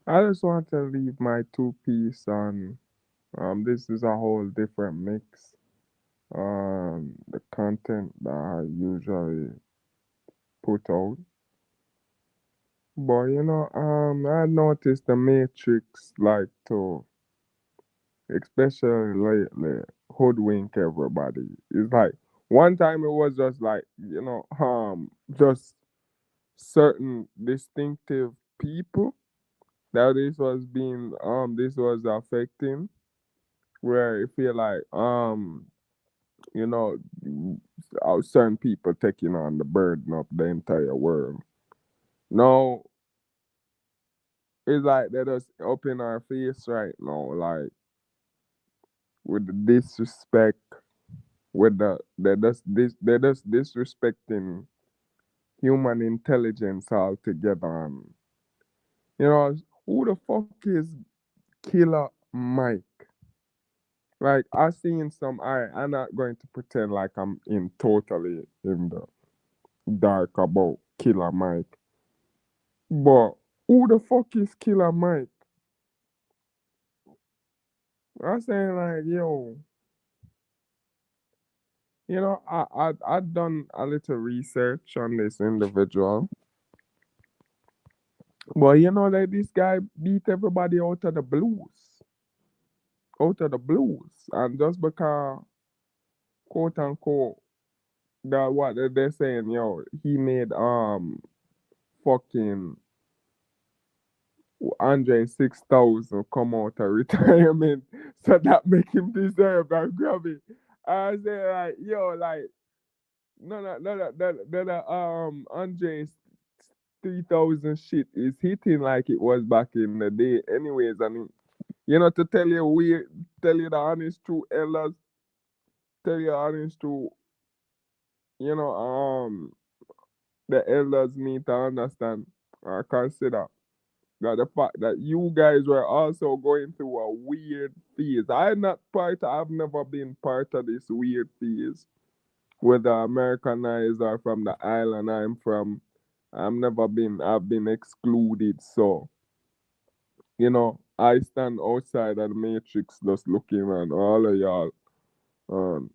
I just want to leave my two piece on this is a whole different mix the content that I usually put out. But I noticed the Matrix like to especially lately hoodwink everybody. It's like one time it was just like, just certain distinctive people that this was affecting where I feel like you know certain people taking on the burden of the entire world. No, it's like they just up in our face right now, like with the disrespect, with they're just disrespecting human intelligence altogether. And who the fuck is Killer Mike? Like I seen some. I'm not going to pretend like I'm in totally in the dark about Killer Mike, but who the fuck is Killer Mike? I saying like, yo, I done a little research on this individual, but that this guy beat everybody out of the blues, and just because quote unquote that what they're saying, yo, he made fucking Andre 6,000 come out of retirement, so that make him deserve a Grammy. I say like, yo, like none of Andre's 3,000 shit is hitting like it was back in the day. Anyways, I mean, to tell you the honest truth, elders, tell you the honest truth, you know, the elders need to understand or consider that the fact that you guys were also going through a weird phase. I've never been part of this weird phase, whether Americanized or from the island I'm from. I've been excluded. So, I stand outside of the matrix just looking around all of y'all. Um,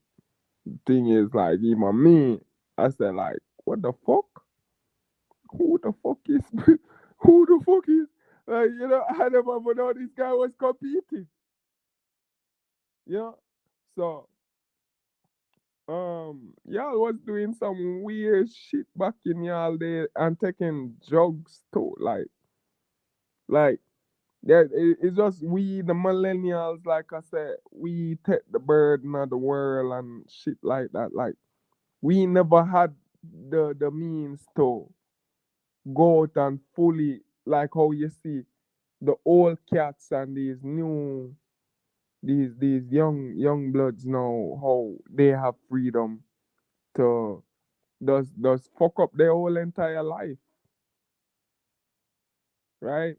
thing is, like, even me, I said, like, what the fuck? Who the fuck is, who the fuck is, like, I never even know this guy was competing, you know? So, y'all was doing some weird shit back in y'all day and taking drugs too, like, yeah, it's just we, the millennials, like I said, we take the burden of the world and shit like that. Like, we never had the means to go out and fully, like how you see the old cats and these young bloods now, how they have freedom to does fuck up their whole entire life, right?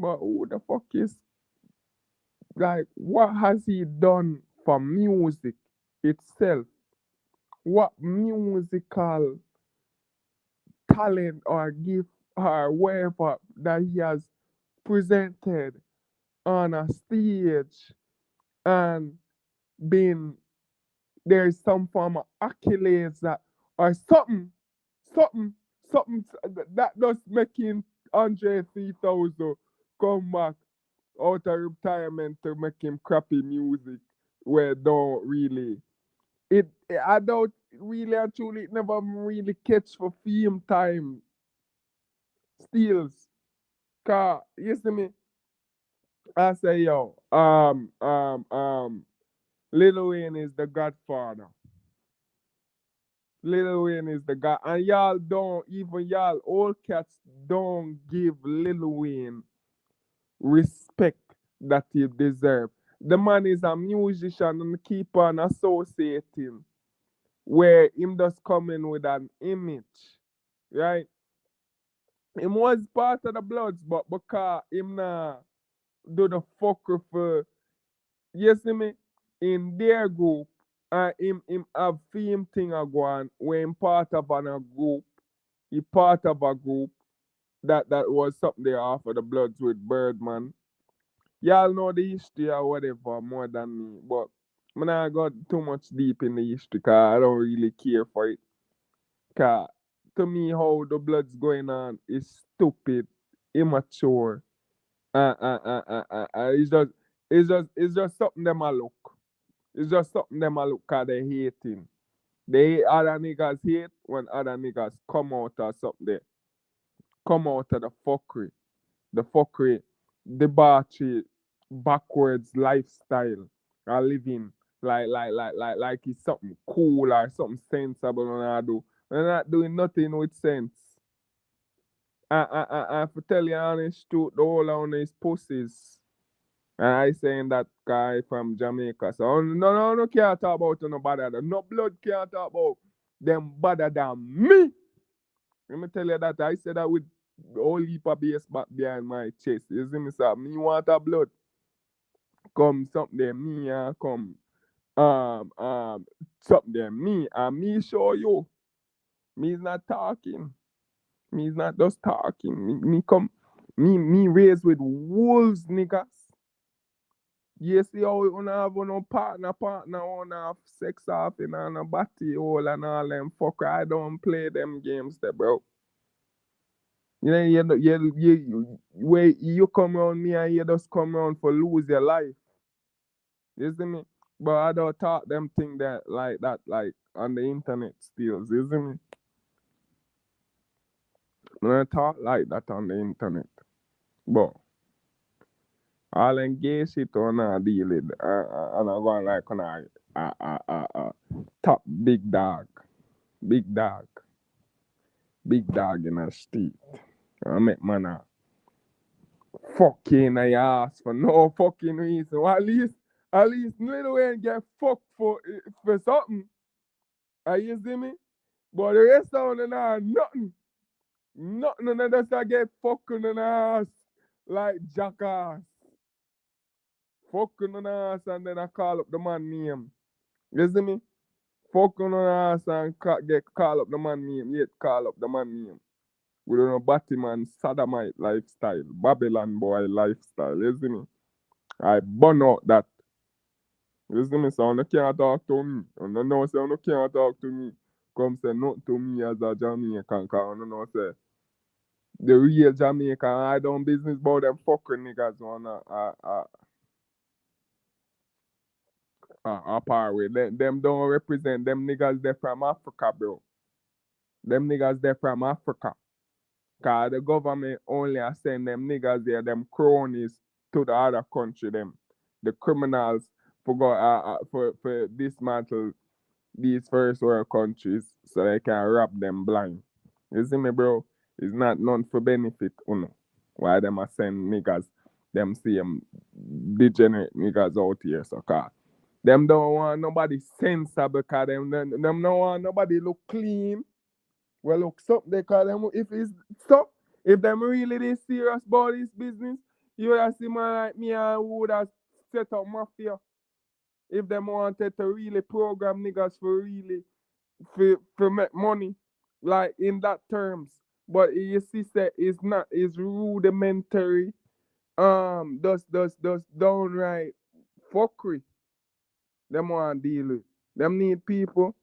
But who the fuck is, like, what has he done for music itself? What musical talent or gift or whatever that he has presented on a stage and been there is some form of accolades that or something, something that does making Andre 3000 come back out of retirement to make him crappy music where don't really I don't really and truly it never really catch for fame time steals. Cause you see me, I say yo, Lil Wayne is the godfather. Lil Wayne is the guy, and y'all don't even y'all old cats don't give Lil Wayne respect that he deserve. The man is a musician and keep on associating where him just coming with an image, right? Him was part of the Bloods, but because him nah do the fucker for, you see me, in their group, and him have theme thing a go on, where him part of a group, he part of a group, that was something they offer the Bloods with Birdman. Y'all know the history or whatever more than me, but I not got too much deep in the history because I don't really care for it. Cause to me, how the Bloods going on is stupid, immature, it's just something them a look. It's just something them a look cause they hating. They other niggas hate when other niggas come out or something. They come out of the fuckery, debauchery, backwards lifestyle or living like it's something cool or something sensible when I do. We're not doing nothing with sense. I for tell you honest truth, the whole on is pussies. And I saying that guy from Jamaica. So no can't talk about no better. No blood can't talk about them better than me. Let me tell you that I said that with the whole heap of bass back behind my chest. You see me, sir? Me want a blood. Come something there, me come something there, me and me show you. Me is not talking. Me is not just talking. Me come me raised with wolves, niggas. You see how we wanna have no partner, wanna have sex off in a body hole and all them fuck. I don't play them games there, bro. Where you come around me and you just come around for lose your life. You see me? But I don't talk them thing that like on the internet still. You see me? I don't talk like that on the internet. But I'll engage it on a deal it and I go like on a top big dog, big dog in a street. I make man a fucking your ass for no fucking reason. Well, at least little way get fucked for something. You see me? But the rest of them are nothing. Nothing and they just get fucking on the ass like jackass. Fucking on the ass and then I call up the man name. You see me? Fucking on the ass and get call up the man name. Yet call up the man name. We don't know Batman sodomite lifestyle. Babylon boy lifestyle. You see me? I burn out that. You see me? So you can't talk to me. And you know say you can't talk to me. Come say nothing to me as a Jamaican. Cause you know say the real Jamaican, I don't business about them fucking niggas wanna par with. Them don't represent them niggas they from Africa, bro. Them niggas they from Africa. Cause the government only send them niggas there, them cronies to the other country, them. The criminals for dismantle these first world countries so they can rob them blind. You see me, bro? It's not none for benefit, uno. Why them a send niggas, them same degenerate niggas out here, so car. Them don't want nobody sensible, cause them don't want nobody look clean. Well, look, something they call them, if it's so, if them really this serious about this business, you would have seen man like me and who would have set up mafia. If them wanted to really program niggas for really for make money, like in that terms. But you see, say it's not, it's rudimentary, does downright fuckery. Them want deal with. Them need people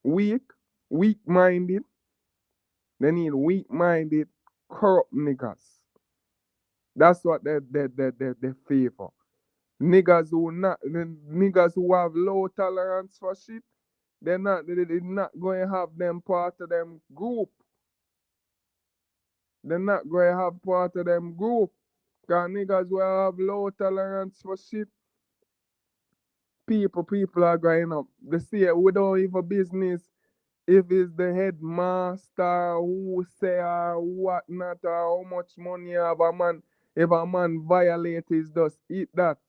weak, weak minded. They need weak minded, corrupt niggas. That's what they favor. Niggas who have low tolerance for shit. They're not going to have them part of them group. They're not going to have part of them group. Cause niggas who have low tolerance for shit, people are going up. They see we don't even business if it's the headmaster who say or whatnot or how much money have a man. If a man violate his just eat that.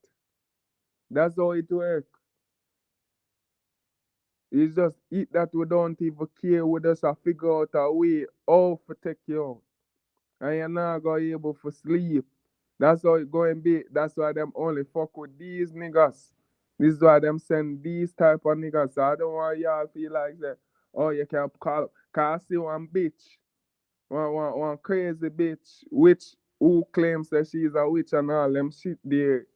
That's how it work. It's just eat that we don't even care. We just figure out a way how to take you out. And you're not gonna be able to sleep. That's how it going be. That's why them only fuck with these niggas. This is why them send these type of niggas. So I don't want y'all feel like that. Oh, you can call. Cause I see one bitch. One crazy bitch, which who claims that she's a witch and all them shit there.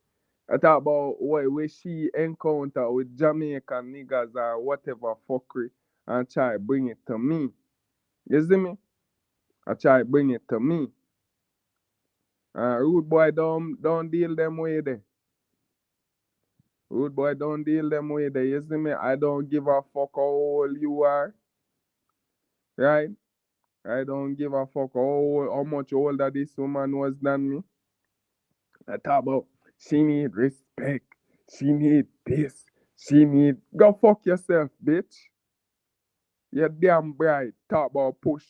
I talk about what where she encounter with Jamaican niggas or whatever fuckery and try bring it to me. You see me? I try bring it to me. Rude boy don't deal them way there. Rude boy don't deal them way there. You see me? I don't give a fuck how old you are. Right? I don't give a fuck how much older this woman was than me. I talk about she need respect. She need this. She need go fuck yourself, bitch. You're damn bright. Talk about push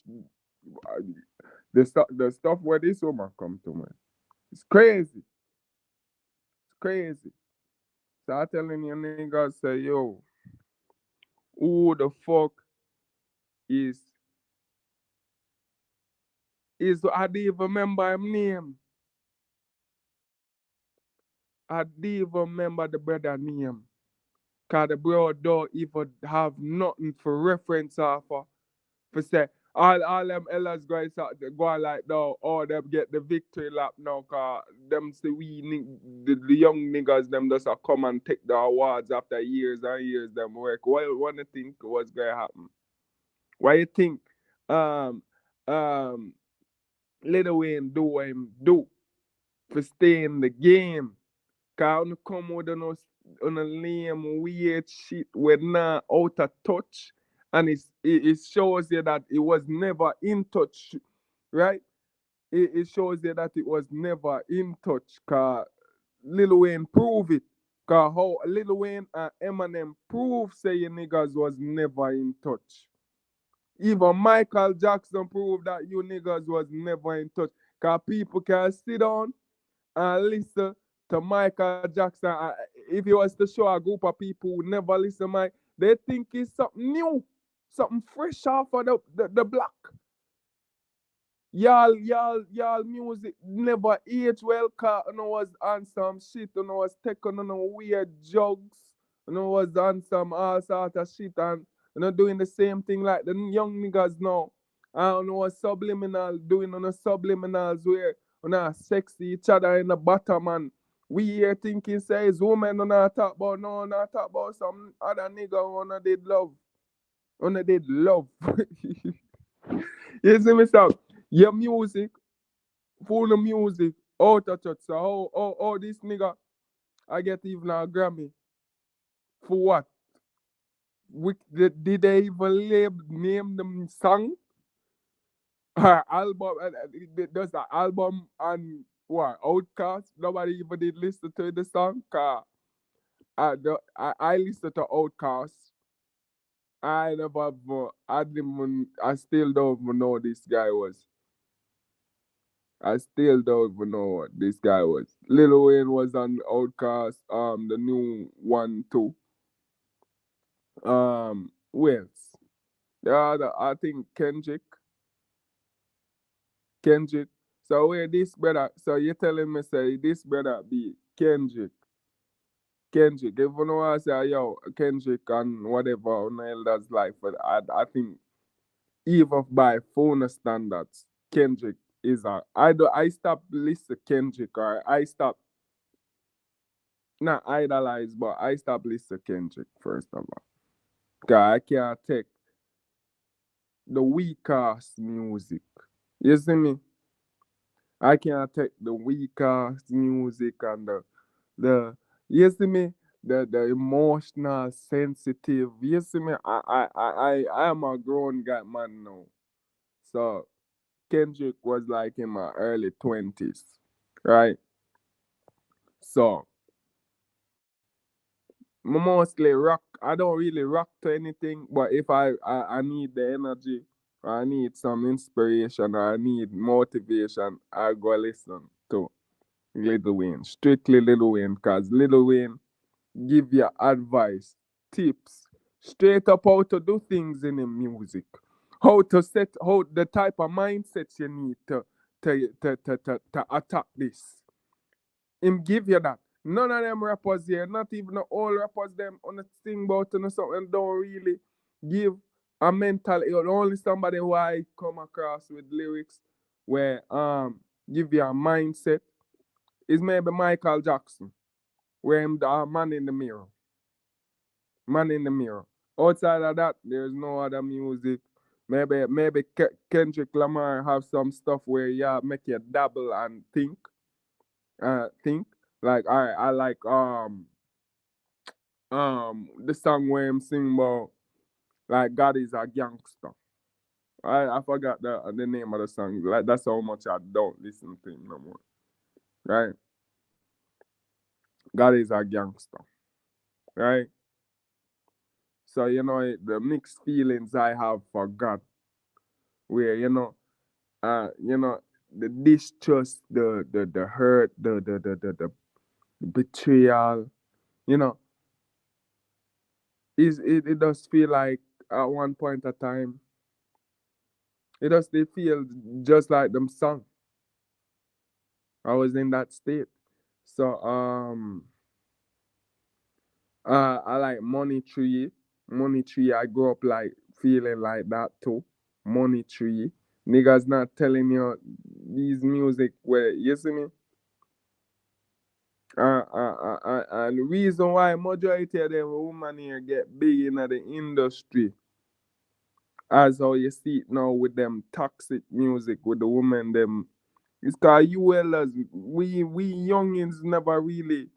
the stuff where this woman come to me. It's crazy. It's crazy. So I telling you niggas say, yo, who the fuck is I didn't even remember him name. I didn't even remember the brother name. Cause the bro don't even have nothing for reference off of. For say all them Ellas guys go on like now, all them get the victory lap now, cause them say the young niggas them just a come and take the awards after years and years them work. What do you think was gonna happen? Why you think um um Lil Wayne do what him do for stay in the game? Cause when come with on a lame weird shit with not out of touch, and it shows you that it was never in touch, right? It shows you that it was never in touch. Cause Lil Wayne prove it. Cause how Lil Wayne and Eminem prove say you niggas was never in touch. Even Michael Jackson proved that you niggas was never in touch. Cause people can sit down and listen to Michael Jackson. If he was to show a group of people who never listen to Mike, they think it's something new, something fresh off of the block. Y'all music never age well, cause you know was on some shit, you know was taking on weird jugs, you know was on some all sort of shit and you know doing the same thing like the young niggas now. I don't know what subliminal doing on the subliminals where you know sexy each other in the bottom and we here thinking says women do not talk about no not talk about some other nigga wanna did love. Wanna did love. You see me so your music full of music, out of touch. So how this nigga I get even a Grammy for what? Did they even name them song? Album does the album and what Outcast? Nobody even did listen to the song. I listen to Outcast. I never I didn't I still don't even know this guy was. I still don't even know what this guy was. Lil Wayne was on Outcast, the new one too. Who else? The other, I think Kendrick. So where this brother? So you telling me say this brother be Kendrick? Kendrick. If you know I say yo Kendrick and whatever on Elder's life, but I think even by phone standards, Kendrick is a. I stop listen Kendrick or I stop not idolize, but I stopped listening to Kendrick first of all. Cause I can't take the weak ass music. You see me? I can't take the weak ass music and the you see me? The emotional sensitive. You see me? I am a grown guy man now. So Kendrick was like in my early 20s. Right? So mostly rock. I don't really rock to anything, but if I need the energy, or I need some inspiration, or I need motivation, I go listen to Lil Wayne. Strictly Lil Wayne, because Lil Wayne give you advice, tips, straight up how to do things in the music. How the type of mindset you need to attack this. Him give you that. None of them rappers here, not even the old rappers, them on the thing about and something don't really give a mental only somebody who I come across with lyrics where give you a mindset is maybe Michael Jackson, where him the man in the mirror. Man in the mirror. Outside of that, there's no other music. Maybe Kendrick Lamar have some stuff where yeah make you dabble and think. Like I like the song where him sing about like God is a gangster. I forgot the name of the song. Like that's how much I don't listen to him no more. Right? God is a gangster. Right? So the mixed feelings I have for God, where you know the distrust, the hurt, the betrayal, you know, it does feel like at one point of time, it does they feel just like them song. I was in that state. So I like Money Tree. Money Tree, I grew up like feeling like that too. Money Tree. Niggas not telling you these music where you see me. And the reason why majority of them women here get big in the industry, as how you see it now with them toxic music with the women them, it's cause you well we youngins never really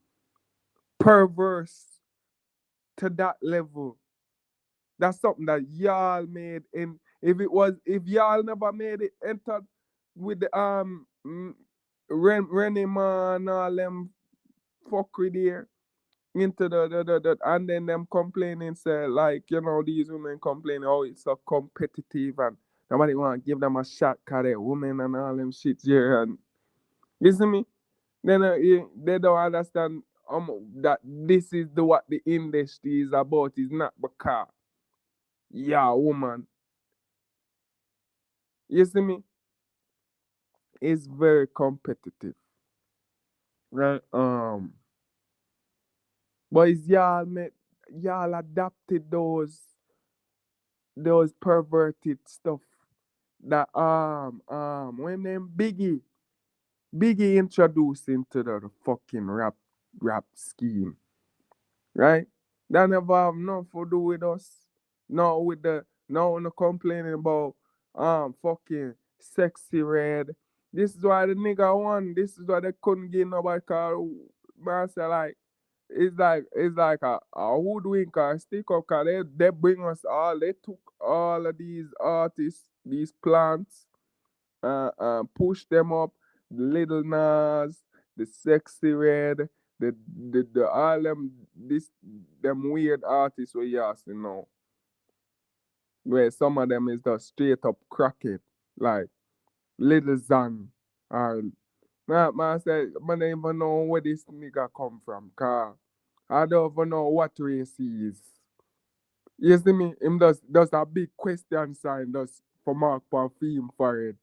perverse to that level. That's something that y'all made, and if y'all never made it entered with the Rennie Man and all them fuckery there into the and then them complaining say like these women complaining oh it's so competitive and nobody want to give them a shot cause they're women and all them shit here and you see me then they don't understand that this is the what the industry is about is not because yeah woman you see me it's very competitive right but it's y'all adapted those perverted stuff that when them Biggie introduced into the fucking rap scheme, right? That never have nothing to do with us. No with the no complaining about fucking sexy red. This is why the nigga won. This is why they couldn't get nobody call man say like it's like a hoodwink or a stick up cause they bring us all they took all of these artists, these plants push them up. The Little Nas, the Sexy Red, the all them weird artists we used to know, where some of them is just straight up crackhead, like Little Zan, or man said, man don't even know where this nigga come from, car I don't even know what race he is. You see me? Him does a big question sign just for mark for film for it.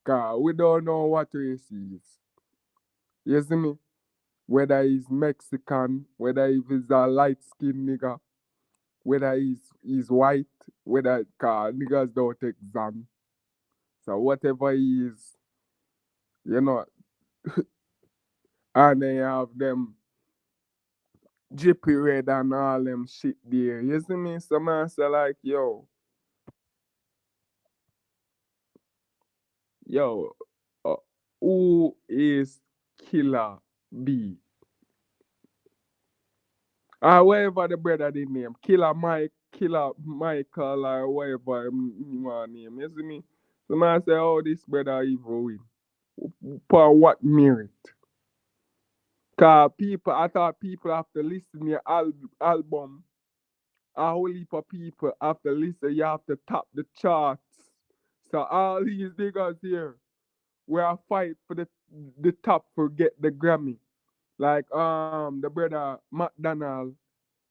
Cause we don't know what race he is. You see me? Whether he's Mexican, whether he's a light skinned nigga, whether he's white, whether cause niggas don't take exam. So whatever he is, you know, and then you have them drippy red and all them shit there. You see me? So man say like, yo, uh, who is Killer B? Whatever the brother they name, Killer Michael or whatever him want name. You see me? So man say, oh, this brother evil win. For what merit? Cause I thought people have to listen to your album. A whole heap of people have to listen. You have to top the charts. So all these niggas here, we are fight for the top for get the Grammy. Like the brother McDonald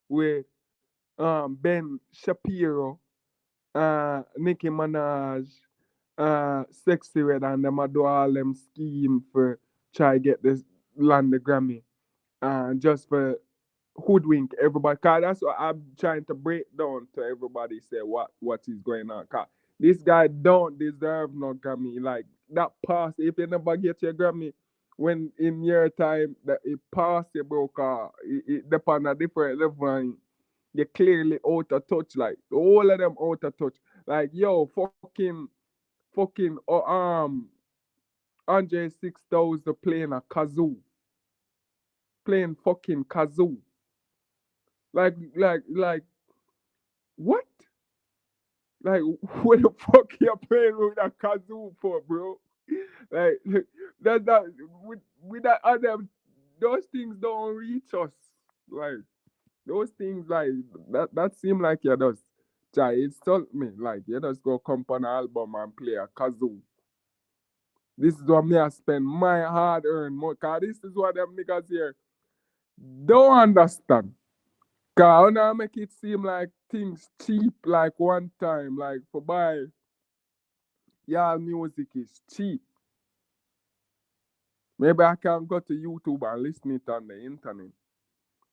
with Ben Shapiro, Nicki Minaj, Sexy Red, and them a do all them scheme for try get this land the Grammy, just for hoodwink everybody. Cause that's what I'm trying to break down to everybody. Say what is going on. Cause this guy don't deserve no Grammy. Like that pass. If you never get your Grammy, when in your time that it pass you, bro. Cause it depend on a different level. And you clearly out of touch. Like all of them out of touch. Like yo, fucking Andre 6000 playing a kazoo, playing fucking kazoo. Like what? Like what the fuck you playing with a kazoo for, bro? Like that with that other those things don't reach us. Like those things like that seem like you just try insult me. Like you just go come on an album and play a kazoo. This is what me I spend my hard earned money. Cause this is what them niggas here don't understand. Cause now make it seem like things cheap like one time. Like for buy y'all music is cheap. Maybe I can go to YouTube and listen it on the internet.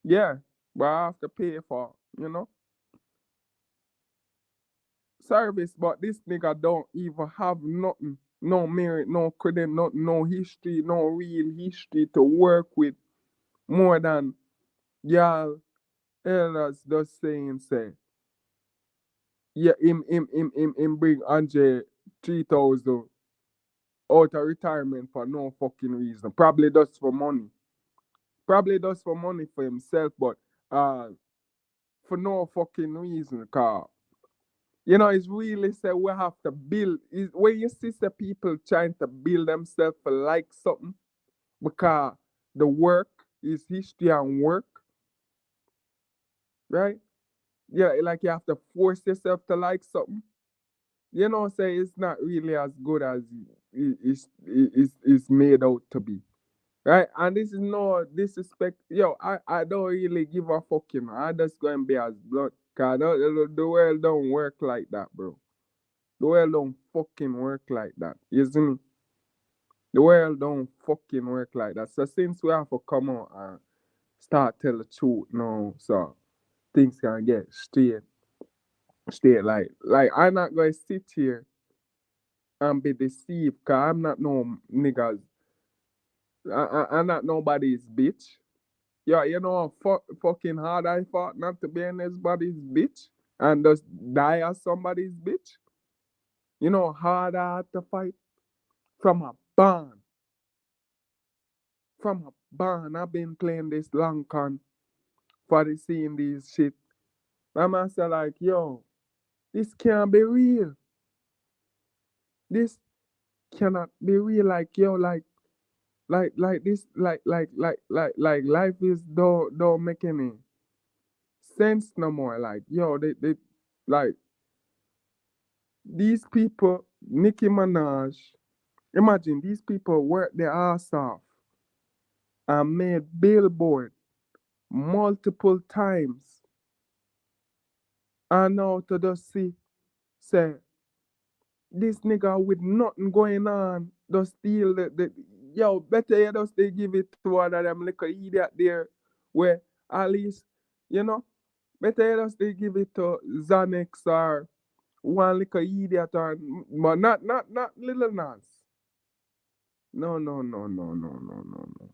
Yeah, but I have to pay for, service. But this nigga don't even have nothing. No merit, no credit, no history, no real history to work with more than y'all elders just saying say. Yeah, him bring Andre 3,000 out of retirement for no fucking reason. Probably just for money. Probably just for money for himself, but uh for no fucking reason, car. It's really say we have to build. Is when you see the people trying to build themselves for like something because the work is history and work, right? Yeah, like you have to force yourself to like something. Say it's not really as good as it's made out to be. Right? And this is no disrespect. Yo, I don't really give a fuck, I just go and be as blunt. Cause the world don't work like that, bro. The world don't fucking work like that. You see me? The world don't fucking work like that. So since we have to come out and start tell the truth now, so things can get straight. Like I'm not gonna sit here and be deceived, cause I'm not no niggas. I'm not nobody's bitch. Yeah, how fucking hard I fought not to be anybody's bitch and just die as somebody's bitch. Hard I had to fight from a barn. From a barn. I've been playing this long con for the seeing these shit. My man say like, yo, this can't be real. This cannot be real. Like, yo, like this, like life is don't make any sense no more. Like, yo, they like these people, Nicki Minaj, imagine these people work their ass off and made billboard multiple times. And now to just see, say, this nigga with nothing going on, just steal yo, better you just they give it to one of them little idiot there, where at least, you know, better you just they give it to Xanax or one little idiot or, but not little Nas. No, no, no, no, no, no, no, no.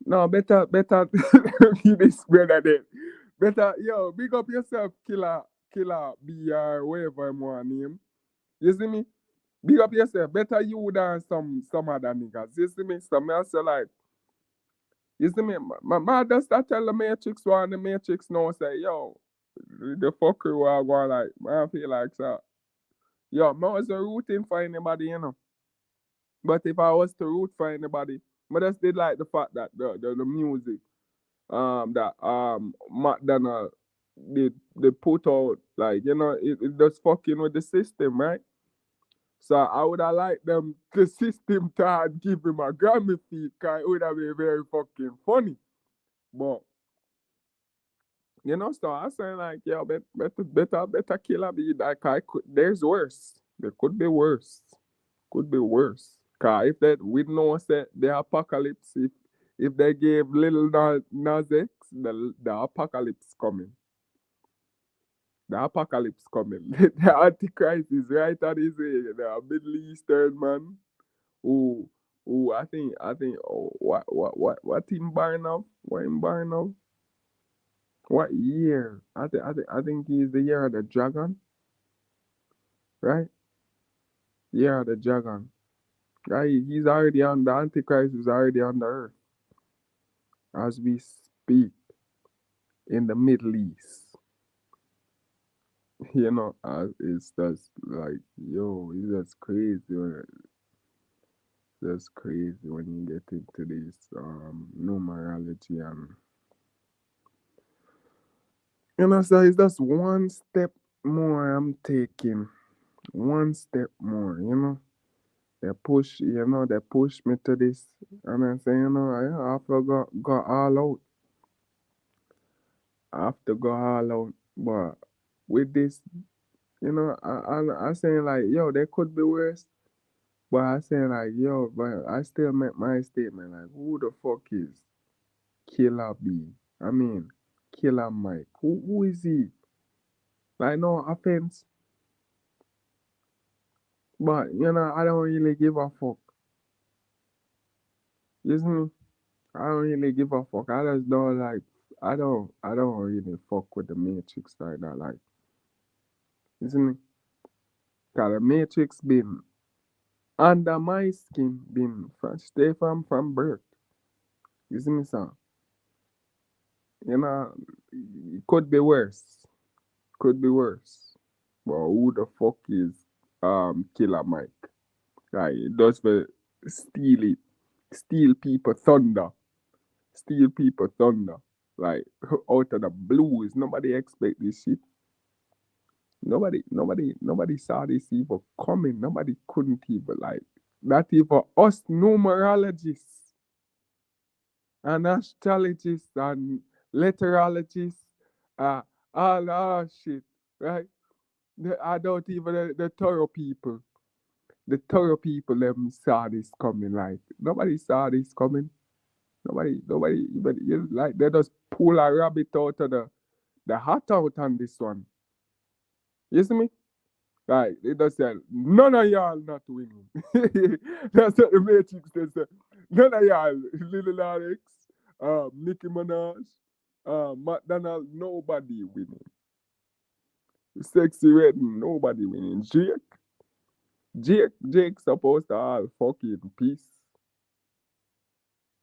No, better be this brother then. Better, yo, big up yourself, killer BR, whatever I'm want name. You see me? Big up yourself. Better you than some other niggas. You see me? So me I say like, you see me? My just I tell the Matrix one, the Matrix now say, yo, the fucker who I go like, I feel like so. Yo, I wasn't rooting for anybody, But if I was to root for anybody, I just did like the fact that the music that McDonald they put out, like, it just fucking with the system, right? So I would have liked them the system to give him a Grammy feed, cause it would have been very fucking funny. But so I saying like, yeah, better killer be like there's worse. There could be worse. Could be worse. Cause if that we know that the apocalypse, if they gave little Nas X, the apocalypse coming. The apocalypse coming. The Antichrist is right on his way. The Middle Eastern man who I think what him born of? What him born of? What year? I think he's the year of the dragon, right? Year of the dragon. Right? He's already on the Antichrist is already on the earth as we speak in the Middle East. It's just like yo, it's just crazy. That's crazy when you get into this numerology and so it's just one step more I'm taking. One step more. They push me to this and I say, I have to go all out. I have to go all out. But with this, I saying like, yo, they could be worse. But I saying like, yo, but I still make my statement like, who the fuck is Killer B? I mean, Killer Mike. Who is he? Like, no offense, but I don't really give a fuck. You see me? I don't really give a fuck. I just don't like. I don't really fuck with the Matrix like that. Like, you see me? Cause the Matrix been under my skin, been stay from birth. You see me, son? It could be worse. Could be worse. But who the fuck is Killer Mike? Like, it does for steal it, steal people thunder, steal people thunder. Like out of the blues, nobody expect this shit. Nobody saw this even coming. Nobody couldn't even like not even us numerologists and astrologists and letterologists, uh, all our shit, right? I don't even the thorough people. The thorough people them saw this coming. Like nobody saw this coming. Nobody even like they just pull a rabbit out of the hat out on this one. You see me? Like they just said, none of y'all not winning. That's what the Matrix they said. None of y'all, Little Alex, Nicki Minaj, McDonald, nobody winning. Sexy Red, nobody winning. Jake supposed to all fucking peace.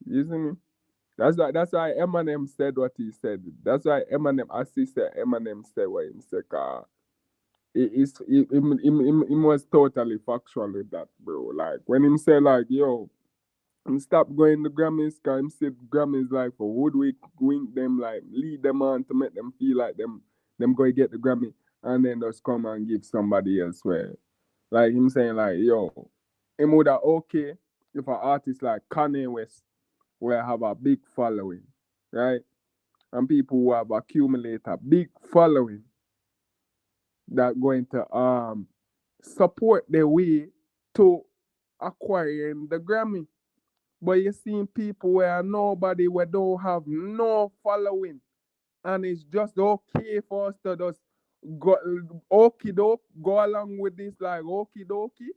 You see me? That's why Eminem said what he said. That's why Eminem, as he said, Eminem said what he said. He was totally factual with that, bro. Like when him say like, yo, him stop going to Grammys, cause him said Grammys like for woodwick wink them like lead them on to make them feel like them go get the Grammy and then just come and give somebody else where like him saying like, yo, him would have okay if an artist like Kanye West will have a big following, right? And people who have accumulated a big following that going to support their way to acquiring the Grammy. But you see people where nobody where don't have no following. And it's just okay for us to just go okie doke, go along with this like okie dokie.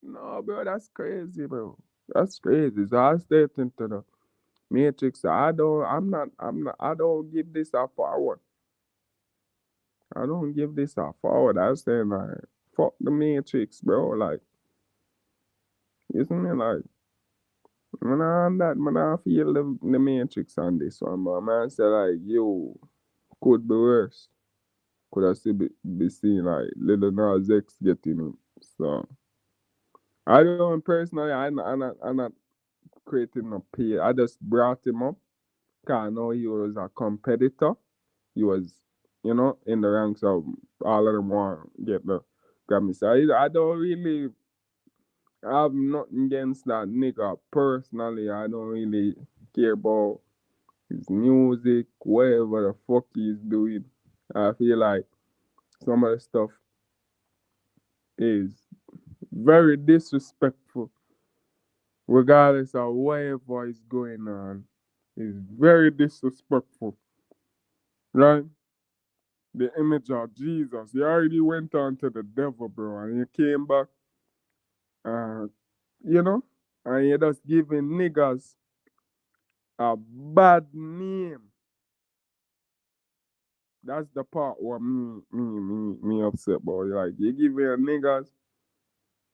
No, bro, that's crazy, bro. That's crazy. So I step into the Matrix. I don't give this a forward. I don't give this a forward. I say like fuck the Matrix, bro. Like you see me like when I on that man I feel the Matrix on this one, but man say like yo could be worse. Could I still be seen like little Nas X getting it. So I don't personally I'm not creating a peer. I just brought him up because I know he was a competitor. He was, in the ranks of all of them want to get the Grammy. So I don't really have nothing against that nigga personally. I don't really care about his music, whatever the fuck he's doing. I feel like some of the stuff is very disrespectful regardless of whatever is going on, is very disrespectful, right? The image of Jesus. You already went on to the devil, bro, and you came back, uh, you know, and you're just giving niggas a bad name. That's the part where me upset about. Like you giving niggas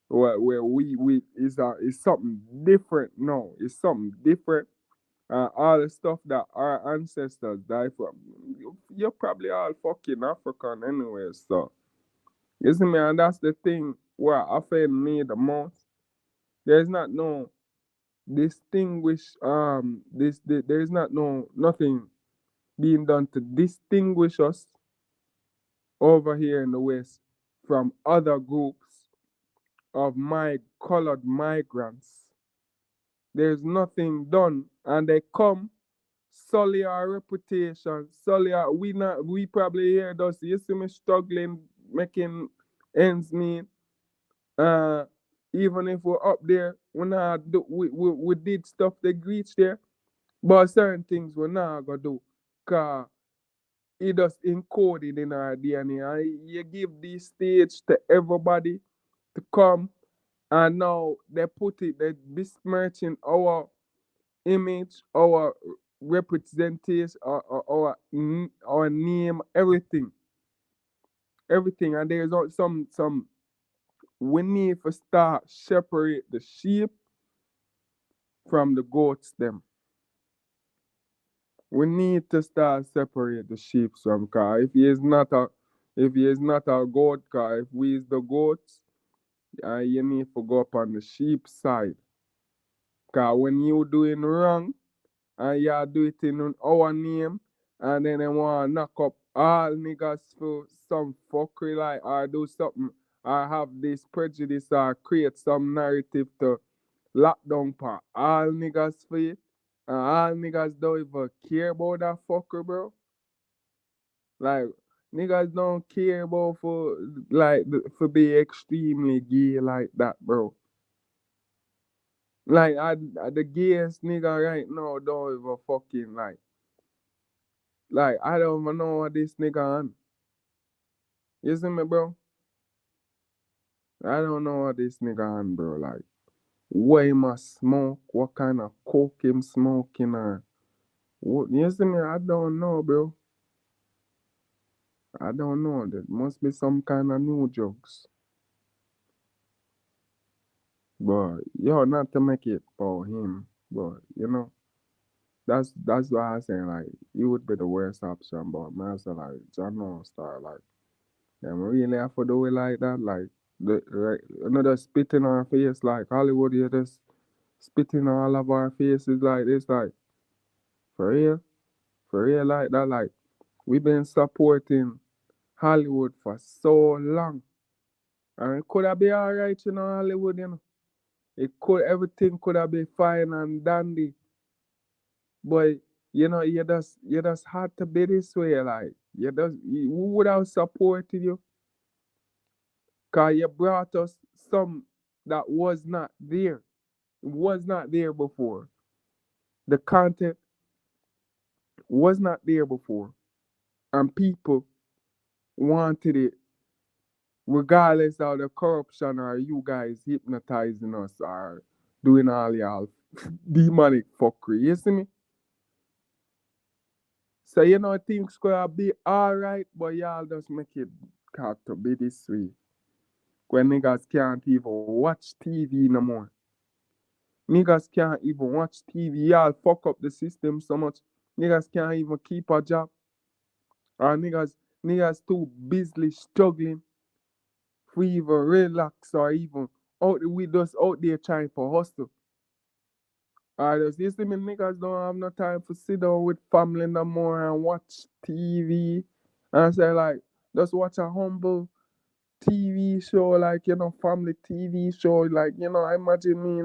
where we is something different. No, it's something different. All the stuff that our ancestors died from. You're probably all fucking African anyway, so you see me, and that's the thing where offend me the most. There's not no distinguish there is not no nothing being done to distinguish us over here in the West from other groups of my colored migrants. There's nothing done, and they come sully our reputation, sully our, we probably hear those. You see me struggling, making ends meet. Uh, Even if we're up there, we did stuff to reach there, but certain things we're not gonna do, cause it just encoded in our DNA. And you give this stage to everybody to come, and now they besmirching our image, our representation, our name, everything. And there's some we need to start separate the sheep from the goats. Them we need to start separate the sheep from car. If he is not a goat car, if we is the goats, you need to go up on the sheep side. Cause when you doing wrong, and y'all do it in our name, and then they want to knock up all niggas for some fuckery like, or do something, or have this prejudice, or create some narrative to lock down for all niggas for it, and all niggas don't even care about that fucker, bro. Like, niggas don't care about for, like, for be extremely gay like that, bro. Like, the gayest nigga right now don't even fucking, like, I don't even know what this nigga on. You see me, bro? I don't know what this nigga on, bro. Like, what him a smoke? What kind of coke him smoking? Or what? You see me? I don't know, bro. I don't know. There must be some kind of new drugs. But yo, not to make it for him, but that's why I say like he would be the worst option. But man, I say like John Star, like them really have to do it like that, like another spit in our face, like Hollywood, you just spitting all of our faces like this, like for for real, like that, like we've been supporting Hollywood for so long, and it could have been alright, Hollywood, it could everything could have been fine and dandy, but you just had to be this way, like who would have supported you? Cause you brought us some that was not there before. The content was not there before, and people wanted it regardless of the corruption or you guys hypnotizing us or doing all y'all demonic fuckery. You see me? So things could be alright, but y'all just make it got to be this way. When niggas can't even watch TV no more. Niggas can't even watch TV. Y'all fuck up the system so much. Niggas can't even keep a job. Or niggas too busy struggling for even relax or even we just out there trying for hustle. I just you see me niggas don't have no time for sit down with family no more and watch TV and say like just watch a humble TV show like family TV show like I imagine me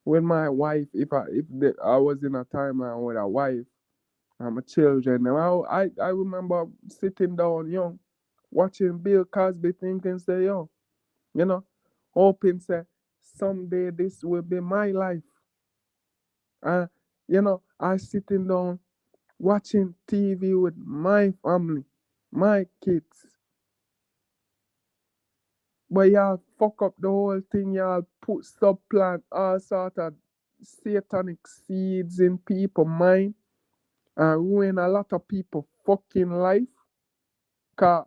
with my wife if I was in a timeline with a wife and my children and I remember sitting down young watching Bill Cosby thinking say yo you know hoping say someday this will be my life. Uh, I sitting down watching TV with my family, my kids. But y'all fuck up the whole thing. Y'all put supplant all sort of satanic seeds in people mind and ruin a lot of people fucking life. Cause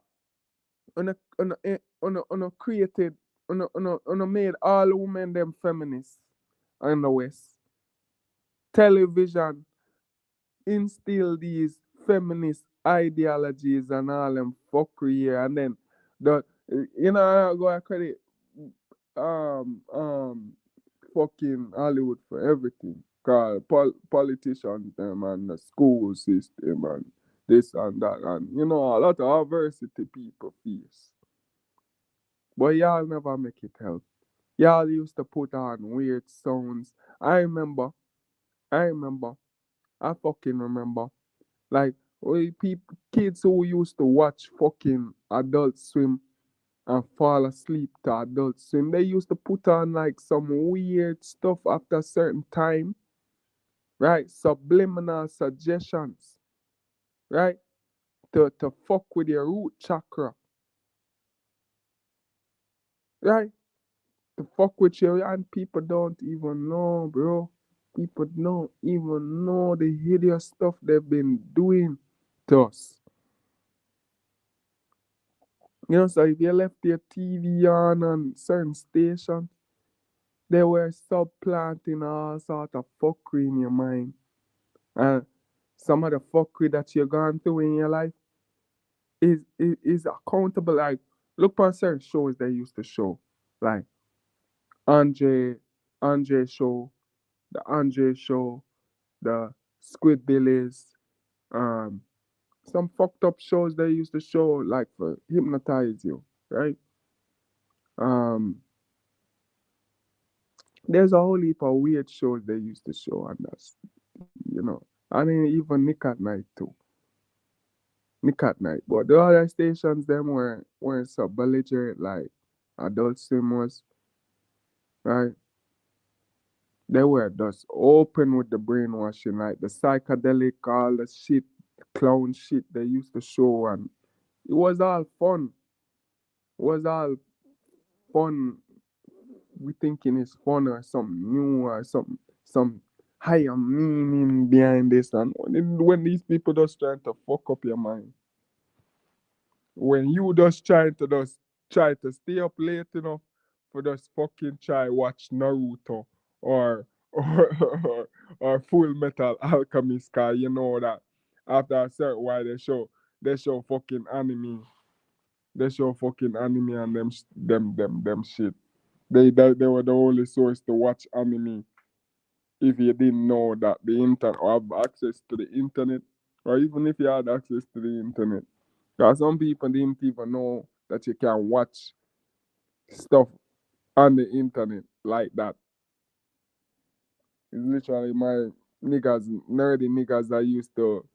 on a created on a made all women them feminists in the West. Television instill these feminist ideologies and all them fuckery here, and then the I go and credit fucking Hollywood for everything. Cause politicians them and the school system and this and that, and a lot of adversity people face. But y'all never make it help. Y'all used to put on weird sounds. I remember, I fucking remember. Like we people, kids who used to watch fucking Adult Swim and fall asleep to Adult Swim, they used to put on like some weird stuff after a certain time, right? Subliminal suggestions, right? To fuck with your root chakra, right? To fuck with you, and people don't even know, bro. People don't even know the hideous stuff they've been doing to us. So if you left your TV on certain stations, they were supplanting all sort of fuckery in your mind. And some of the fuckery that you're going through in your life is accountable. Like, look for certain shows they used to show. Like Andre, Andre show, the Andre show, the Squidbillies, um, some fucked up shows they used to show like for hypnotize you, right? Um, there's a whole heap of weird shows they used to show, and and then even Nick at Night too, Nick at Night. But the other stations them weren't so belligerent like Adult Swim was, right? They were just open with the brainwashing, like the psychedelic, all the shit, clown shit they used to show, and it was all fun. It was all fun. We thinking it's fun or something new or something, some higher meaning behind this. And when these people just trying to fuck up your mind, when you just try to stay up late enough for just fucking try watch Naruto or or Full Metal Alchemist, cause you know that after a certain while they show fucking anime. They show fucking anime and them shit. They were the only source to watch anime if you didn't know that the internet or have access to the internet, or even if you had access to the internet. Because some people didn't even know that you can watch stuff on the internet like that. It's literally my niggas, nerdy niggas I used to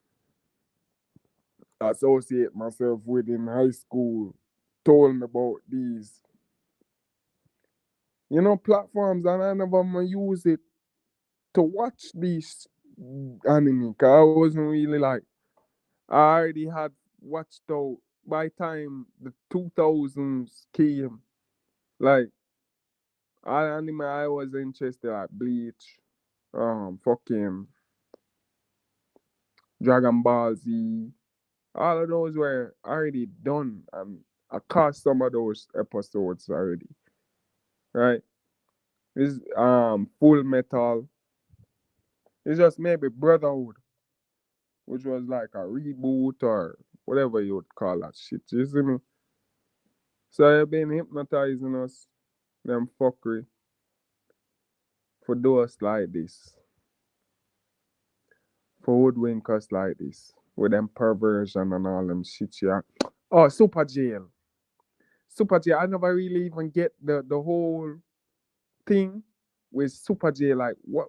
associate myself with in high school told me about these, platforms, and I never use it to watch these anime. Cause I wasn't really like, I already had watched out by time the 2000s came. Like all anime I was interested like Bleach, fucking Dragon Ball Z. All of those were already done, and I caught some of those episodes already. Right? It's Full Metal. It's just maybe Brotherhood, which was like a reboot or whatever you would call that shit. You see me? So you've been hypnotizing us, them fuckery, for those like this, for hoodwink us like this, with them perversion and all them shit, yeah. Oh, Super Jail. Super Jail. I never really even get the whole thing with Super Jail. Like, what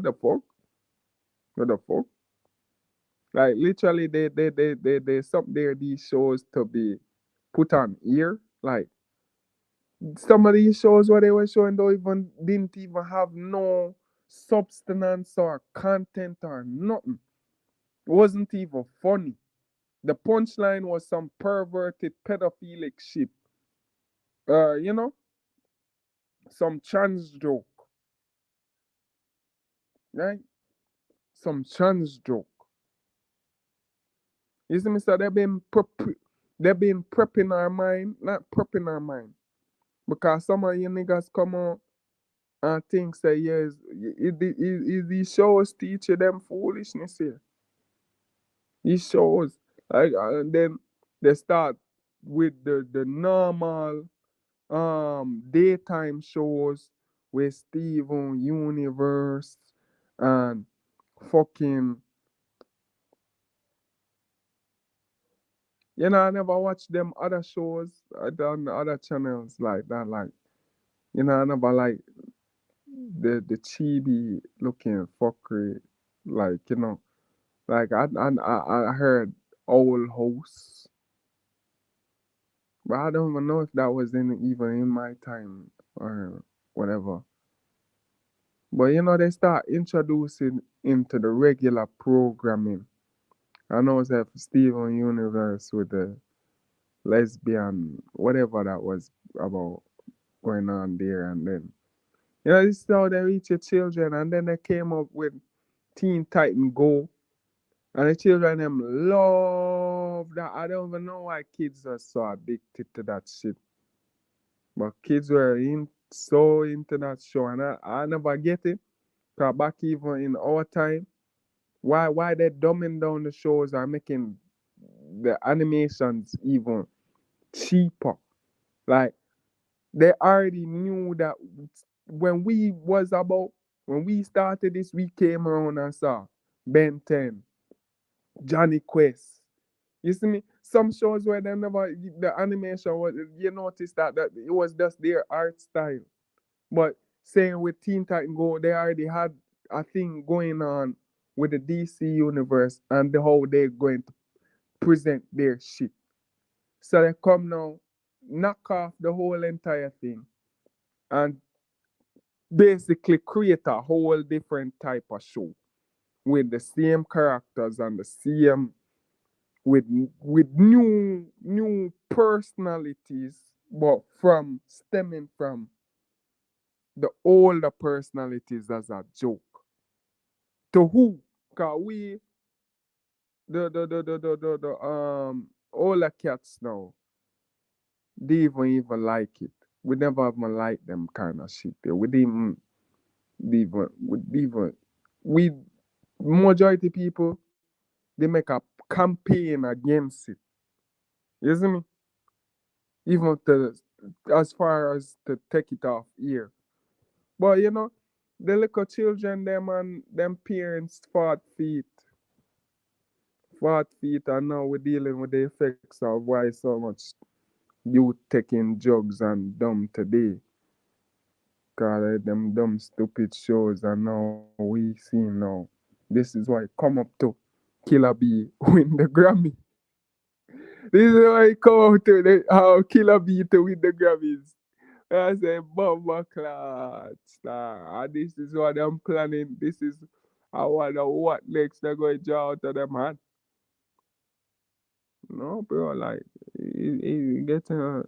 the fuck? What the fuck? Like, literally, they some there these shows to be put on ear. Like, Some of these shows what they were showing didn't even have no substance or content or nothing. It wasn't even funny. The punchline was some perverted pedophilic shit. You know, some trans joke, right? Some trans joke. You see me say they've been prepping our mind, not prepping our mind. Because some of you niggas come on and think say yes, these shows teach you them foolishness here. These shows like and then they start with the normal daytime shows with Steven Universe and fucking, you know, I never watched them other shows on the other channels like that. Like, you know, I never like the chibi looking fuckery. Like, you know, like I heard Old House, but I don't even know if that was even in my time or whatever. But you know, they start introducing into the regular programming. I know it's Steven Universe with the lesbian, whatever that was about going on there, and then you know this is how they reach your children, and then they came up with Teen Titan Go, and the children them love that. I don't even know why kids are so addicted to that shit, but kids were so into that show, and I never get it. Cause back even in our time, why they dumbing down the shows are making the animations even cheaper. Like they already knew that when we was about when we started this, we came around and saw Ben 10, Johnny Quest. You see me? Some shows where they never the animation was you notice that it was just their art style. But saying with Teen Titan Go, they already had a thing going on with the DC universe and how they're going to present their shit. So they come now, knock off the whole entire thing, and basically create a whole different type of show with the same characters and the same with with new personalities, but from stemming from the older personalities as a joke. To who? Cause we the older cats now, they even like it. We never even like them kind of shit. We didn't even we majority people they make a campaign against it. You see me? Even to as far as to take it off here. But you know, the little children them and them parents fought feet and now we're dealing with the effects of why so much youth taking drugs and dumb today. Cause them dumb stupid shows and now we see now. This is why come up to Killer B win the Grammy. This is why he come out to how Killer B to win the Grammys. I say bomber clots. Nah, and this is what I'm planning. This is I wonder what next they're going to draw out of them hat. No, bro, like it getting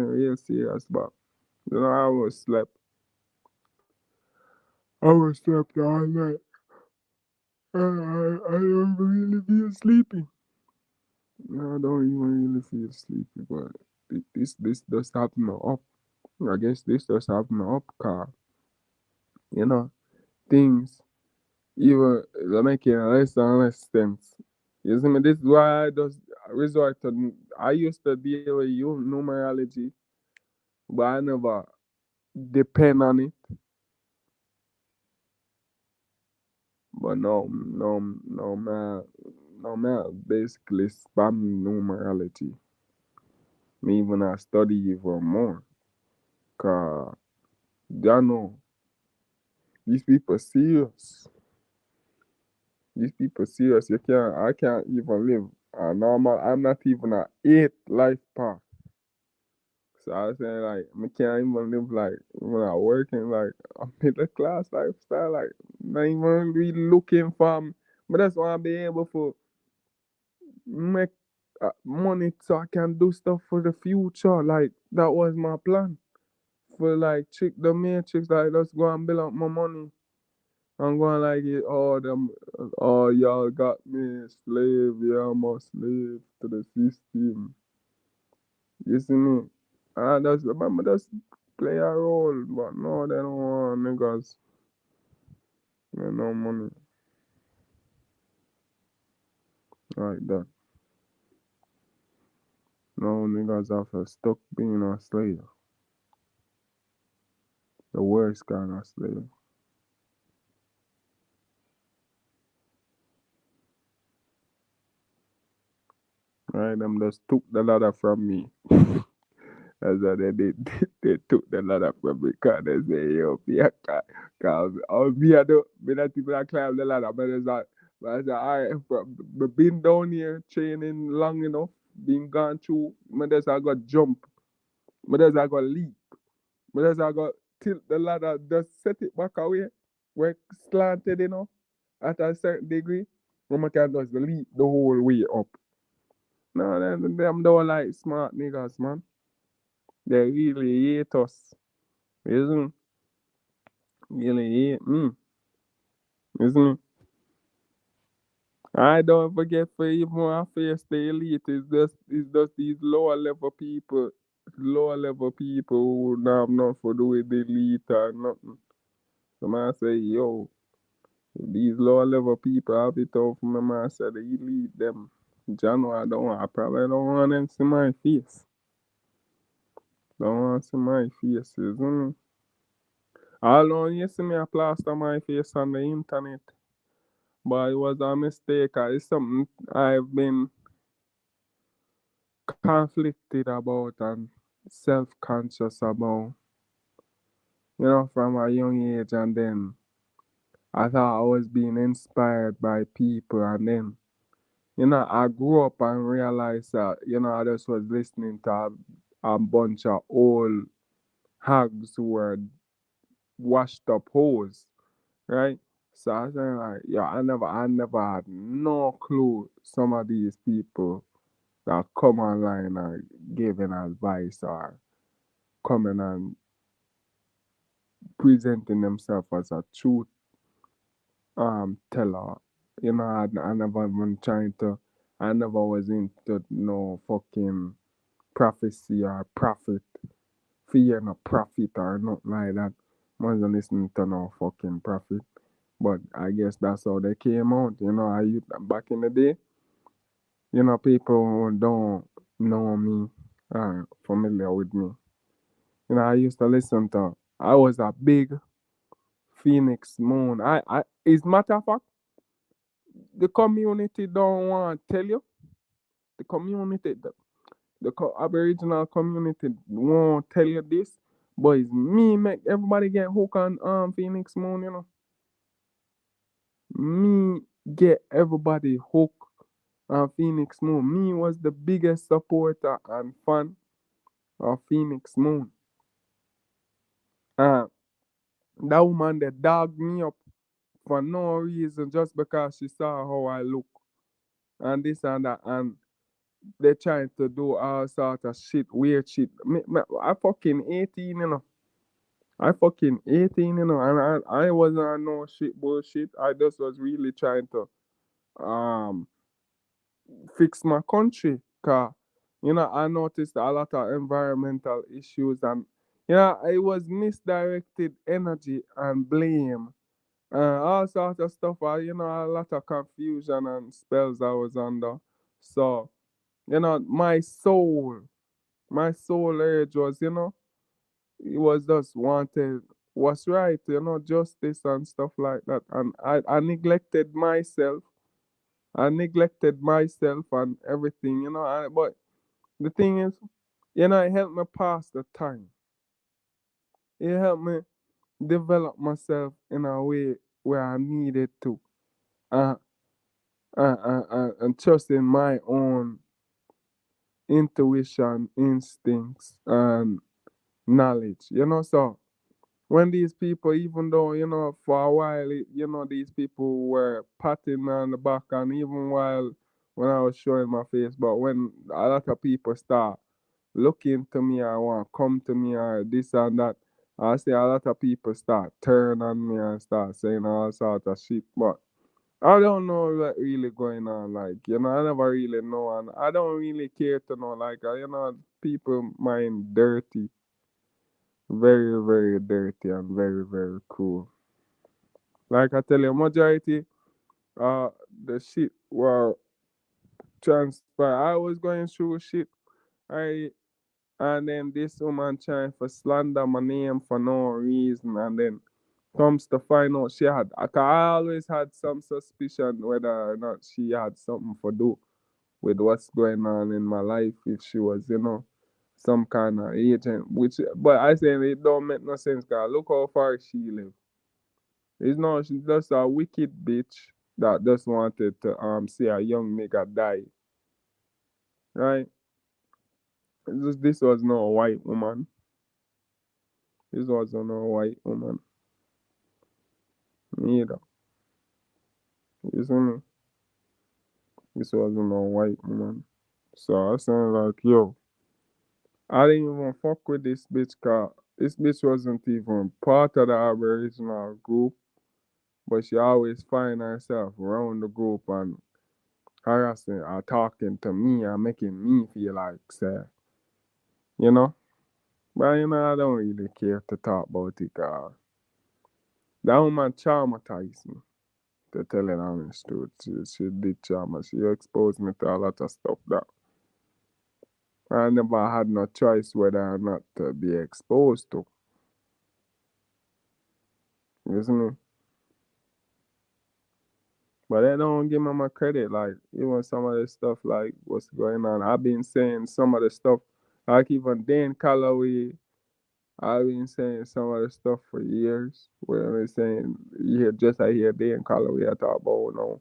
real serious, but you know I was slept all night. I don't really feel sleepy. I don't even really feel sleepy, but this does have me up. I guess this does have me up, car. You know, things even making less and less sense. You see me? This is why I just resort to. I used to deal with you numerology, but I never depend on it. But no, basically spam numerology. Me even I study even more. Cause you know these people serious. These people serious. I can't even live a normal. I'm not even a eight life path. So I was saying like I can't even live like when I working like a middle class lifestyle, like not even really looking for but that's why I be able to make money so I can do stuff for the future. Like that was my plan. For like chick the matrix, like let's go and build up my money. I'm going like it, oh them oh y'all got me slave, yeah I'm a slave to the system. You see me? I just remember just play a role, but no they don't want niggas with no money like that. No niggas have to stuck being a slave. The worst kind of slave. Right? Them just took the ladder from me. That's what they did. They took the ladder from me because they say, yo, yeah, cause all me, I do, me not even I climb the ladder, but it's like, but I said, all right, but been down here training long enough, been gone through, but that's I got jump, but that's I got leap, but that's I got tilt the ladder, just set it back away, where it slanted, at a certain degree, and I can just leap the whole way up. No, them don't like smart niggas, man. They really hate us. Isn't really hate me, isn't it? I don't forget for even I face the elite. It's just these lower level people who don't have nothing for do with the elite or nothing. So man say, yo, these lower level people have it tough for me, man say the elite them. John, I probably don't want them see my face. Don't want to see my face, isn't it? All alone you see me I plaster my face on the internet. But it was a mistake. It's something I've been conflicted about and self conscious about, from a young age. And then I thought I was being inspired by people. And then, I grew up and realized that, I just was listening to a bunch of old hags who were washed up hoes, right? So I was saying like, yeah, I never had no clue some of these people that come online and giving advice or coming and presenting themselves as a truth teller. I never even trying to I never was into no fucking prophecy or prophet, fear no prophet or nothing like that. I wasn't listening to no fucking prophet. But I guess that's how they came out. Back in the day, people who don't know me are familiar with me. I used to listen to. I was a big Phoenix Moon. As matter of fact, the community don't want to tell you. The community, the Aboriginal community won't tell you this, but it's me make everybody get hooked on Phoenix Moon. Me get everybody hooked on Phoenix Moon. Me was the biggest supporter and fan of Phoenix Moon. Uh, that woman that dogged me up for no reason just because she saw how I look and this and that and they trying to do all sort of shit, weird shit. I fucking 18, I fucking 18, and I wasn't on no shit bullshit. I just was really trying to um fix my country. Cause I noticed a lot of environmental issues and it was misdirected energy and blame all sorts of stuff. A lot of confusion and spells I was under. So, my soul urge was, it was just wanted what's right, justice and stuff like that. And I neglected myself. I neglected myself and everything, but the thing is, it helped me pass the time. It helped me develop myself in a way where I needed to. Uh, and trust in my own intuition, instincts, and knowledge. So when these people, even though, for a while, these people were patting me on the back, and even while when I was showing my face, but when a lot of people start looking to me or want to come to me or this and that, I see a lot of people start turn on me and start saying all sorts of shit. But I don't know what really going on. Like, I never really know, and I don't really care to know. Like, people mind dirty, very, very dirty, and very, very cool. Like I tell you, majority, the shit were transpire. I was going through shit. I And then this woman trying to slander my name for no reason, and then comes to find out she had. I always had some suspicion whether or not she had something to do with what's going on in my life. If she was, some kind of agent, but I say it don't make no sense. Cause look how far she live. It's not. She's just a wicked bitch that just wanted to see a young nigga die. Right? This was no white woman. This was no white woman. Neither. You see me? This wasn't no white woman. So I said like, yo, I didn't even fuck with this bitch cause this bitch wasn't even part of the Aboriginal group, but she always find herself around the group and harassing or talking to me and making me feel like sad, you know? But I don't really care to talk about it cause that woman traumatized me. To tell an honest truth, she did trauma. She exposed me to a lot of stuff that I never had no choice whether or not to be exposed to. You see me? But I don't give me my credit. Like, even some of the stuff, like, what's going on. I've been saying some of the stuff, like, even Dan Calloway, I've been saying some of the stuff for years. Where I'm saying, just I hear Dan Calloway, I talk about,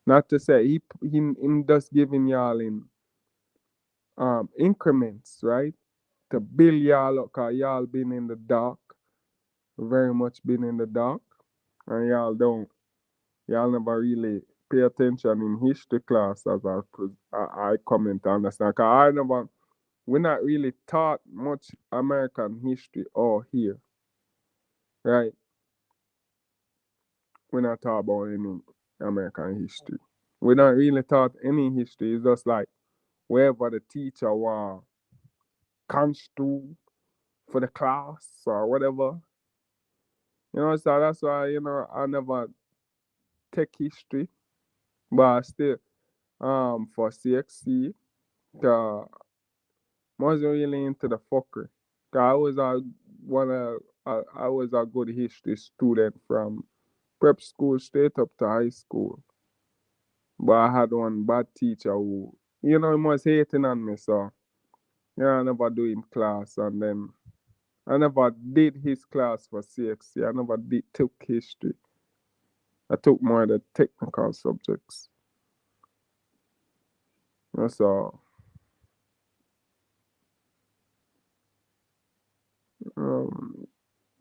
Not to say, him just giving y'all in increments, right? To build y'all up, because y'all been in the dark, very much been in the dark, and y'all never really pay attention in history class as I come to understand. Because we're not really taught much American history or here, right? We're not taught about any American history. We're not really taught any history. It's just like wherever the teacher want construe for the class or whatever. So that's why, I never take history, but I still for CXC, uh, wasn't really into the fucker. 'Cause I was a good history student from prep school straight up to high school. But I had one bad teacher who, he was hating on me, so I never do him class, and then I never did his class for CXC. I never took history. I took more of the technical subjects. So um,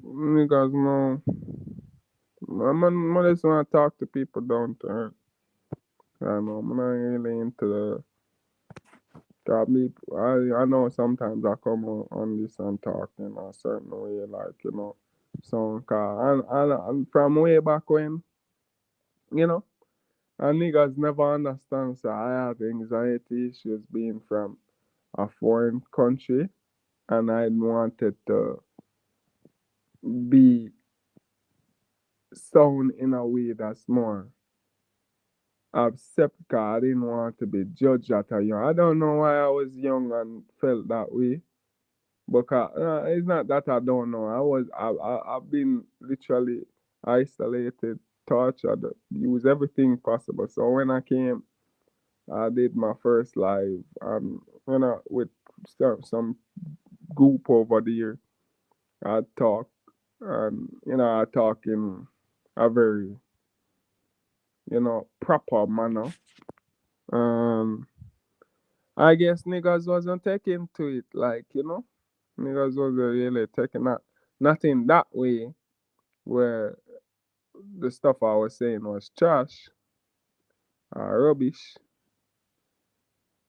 niggas know. I just want to talk to people down to earth. I know I'm not really into the job. I know sometimes I come on this and talk in a certain way, like, so, and from way back when, you know, and niggas never understand. So I have anxiety issues being from a foreign country, and I wanted to be sound in a way that's more accept, 'cause I didn't want to be judged at a young. I don't know why I was young and felt that way. Because it's not that I don't know. I've been literally isolated, tortured, used everything possible. So when I came, I did my first live, with some group over there. I talk, and I talk in a very proper manner. Um, I guess niggas wasn't taking to it like, niggas wasn't really taking that, not in that way where the stuff I was saying was trash or rubbish.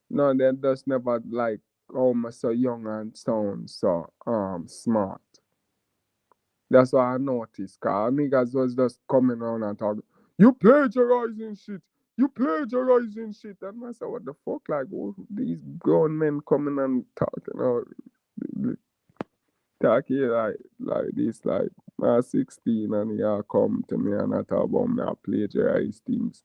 No, they just never like, oh, I'm so young and sound so smart. That's what I noticed. Cause niggas was just coming around and talking, you plagiarizing shit. You plagiarizing shit. And I said, what the fuck? Like, these grown men coming and talking like this, like, I'm 16 and y'all come to me and I talk about me, I plagiarize things.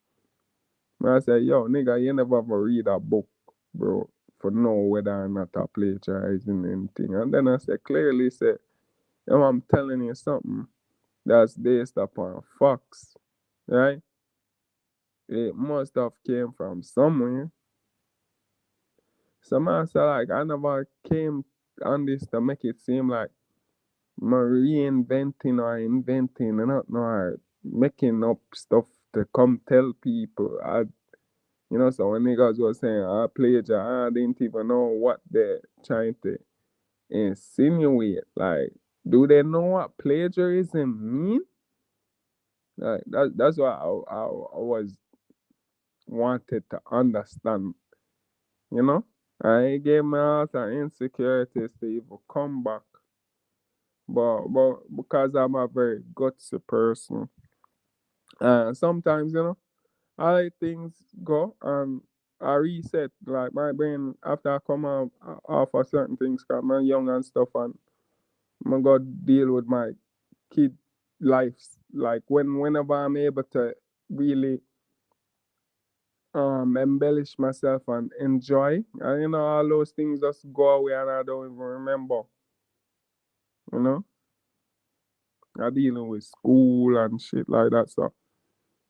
And I say, yo, nigga, you never ever read a book, bro, for know whether or not I plagiarizing anything. And then I say, clearly say, yo, I'm telling you something that's based upon facts, right? It must have came from somewhere. So man say like I never came on this to make it seem like I'm reinventing or inventing and not or making up stuff to come tell people. So when niggas was saying I plagiar, I didn't even know what they're trying to insinuate. Like, do they know what plagiarism mean? Like that's what I was wanted to understand, you know? I gave my heart and insecurities to even come back. But because I'm a very gutsy person, sometimes, I let things go and I reset. Like my brain after I come out off of certain things, cause I'm young and stuff, and I'm gonna deal with my kid lives. Like whenever I'm able to really embellish myself and enjoy. And all those things just go away and I don't even remember. You know? I dealing with school and shit like that. So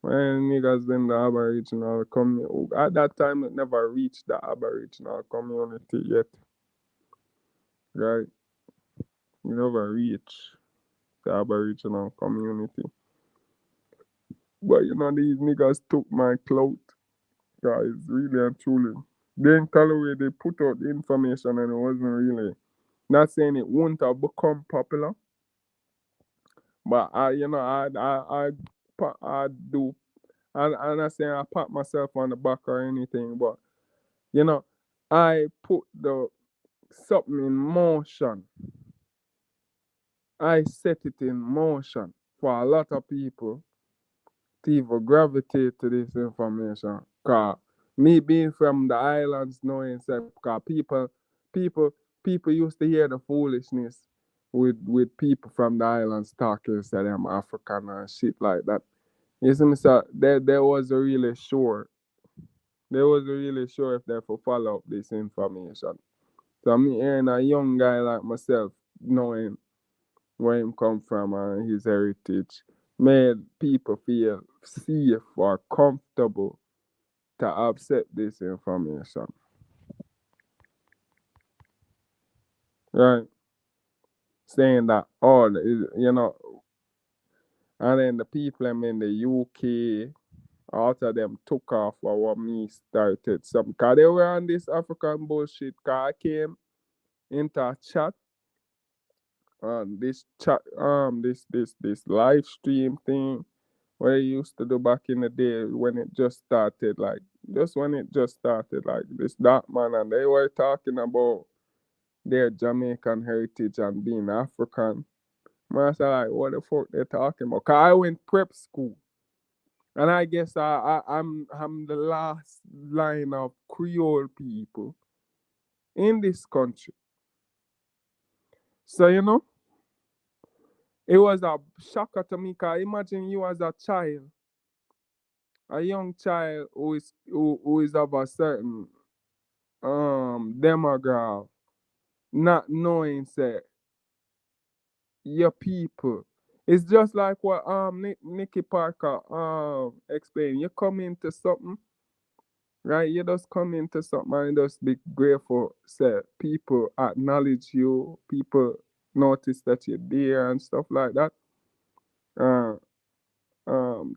when niggas in the Aboriginal community at that time it never reached the Aboriginal community yet. Right? We never reached the Aboriginal community. But these niggas took my clout, guys, really and truly. Then Callaway they put out the information and it wasn't really, not saying it wouldn't have become popular, but I do, and I say I pat myself on the back or anything, but you know, I put the something in motion. I set it in motion for a lot of people to even gravitate to this information. Cause me being from the islands, knowing that, cause people, people used to hear the foolishness with people from the islands talking, say them African and shit like that. You see me, so there was a really sure, there was a really sure if they could follow up this information. So me hearing a young guy like myself, knowing where him come from and his heritage, made people feel safe or comfortable to accept this information. Right? Saying that all and then the people I'm in the UK, all of them took off for what me started. Some cause they were on this African bullshit. Cause I came into a chat on this chat this live stream thing what I used to do back in the day when it just started, like just when it just started, like this dark man, and they were talking about their Jamaican heritage and being African. Man, I said like, what the fuck they talking about? Cause I went prep school, and I guess I'm the last line of Creole people in this country. So it was a shocker to me. Cause imagine you as a child, a young child who is of a certain demographic, not knowing say your people. It's just like what Nicky Parker explained. You come into something, right? You just come into something and just be grateful. Say people acknowledge you, people notice that you're there and stuff like that. Uh,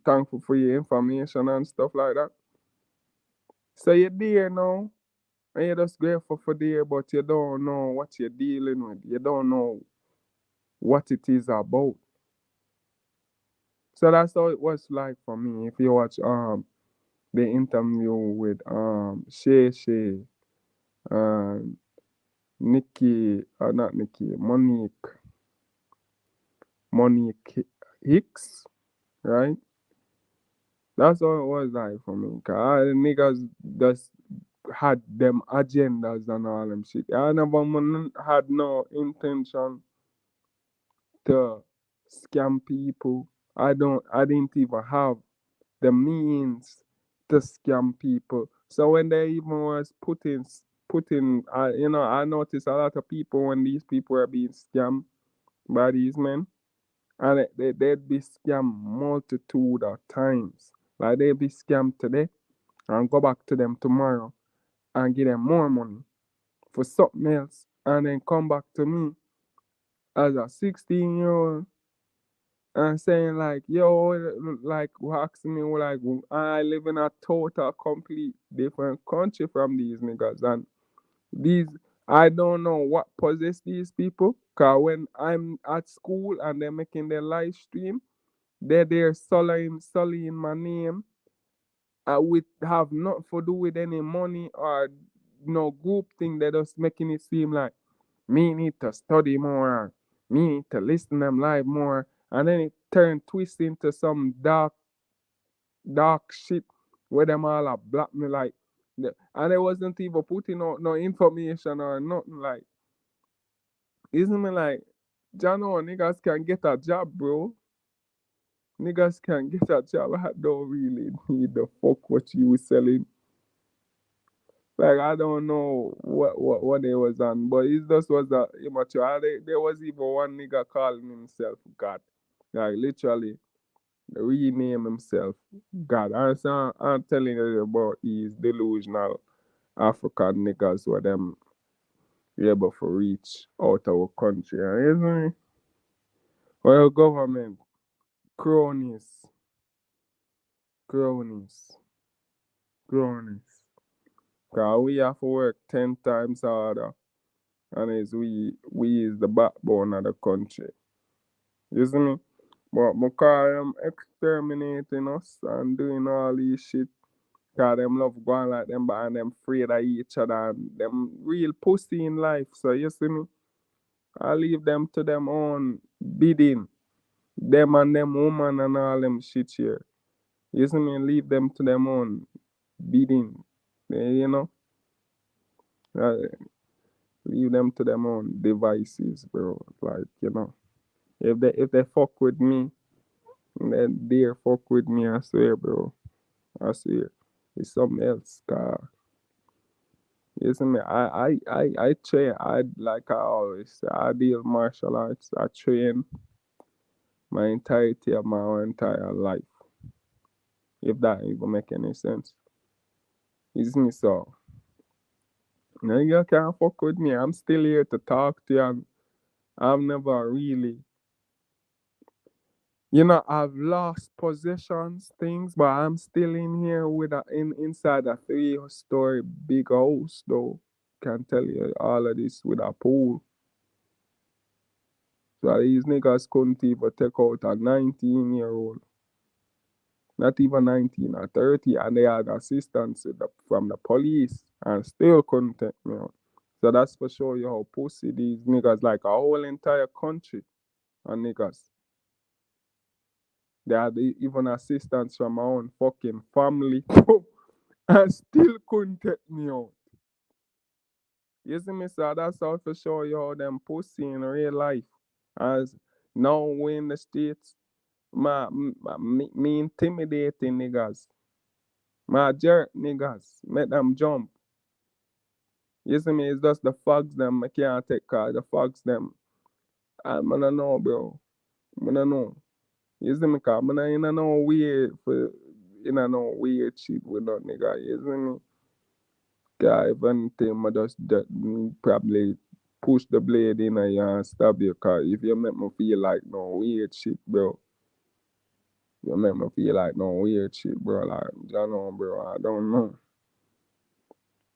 Thankful for your information and stuff like that. So you're there now And you're just grateful for there, but you don't know what you're dealing with. You don't know what it is about. So that's how it was like for me. If you watch the interview with Shay Shay and Nikki, not Nikki, Monique Hicks, right? That's how it was like for me. Cause all the niggas just had them agendas and all them shit. I never had no intention to scam people. I didn't even have the means to scam people. So when they even was putting, I noticed a lot of people when these people were being scammed by these men, and they'd be scammed multitude of times. Like they'd be scammed today and go back to them tomorrow and give them more money for something else, and then come back to me as a 16-year-old and saying like, yo, like asking me like I live in a total complete different country from these niggas, and these I don't know what possess these people. Cause when I'm at school and they're making their live stream, they're there sullying my name. I would have nothing to do with any money or no group thing. They're just making it seem like me need to study more, me need to listen them live more, and then it turned twist into some dark shit where them all are black me like, and they wasn't even putting out no information or nothing like, isn't me like, Jano, niggas can get a job, bro. Niggas can get a job. I don't really need the fuck what you selling. Like I don't know what they was on, but it just was a immature. And there was even one nigga calling himself God, like literally rename himself God. And so I'm telling you about these delusional African niggas where them able to reach out our country. And isn't it? Well, government cronies, cronies, cronies. Cause we have to work 10 times harder, and is we is the backbone of the country. You see me? But because them exterminating us and doing all these shit, cause them love going like them, but and them afraid of each other and them real pussy in life. So you see me? I leave them to them own bidding. Them and them woman and all them shit here. You see me? Leave them to them own bidding. You know? Uh, leave them to them own devices, bro. Like, if they fuck with me, then they fuck with me, I swear, bro. I swear. It's something else, car. You see me? I train. I like I always say, I deal martial arts. I train my entirety of my entire life. If that even make any sense. You see me? So now you can't fuck with me. I'm still here to talk to you, and I've never really, I've lost possessions, things, but I'm still in here with inside a 3-story big house though. Can tell you all of this with a pool. So these niggas couldn't even take out a 19-year-old. Not even 19 or 30, and they had assistance from the police and still couldn't take me out. So that's for sure you how pussy these niggas, like a whole entire country and niggas. They had even assistance from my own fucking family and still couldn't take me out. You see me, so that's how to show you how them pussy in real life. As now we in the States, me intimidating niggas. My jerk niggas, make them jump. You see me, it's just the fogs them I can't take cause the fogs them. I don't know, bro. I don't know. You see me, cause I ain't no weird for no weird shit with no nigga. You see me? Cause if anything, I just probably push the blade in you and stab you. Cause if you make me feel like no weird shit, bro, you make me feel like no weird shit, bro. Like, I know, bro. I don't know.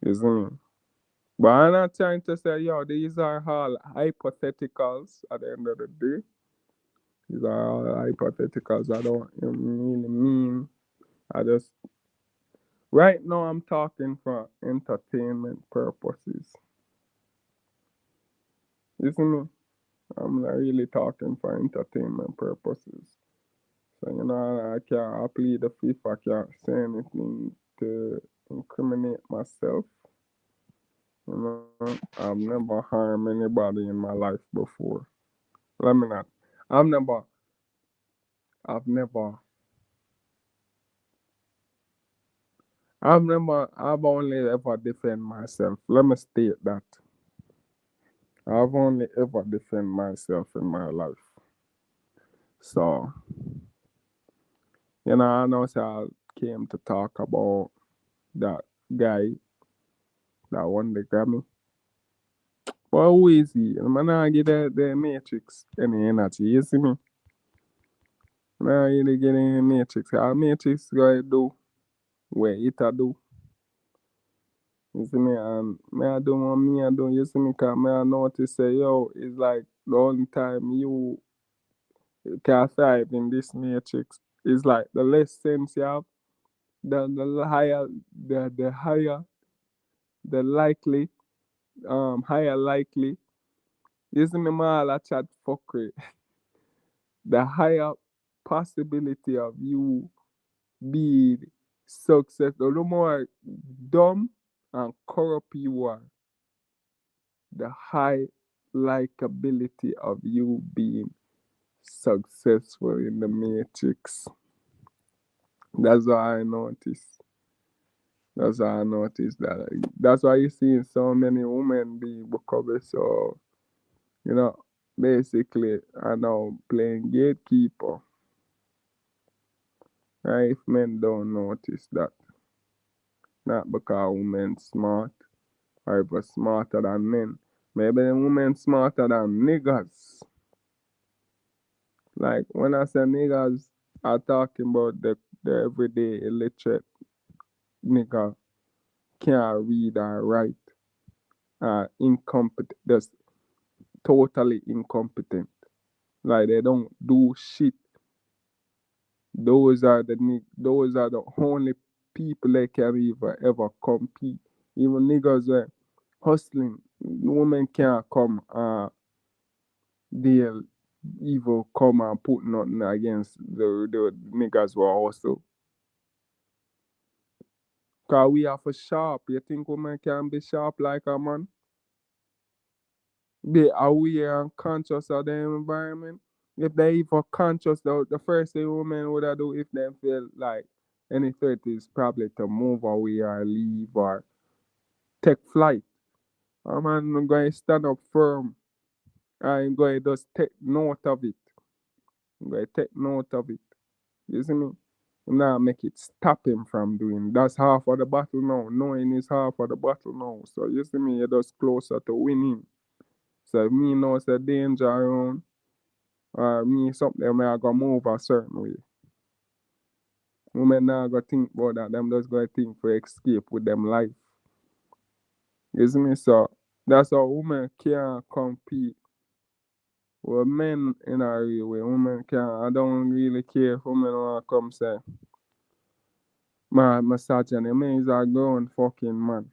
You see me? But I'm not trying to say, yo, these are all hypotheticals at the end of the day. These are all hypotheticals. I don't really mean. I just, right now, I'm talking for entertainment purposes. You see me? I'm not really talking for entertainment purposes. So, I can't plead the fifth. I can't say anything to incriminate myself. I've never harmed anybody in my life before. Let me not. I've never, I've never, I've only ever defend myself. Let me state that. I've only ever defend myself in my life. So, I know so I came to talk about that guy that won the Grammy. But who is he? I'm not give the Matrix any energy, you see me? I'm not really get any Matrix. How Matrix gonna do what it a do. You see me? And me I do what me I do, you see me? Cause me I notice say, yo, it's like the only time you can thrive in this Matrix is like the less sense you have, the higher, the higher, the likely, higher likely. You see me, man, I chat fuckery. The higher possibility of you being successful, the more dumb and corrupt you are, the high likability of you being successful in the matrix. That's what I noticed. That's what I noticed that. That's why you see so many women being becoming so, you know, basically I know playing gatekeeper. Right? If men don't notice that. Not because women smart or even smarter than men. Maybe the women smarter than niggas. Like when I say niggas, I'm talking about the everyday illiterate nigga can't read or write, incompetent, just totally incompetent. Like they don't do shit. Those are the only people that can even ever compete. Even niggas hustling, women can't come they'll even come and put nothing against the niggas who are also. Cause we are for sharp. You think women can be sharp like a man? Be aware and conscious of the environment. If they even conscious, the first thing women would do if they feel like any threat is probably to move away or leave or take flight. A man going to stand up firm and going to just take note of it. Going to take note of it. You see me? Now make it stop him from doing. That's half of the battle now. Knowing is half of the battle now. So you see me, you're just closer to winning. So if me know it's a danger around, or me something I gotta move a certain way. Women now gotta think about that. Them just gotta think for escape with them life. You see me? So that's how women can't compete with men in a real way. Women can't. I don't really care if women wanna come say my misogyny. Man is a grown fucking man.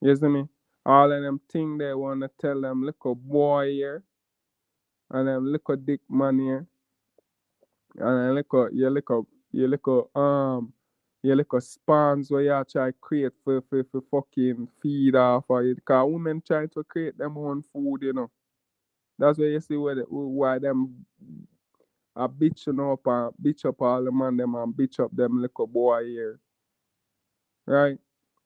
You see me? All of them thing they wanna tell them little boy here and them little dick man here and then little spawns where you try create for fucking feed off of it. Cause women trying to create them own food, you know. That's where you see why them are bitching up and bitch up all the man them and bitch up them little boy here. Right?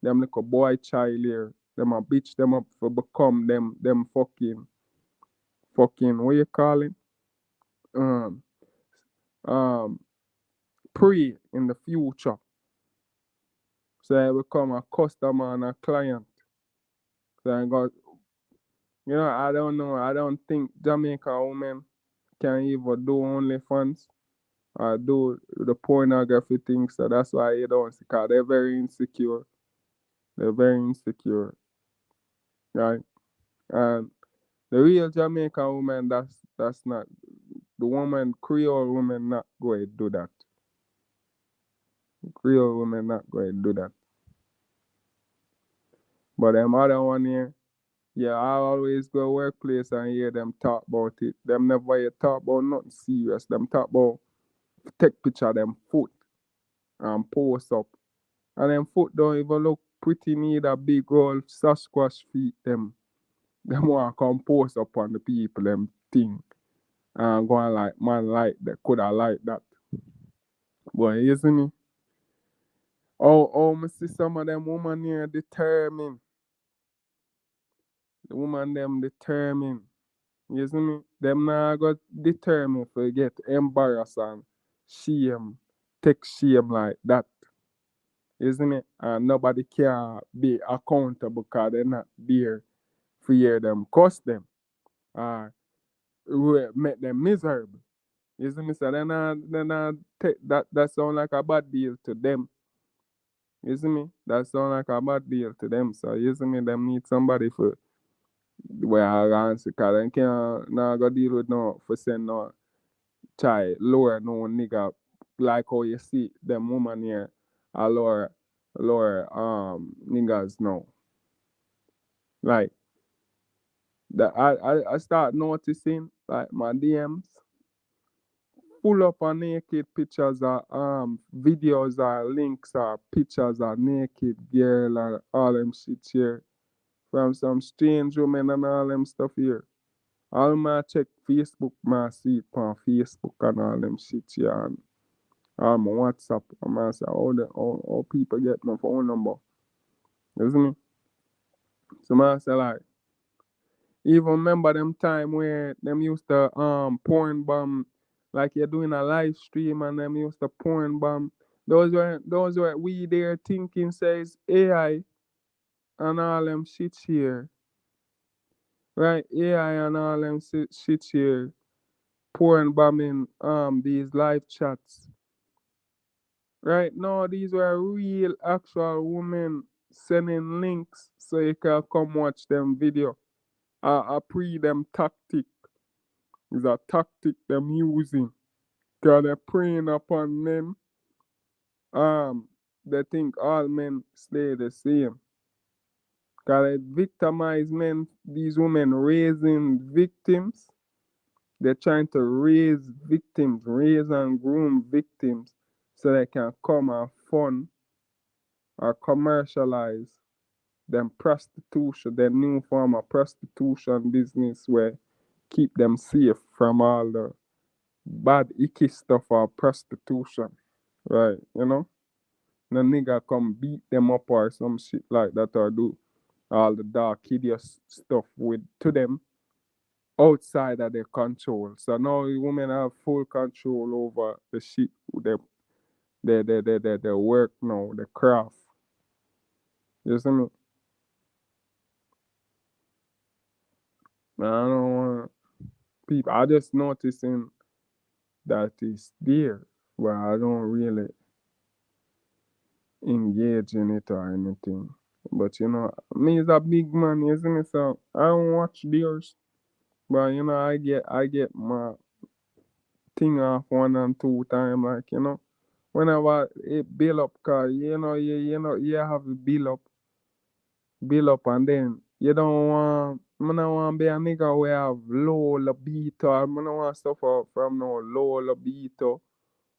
Them little boy child here. Them a bitch them up for become them fucking what you call it? Um um Prey in the future. So I become a customer and a client. So I got I don't know. I don't think Jamaica women can even do OnlyFans or do the pornography thing. So that's why you don't see, because they're very insecure. They're very insecure. right? And the real Jamaican woman, that's not the woman. Creole woman not going to do that. Creole woman not going to do that. But them other one here, yeah, I always go workplace and hear them talk about it. Them never hear talk about nothing serious. Them talk about take picture of them foot and post up. And them foot don't even look pretty neither big old Sasquatch feet them. Them want to come post up on the people them thing. And going like man like they coulda like that. But you see me? Oh, me see some of them woman here determined. The woman them determined. You see me? Them now got determined to get embarrassed and shame, take shame like that. You see me? And nobody can be accountable because they're not there for hear them cuss them or make them miserable. You see me? So then I take that sound like a bad deal to them. You see me? That sound like a bad deal to them. So you see me? Them need somebody for where I answer because they can't now go deal with no for send no try lower no nigga like how you see them woman here a lower niggas now. Like that I start noticing like my DMs full up on naked pictures or videos or links or pictures of naked girl and all them shit here from some strange women and all them stuff here. All my check Facebook, my see it on Facebook and all them shit here and all my WhatsApp. And I say, how people get my phone number. You see me? So I say like, even remember them time where them used to porn bomb like you're doing a live stream and them used to porn bomb. Those were we there thinking says AI and all them shit here. Right? AI and all them shit here. Porn bombing these live chats. Right? No, these were real actual women sending links so you can come watch them video. A pre them tactic is a tactic them using. Cause they're preying upon men. They think all men stay the same. Cause they victimize men, these women raising victims. They're trying to raise victims, raise and groom victims so they can come and fund or commercialize them prostitution, their new form of prostitution business where keep them safe from all the bad icky stuff of prostitution. Right, you know? No nigga come beat them up or some shit like that or do all the dark hideous stuff with to them outside of their control. So now the women have full control over the shit their work now, the craft. You see me? I don't want people I just noticing that it's there, but I don't really engage in it or anything. But me is a big man, you see me? So I don't watch theirs. But I get my thing off one and two time, like whenever it build up, cause you have to build up, and then you don't want. I don't want be a nigga who have low libido. I don't want suffer from no low libido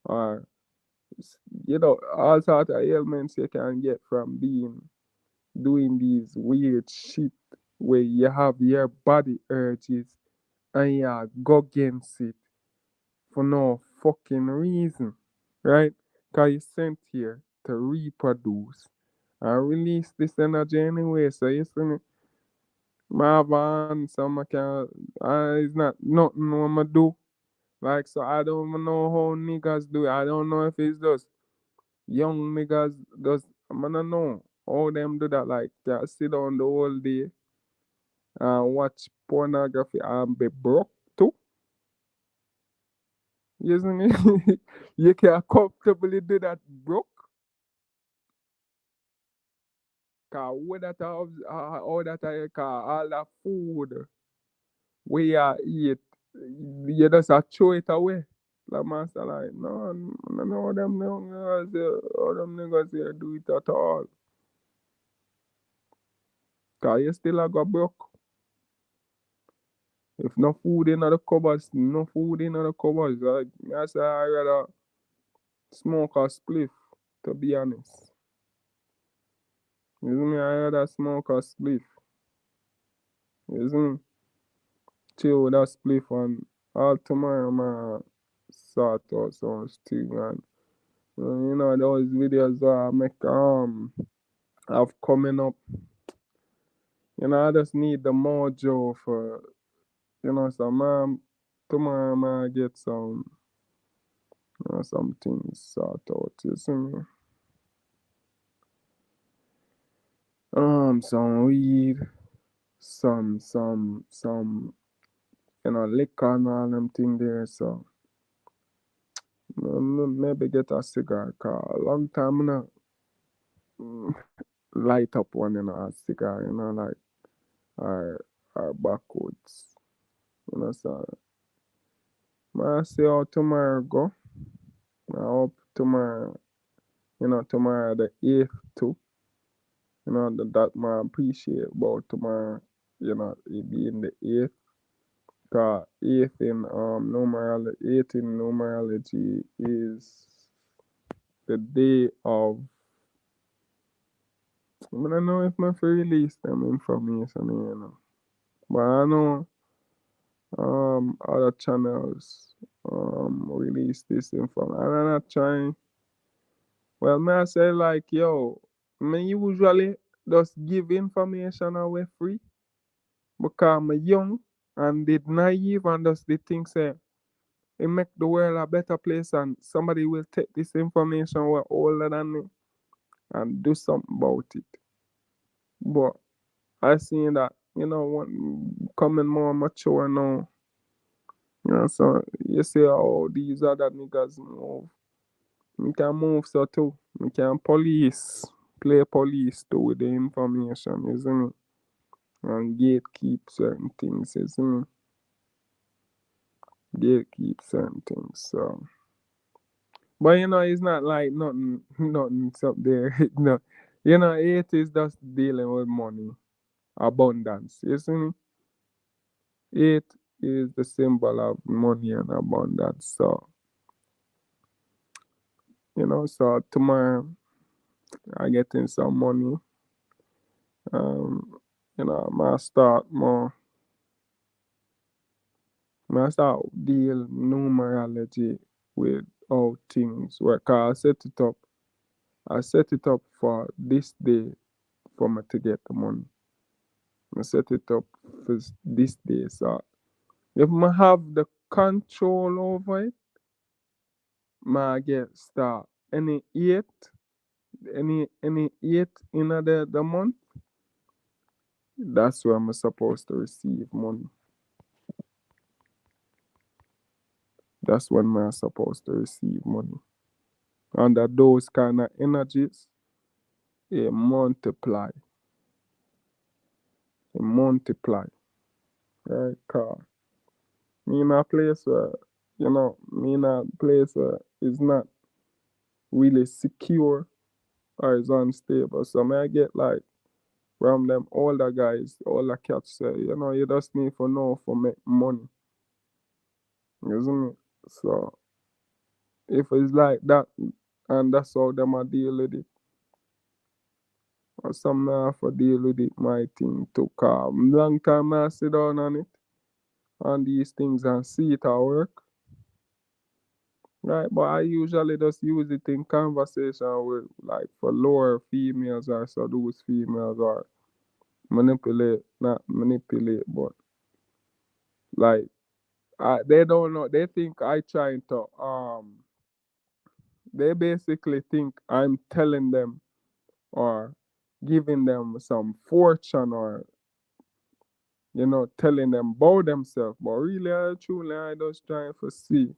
or all sort of ailments you can get from being doing these weird shit where you have your body urges and you go against it for no fucking reason, right? Because you're sent here to reproduce and release this energy anyway. So you see me, my van, some I can, it's not nothing I'ma do. Like, so I don't even know how niggas do it. I don't know if it's just young niggas, just, I don't know how them do that. Like, they sit down the whole day and watch pornography and be broke too. You see me? You can comfortably do that broke. Cause what that all that I call all that food we eat, you just a throw it away. Like master like, no, no, all them niggas here do it at all. Cause you still a go broke. If no food in the cupboards, no food in the cupboards. Like I say I rather smoke a spliff, to be honest. You see me? I rather smoke a spliff. You see me? Chill with that spliff and all tomorrow man sort out some thing and those videos that I make have coming up. I just need the mojo for so man tomorrow man get some things sort out, you see me? Some weed, some liquor and all them thing there, so maybe get a cigar, cause a long time now light up one, a cigar, like our backwoods. So I see how tomorrow go. I hope tomorrow, tomorrow the 8th too. That I appreciate about tomorrow, it being the 8th. Cause 8 in numerology is the day of, I don't know if I release them information, But I know other channels release this information. And I'm not trying. Well, may I say like yo, me usually just give information away free because I'm young and did naive and just the thing say it make the world a better place and somebody will take this information who are older than me and do something about it. But I seen that, one coming more mature now. So you see how these other niggas move. We can move so too. We can play police too with the information, isn't it? And gatekeep certain things, isn't it? Gatekeep certain things. So, but it's not like nothing, nothing's up there. No, it is just dealing with money, abundance, isn't it? It is the symbol of money and abundance. So, so tomorrow I get in some money. Um, I might start more. I start deal numerology with how things work. 'Cause I set it up. I set it up for this day for me to get the money. I set it up for this day. So if I have the control over it, I get start any eight in the month. That's where I'm supposed to receive money. That's when I'm supposed to receive money. Under those kind of energies, it multiply. It multiply. Right? 'Cause me in a place where, me in a place where it's not really secure or is unstable. So may I get like from them older guys, older cats say, you just need to know for make money. You see me? So if it's like that and that's how them a deal with it, or some have to deal with it, my thing to come. Long time I sit down on it, on these things and see it at work. Right, but I usually just use it in conversation with like for lower females or seduce females or manipulate, not manipulate, but like they don't know. They think I trying to They basically think I'm telling them or giving them some fortune or telling them about themselves. But really, truly, I just trying to see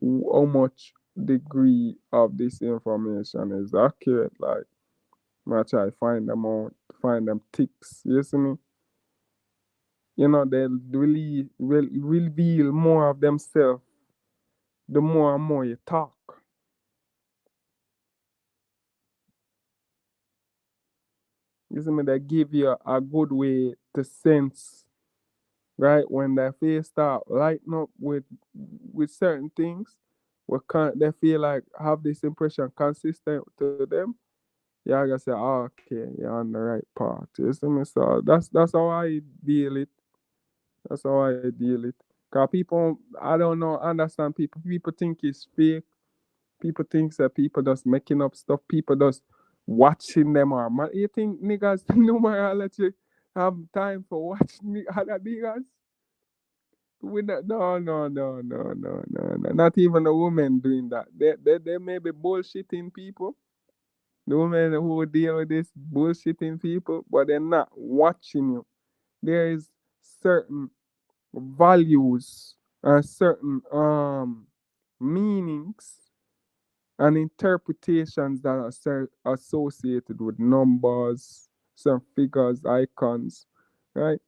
how much degree of this information is accurate. Like, I try find them out, find them ticks. You see me? They'll really will reveal more of themselves the more and more you talk. You see me? They give you a good way to sense, right? When their face start lighting up with certain things, they feel like have this impression consistent to them. Yeah, I gotta say, oh, okay, you're on the right path. You see me? So that's how I deal it. That's how I deal it. Cause people, I don't know, understand people. People think it's fake. People think that people just making up stuff. People just watching them or man. You think niggas numerology have time for watching other niggas? No. Not even the women doing that. They may be bullshitting people. The women who deal with this bullshitting people, but they're not watching you. There is certain values and certain meanings and interpretations that are associated with numbers, some figures, icons, right?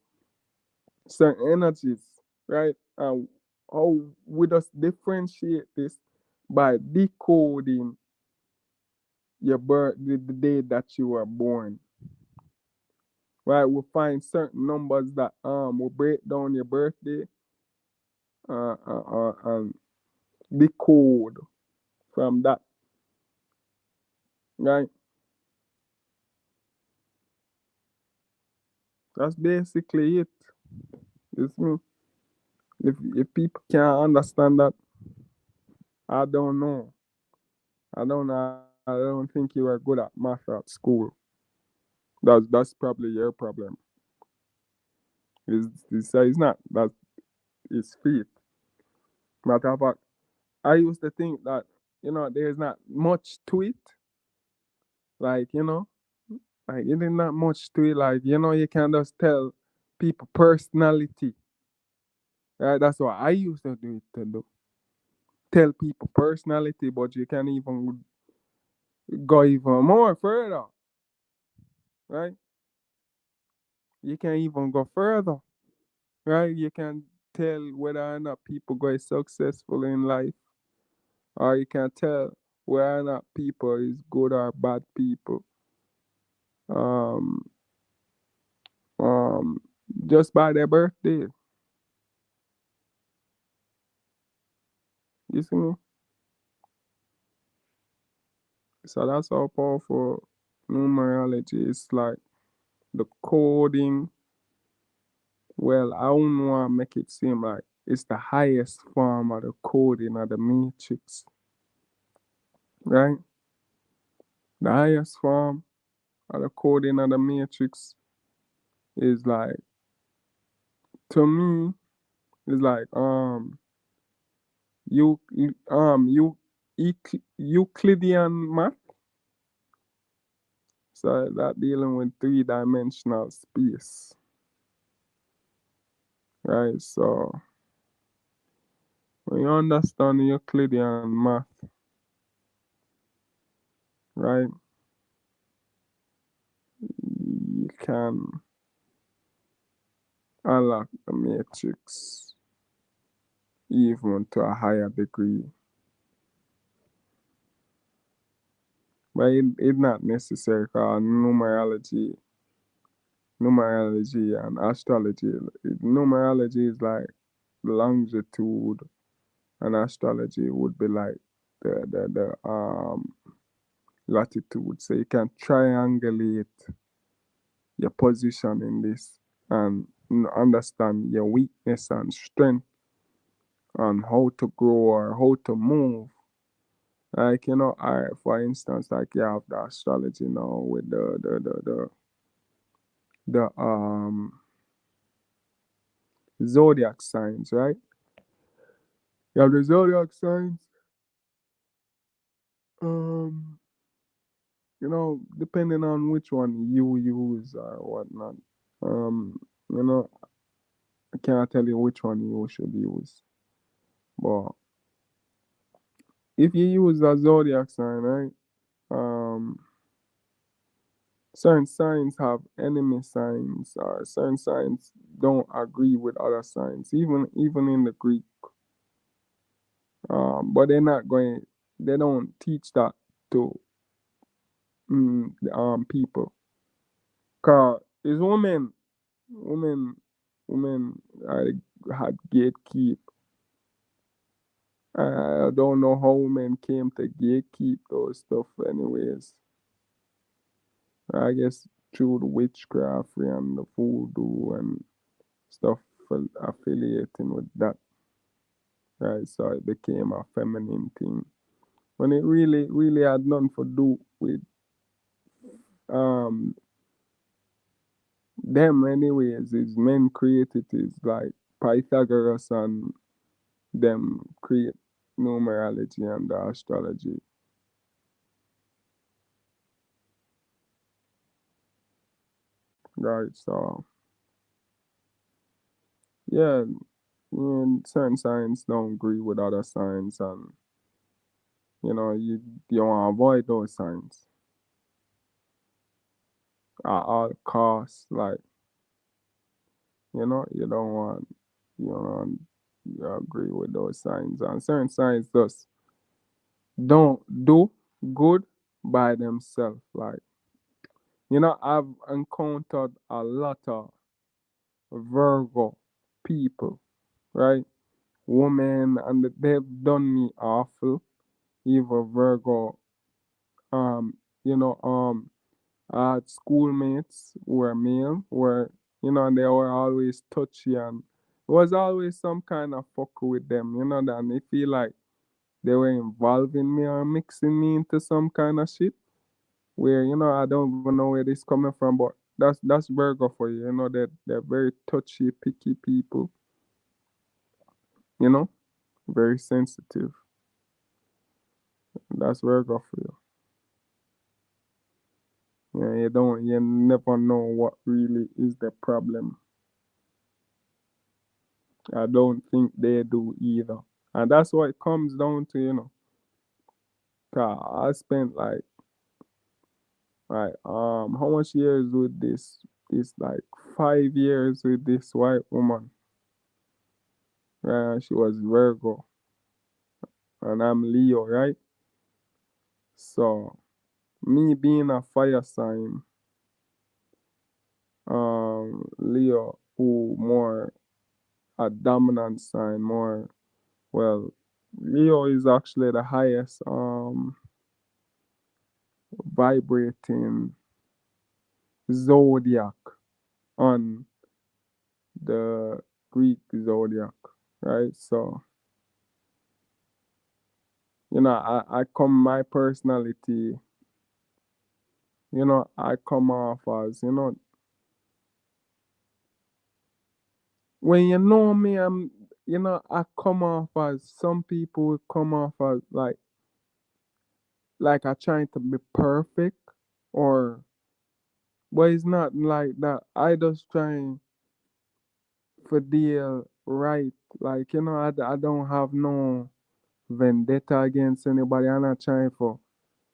Certain energies, right? And how we just differentiate this by decoding your birth, the day that you were born, right? We find certain numbers that will break down your birthday, and decode from that, right? That's basically it. It's me. If people can't understand that, I don't know. I don't think you are good at math at school. That's probably your problem. It's not that it's faith. Matter of fact, I used to think that there's not much to it. Like like it is not much to it. Like you can just tell people personality. Right? That's what I used to do it to do. Tell people personality, but you can even go even more further, right? You can even go further, right? You can tell whether or not people go successful in life, or you can tell whether or not people is good or bad people. Um, um, just by their birthday. You see me? So that's how powerful numerology is. Like the coding. Well, I don't want to make it seem like it's the highest form of the coding of the matrix, right? The highest form of the coding of the matrix is like, to me, is like Euclidean math. So that dealing with three-dimensional space, right? So when you understand Euclidean math, right, you can unlock the matrix even to a higher degree. But it's not necessary because numerology and astrology, numerology is like longitude, and astrology would be like the latitude. So you can triangulate your position in this and understand your weakness and strength and how to grow or how to move. Like I for instance, like you have the astrology now with the zodiac signs, right? You have the zodiac signs. Um, depending on which one you use or whatnot. You know, I can't tell you which one you should use. But if you use a zodiac sign, right? Um, certain signs have enemy signs, or certain signs don't agree with other signs, even in the Greek. But they don't teach that to people. Cause it's women, women had gatekeep. I don't know how women came to gatekeep those stuff, anyways. I guess through the witchcraft and the voodoo and stuff affiliating with that, right? So it became a feminine thing when it really had nothing to do with um them, anyways. Is men created is like Pythagoras and them create numerology and the astrology, right? So yeah, certain signs don't agree with other signs, and you want to avoid those signs at all costs. Like, you don't want you agree with those signs, and certain signs just don't do good by themselves. Like, I've encountered a lot of Virgo people, right? Women, and they've done me awful. Even Virgo, um, you know, um, I had schoolmates who were male, and they were always touchy, and it was always some kind of fuck with them, that they feel like they were involving me or mixing me into some kind of shit where, I don't even know where this coming from, but that's Virgo for you, they're very touchy, picky people, you know, very sensitive. That's Virgo for you. Yeah, you never know what really is the problem. I don't think they do either. And that's what it comes down to, 'cause I spent how much years with this like 5 years with this white woman. She was Virgo and I'm Leo, right? So me being a fire sign, Leo, who more a dominant sign, more, well, Leo is actually the highest vibrating zodiac on the Greek zodiac, right? So, I come my personality, I come off as, when you know me, I come off as, some people come off as like I trying to be perfect, or, but it's not like that. I just trying for deal right. Like, I don't have no vendetta against anybody. I'm not trying for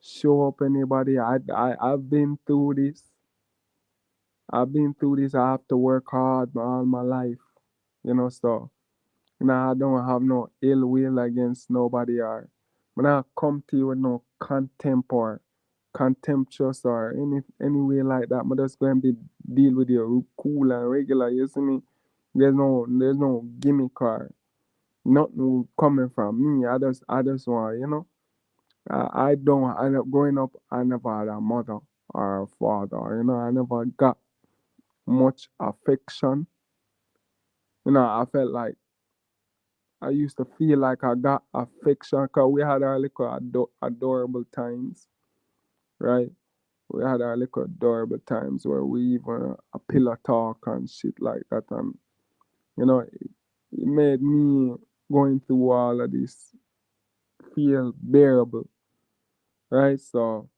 show up anybody. I've been through this. I've been through this. I have to work hard all my life. So I don't have no ill will against nobody, or when I come to you with no contempt or contemptuous or any way like that. I'm just going to be deal with you cool and regular. You see me? There's no gimmick or nothing coming from me. I just want, growing up, I never had a mother or a father. I never got much affection. I felt like I used to feel like I got affection because we had our little adorable times, right? We had our little adorable times where we even a pillow talk and shit like that, and it made me going through all of this feel bearable, right? So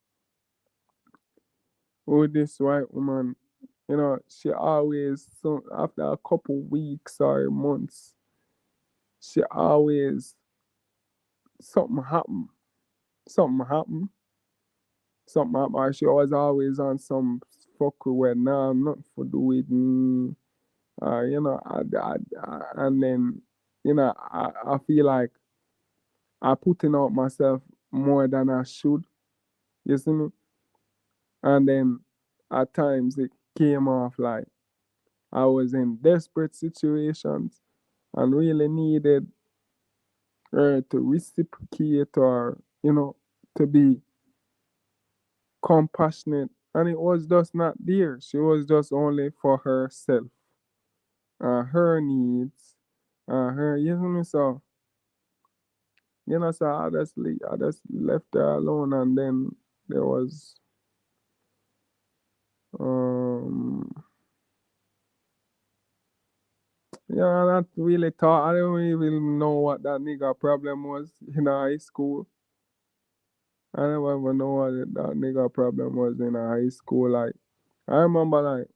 with this white woman, she always, so after a couple weeks or months, she always, something happen, something happen, something happen. Or she was always on some fuck with now, nothing for do with me. And then, I feel like I putting out myself more than I should. You see me? And then at times it came off like I was in desperate situations and really needed her to reciprocate or, to be compassionate. And it was just not there. She was just only for herself, her needs, her, you know me? So, so I just left her alone. And then there was, um, yeah, I not really thought, I don't even know what that nigga problem was in high school. I never even know what that nigga problem was in high school. Like, I remember, like,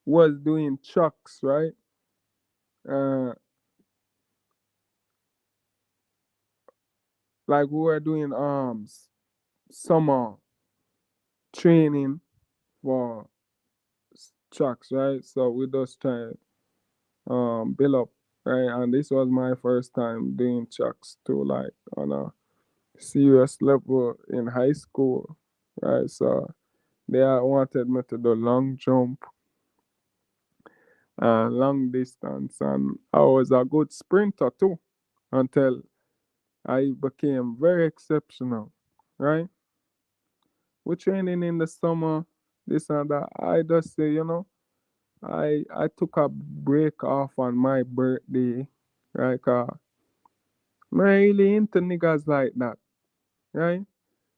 was doing chucks, right? Uh, like we were doing summer training for chucks, right? So we just try build up, right? And this was my first time doing chucks too, like on a serious level in high school, right? So they wanted me to do long jump, long distance, and I was a good sprinter too until I became very exceptional, right? We're training in the summer, this and that. I just say, I took a break off on my birthday, right? Cause I'm really into niggas like that, right?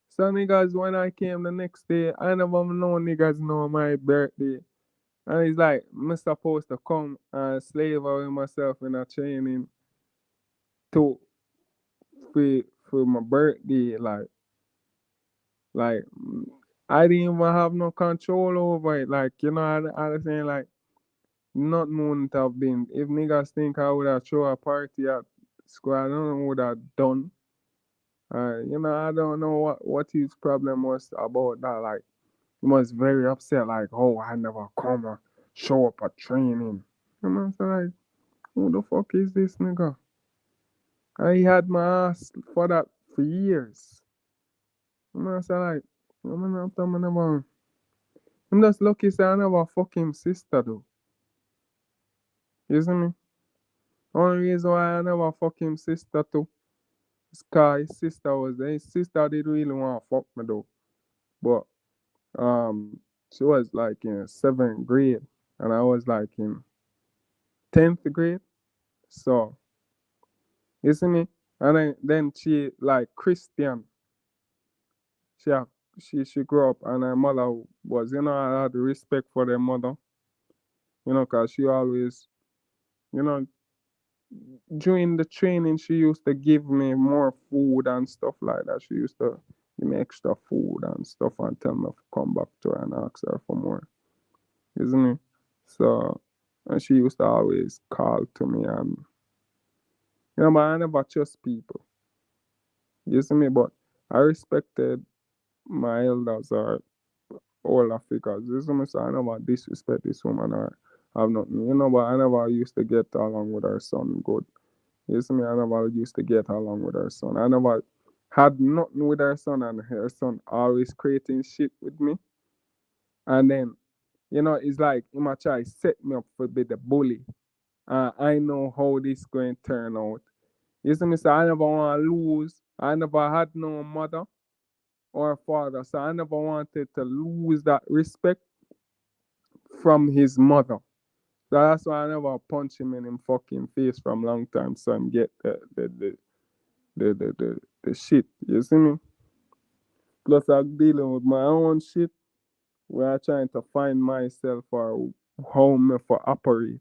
So niggas, when I came the next day, I never know niggas know my birthday. And it's like, I'm supposed to come and slave away myself in a training to for my birthday. Like, I didn't even have no control over it. Like, I was saying, like, not known to have been. If niggas think I would have thrown a party at school, I don't know what I done. I don't know what his problem was about that. Like, he was very upset, like, oh, I never come or show up at training. So like, who the fuck is this nigga? I had my ass for that for years. So like, I'm just lucky say I never fuck him sister though. You see me? Only reason why I never fuck him sister too is cause his sister was there. His sister did really want to fuck me though. But she was like in seventh grade and I was like in 10th grade. So you see me? And then she like Christian. She have, she grew up and her mother was, I had respect for their mother, cause she always, you know, during the training she used to give me more food and stuff like that. She used to give me extra food and stuff and tell me to come back to her and ask her for more. Isn't it? So and she used to always call to me and but I never trust people. You see me? But I respected my elders or older figures. You see me? So I never disrespect this woman or have nothing. But I never used to get along with her son good. You see me? I never used to get along with her son. I never had nothing with her son and her son always creating shit with me. And then, it's like he might try to set me up for be the bully. I know how this going to turn out. You see me? So I never want to lose. I never had no mother or father. So I never wanted to lose that respect from his mother. So that's why I never punch him in him fucking face from long time. So I'm get the shit. You see me? Plus I'm dealing with my own shit where I'm trying to find myself or how me for operate.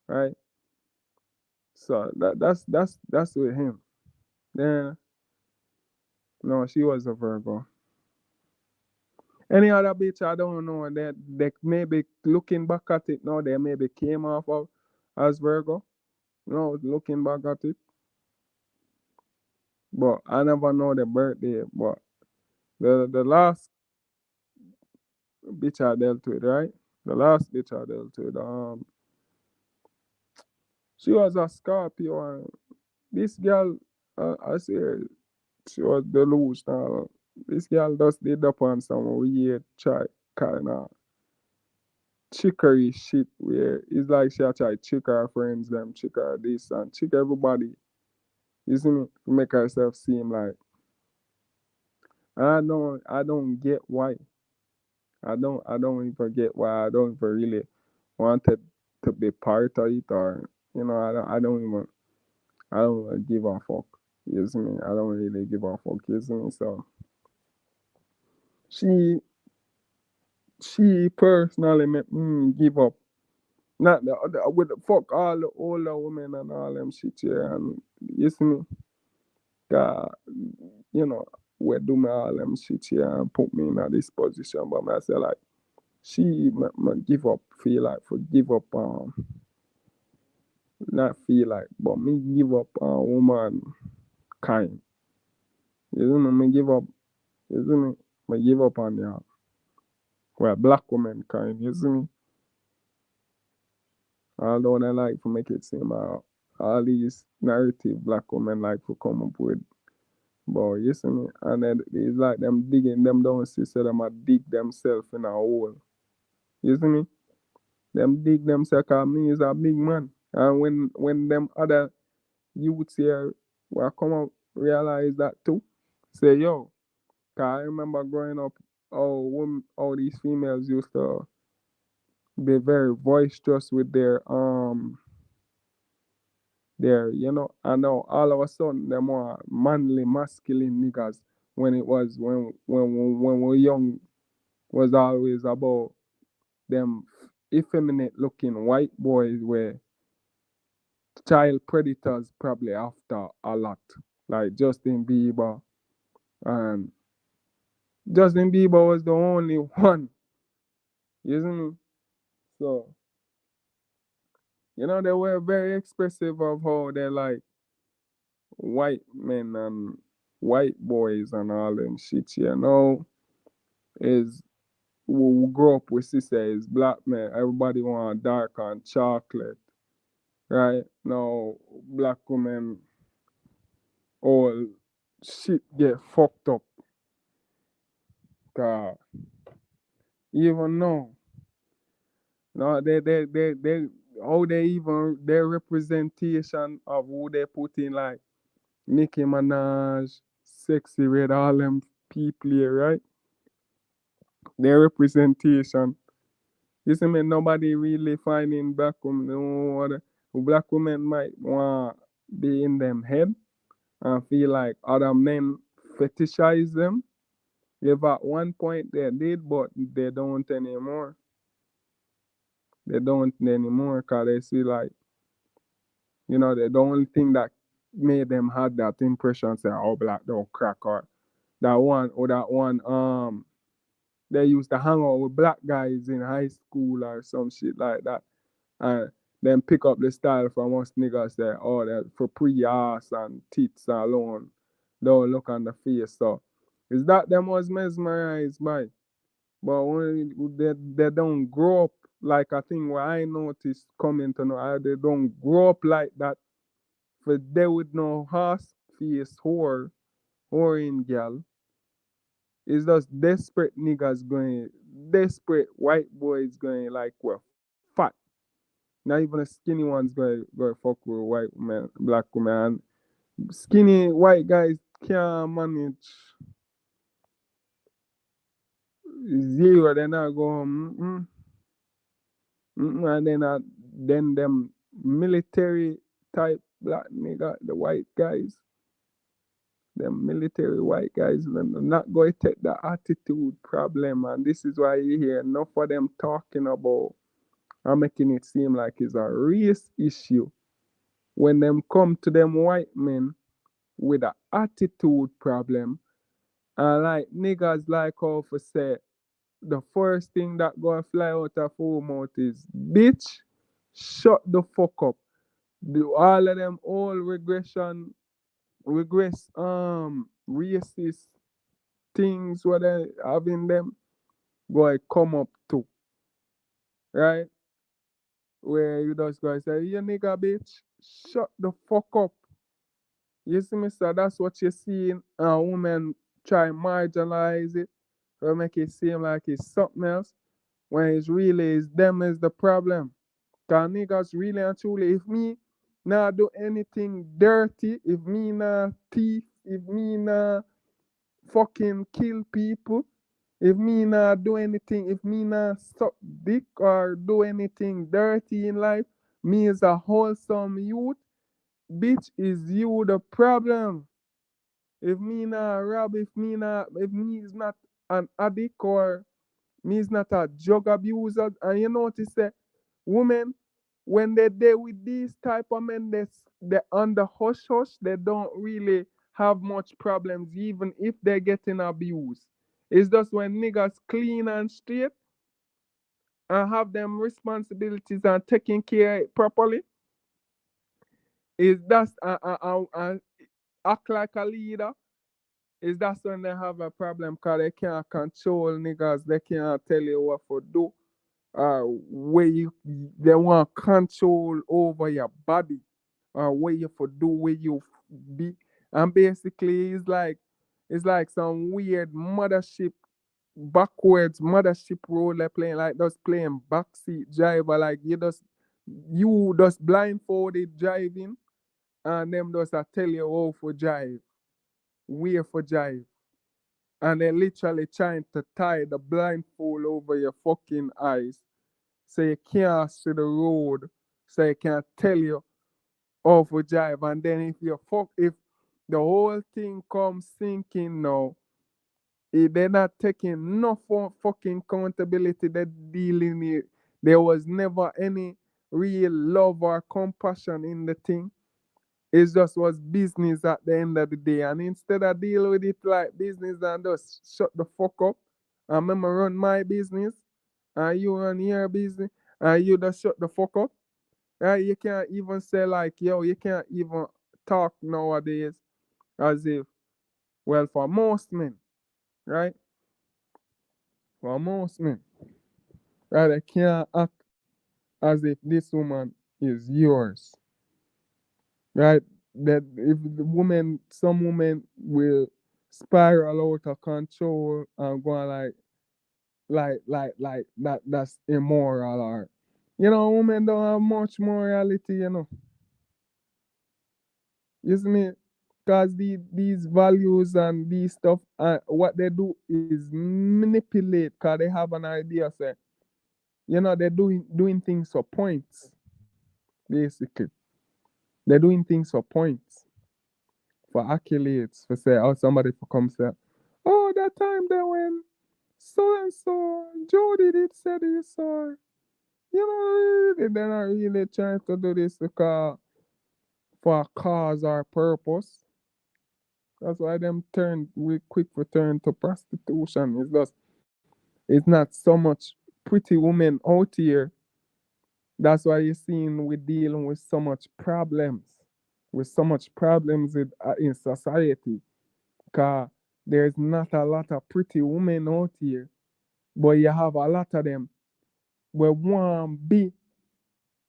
Right? So that's with him. Then no, she was a Virgo. Any other bitch I don't know that they maybe looking back at it now they maybe came off of as Virgo. Looking back at it. But I never know the birthday. But the last bitch I dealt with, right? The last bitch I dealt with, she was a Scorpio, and this girl, I say she was delusional. This girl just did up on some weird try kind of trickery shit where it's like she a try trick her friends, them trick her this and trick everybody. You see me? To make herself seem like I don't get why. I don't even get why I don't even really wanted to be part of it or I don't even give a fuck. You see me? I don't really give a fuck, you see me? So she she personally made me give up. Not with the fuck all the older women and all them shit here and you see me? God, you know, we do me all them shit here and put me in a this position. But I say like she me give up, feel like for give up not feel like but me give up woman kind. You see me? Me give up you see me? Me give up on the well black woman kind, you see me? Although they like to make it seem all these narrative black women like to come up with. But you see me? And then it's like them digging them down see so them a dig themselves in a hole. You see me? Them dig themselves cause me is a big man. And when them other youths here will come out realize that too. Say yo, cause I remember growing up all these females used to be very boisterous with their I know all of a sudden them more manly, masculine niggas when it was when we were young was always about them effeminate looking white boys were child predators probably after a lot. Like Justin Bieber and Justin Bieber was the only one. You see me? So, they were very expressive of how they like white men and white boys and all them shit, is we grow up with sister is black men. Everybody want dark and chocolate, right? Now black women all shit get fucked up. Cause even now, no, they how they even their representation of who they put in like Nicki Minaj, Sexy Red, all them people here, right? Their representation. You see me, nobody really finding black women. No other black women might want be in them head and feel like other men fetishize them. If at one point they did, but they don't anymore. They don't anymore because they see like, the only thing that made them had that impression say, oh, black don't crack or that one, they used to hang out with black guys in high school or some shit like that. And then pick up the style from us niggas say, oh, that for pre-ass and tits alone. Don't look on the face. So, is that them was mesmerized by? But when they don't grow up like a thing where I noticed coming to know, they don't grow up like that. For they would know horse face whoring girl. It's just desperate niggas going, desperate white boys going like we're fat. Not even the skinny ones go fuck with white women, black women. Skinny white guys can't manage zero. Then I go, and then them military type black nigga, the white guys, them military white guys, they're not going to take the attitude problem. And this is why you hear enough of them talking about and making it seem like it's a race issue. When them come to them white men with a attitude problem, and like niggas like how for say the first thing that gonna fly out of our mouth is bitch, shut the fuck up. Do all of them all regress racist things what they have in them, go come up to, right? Where you just go and say, you nigga bitch, shut the fuck up. You see me, sir? That's what you're seeing. A woman try marginalize it or make it seem like it's something else when it's really is them is the problem. Cause niggas really and truly, if me not do anything dirty, if me not thief, if me not fucking kill people, if me not do anything, if me not suck dick or do anything dirty in life, me is a wholesome youth, bitch is you the problem. If me not rob, if me is not an addict or me is not a drug abuser, and you notice that women, when they deal with these type of men, they under hush hush, they don't really have much problems, even if they're getting abused. It's just when niggas clean and straight and have them responsibilities and taking care properly, is that's act like a leader. Is that's when they have a problem because they can't control niggas, they can't tell you what to do. Where you they want control over your body, where you for do where you be, and basically it's like some weird mothership backwards mothership role they playing, like just playing backseat driver, like you just blindfolded driving, and them just tell you how for drive, where for drive, and they literally trying to tie the blindfold over your fucking eyes so you can't see the road, so you can't tell you how to drive. And then if the whole thing comes sinking now, they're not taking no fucking accountability. They're dealing it. There was never any real love or compassion in the thing. It just was business at the end of the day. And instead of deal with it like business and just shut the fuck up and me run my business and you run your business and you just shut the fuck up. Right? You can't even say like, yo, you can't even talk nowadays as if, well, for most men, right? For most men, right? They can't act as if this woman is yours, right? That if the woman, some women will spiral out of control and go on like that's immoral, or women don't have much morality, you see me? Because these values and these stuff, what they do is manipulate. Because they have an idea, say, they're doing things for points, basically. They're doing things for points, for accolades, for say, oh, somebody for come say, oh, that time there when so and so Jody did say this, or they're not really trying to do this because for a cause or purpose. That's why them turn we quick to turn to prostitution. It's not so much pretty women out here. That's why you're seeing we dealing with so much problems. With so much problems in society. Cause there's not a lot of pretty women out here. But you have a lot of them where want be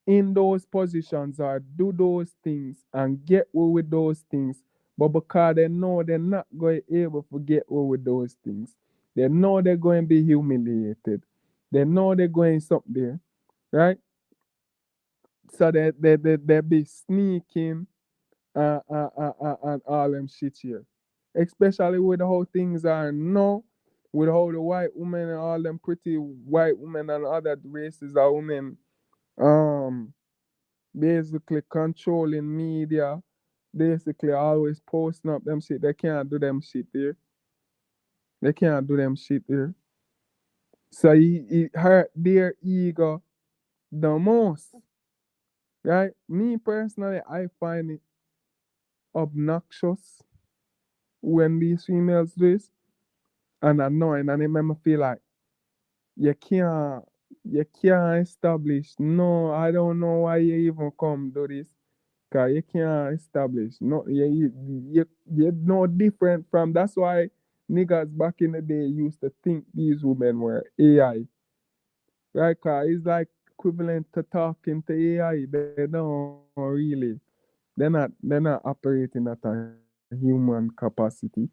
in those positions or do those things and get away with those things, but because they know they're not going to be able to get away with those things, they know they're going to be humiliated, they know they're going up there, right? So they be sneaking and all them shit here, especially with how things are now, with how the white women and all them pretty white women and other races of women um basically controlling media, basically always posting up them shit. They can't do them shit there. They can't do them shit there. So it hurt their ego the most. Right? Me personally, I find it obnoxious when these females do this and annoying, and it make me feel like you can't you can't establish. No, I don't know why you even come do this. Cause you can't establish. No, you're no different from. That's why niggas back in the day used to think these women were AI, right? 'Cause it's like equivalent to talking to AI. They don't really, they're not operating at a human capacity.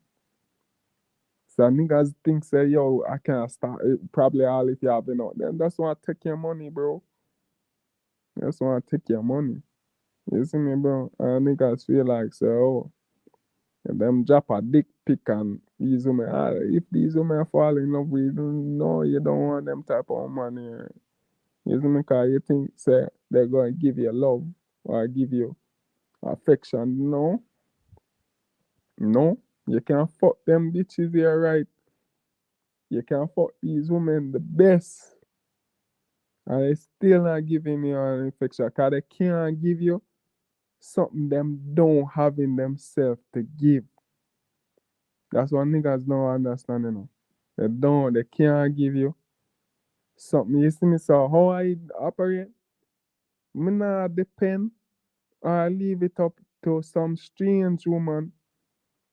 So niggas think say, yo, I can't start it. Probably all if you have enough. Then that's why I take your money, bro. That's why I take your money. You see me, bro? And niggas feel like, say, oh, and them drop a dick pic and these women, if these women fall in love with you, no, you don't want them type of money. You see me? Because you think, say, they're going to give you love or give you affection. No, no. You can't fuck them bitches here, right? You can fuck these women the best, and they still not giving you an infection because they can't give you something them don't have in themselves to give. That's what niggas don't understand, you know. They can't give you something. You see me, so how I operate, me not depend or leave it up to some strange woman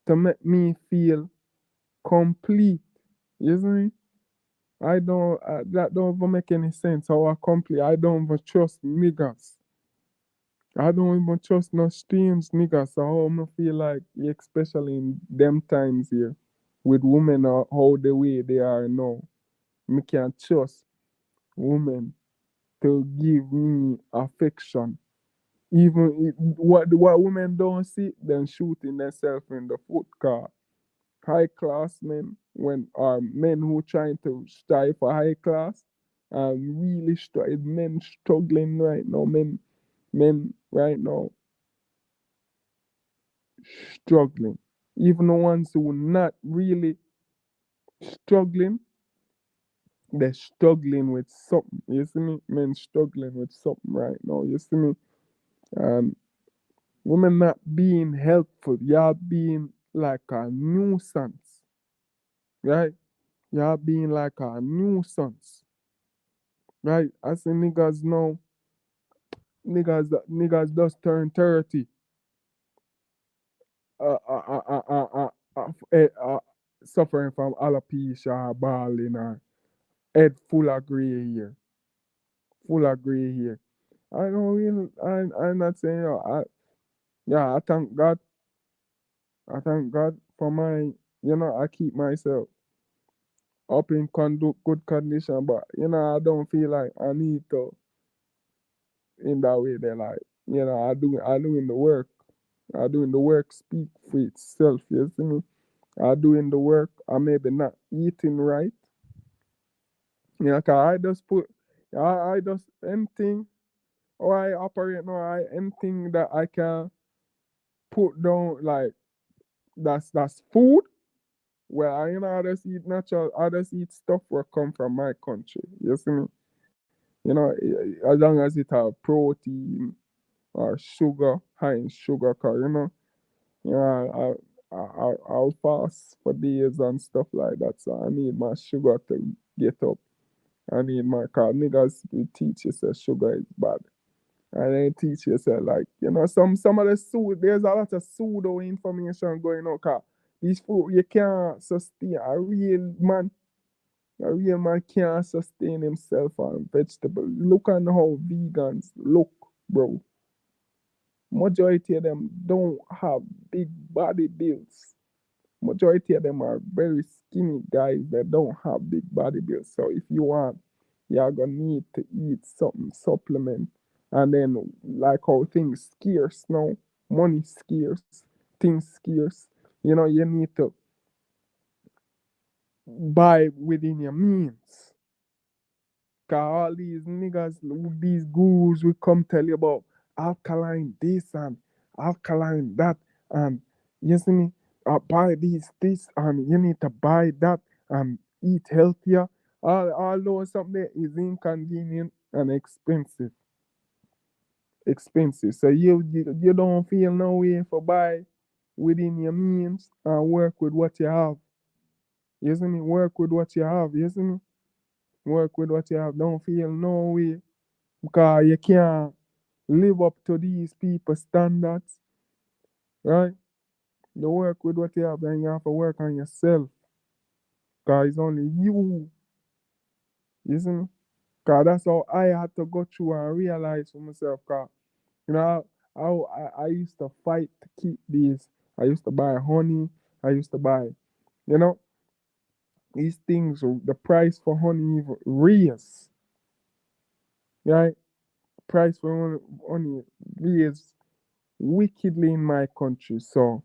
to make me feel complete. You see me? I don't, that don't even make any sense. How I complete, I don't even trust niggas. I don't even trust no strange niggas. So how I feel like, especially in them times here, with women how the way they are now, me can't trust women to give me affection. Even what women don't see, then shooting themselves in the foot car. High class men, when are men who trying to strive for high class, really men struggling right now. Men right now struggling. Even the ones who not really struggling, they're struggling with something. You see me? Men struggling with something right now. You see me? And women not being helpful. Y'all being like a nuisance. Right? Y'all being like a nuisance. Right? I see niggas now, niggas just turn 30. Uh, uh, uh, uh, uh, uh, Suffering from alopecia, balding, or head full of gray hair. Full of gray hair. I don't really, I'm not saying, yeah, I thank God for my, I keep myself up in good condition, but, I don't feel like I need to, in that way, they're like, I doing the work. I doing the work speak for itself, you see me? I doing the work, I maybe not eating right, 'cause I just put, I just, anything, or I operate now, anything that I can put down, like, that's food. Well, I just eat natural. I just eat stuff where come from my country. You see me? As long as it have protein or sugar, high in sugar, cause I'll fast for days and stuff like that. So I need my sugar to get up. I need my cause niggas will teach you say sugar is bad. And then teach yourself like, some of the there's a lot of pseudo information going on, cause these food you can't sustain. A real man can't sustain himself on vegetable. Look on how vegans look, bro. Majority of them don't have big body builds. Majority of them are very skinny guys that don't have big body builds. So if you want, you're gonna need to eat something supplement. And then like how things scarce now, money scarce, things scarce. You need to buy within your means. Cause all these niggas, these gurus will come tell you about alkaline this and alkaline that, and you see me, buy this, and you need to buy that and eat healthier. All those something there is inconvenient and expensive. Expensive. So you don't feel no way for buy within your means and work with what you have. You see me? Work with what you have. You see me? Work with what you have. Don't feel no way because you can't live up to these people's standards, right? You work with what you have, then you have to work on yourself. Cause it's only you. You see me? Cause that's how I had to go through and realize for myself. Cause you know, I used to fight to keep these. I used to buy honey. I used to buy, you know, these things. The price for honey even raise, right? Price for honey raise wickedly in my country. So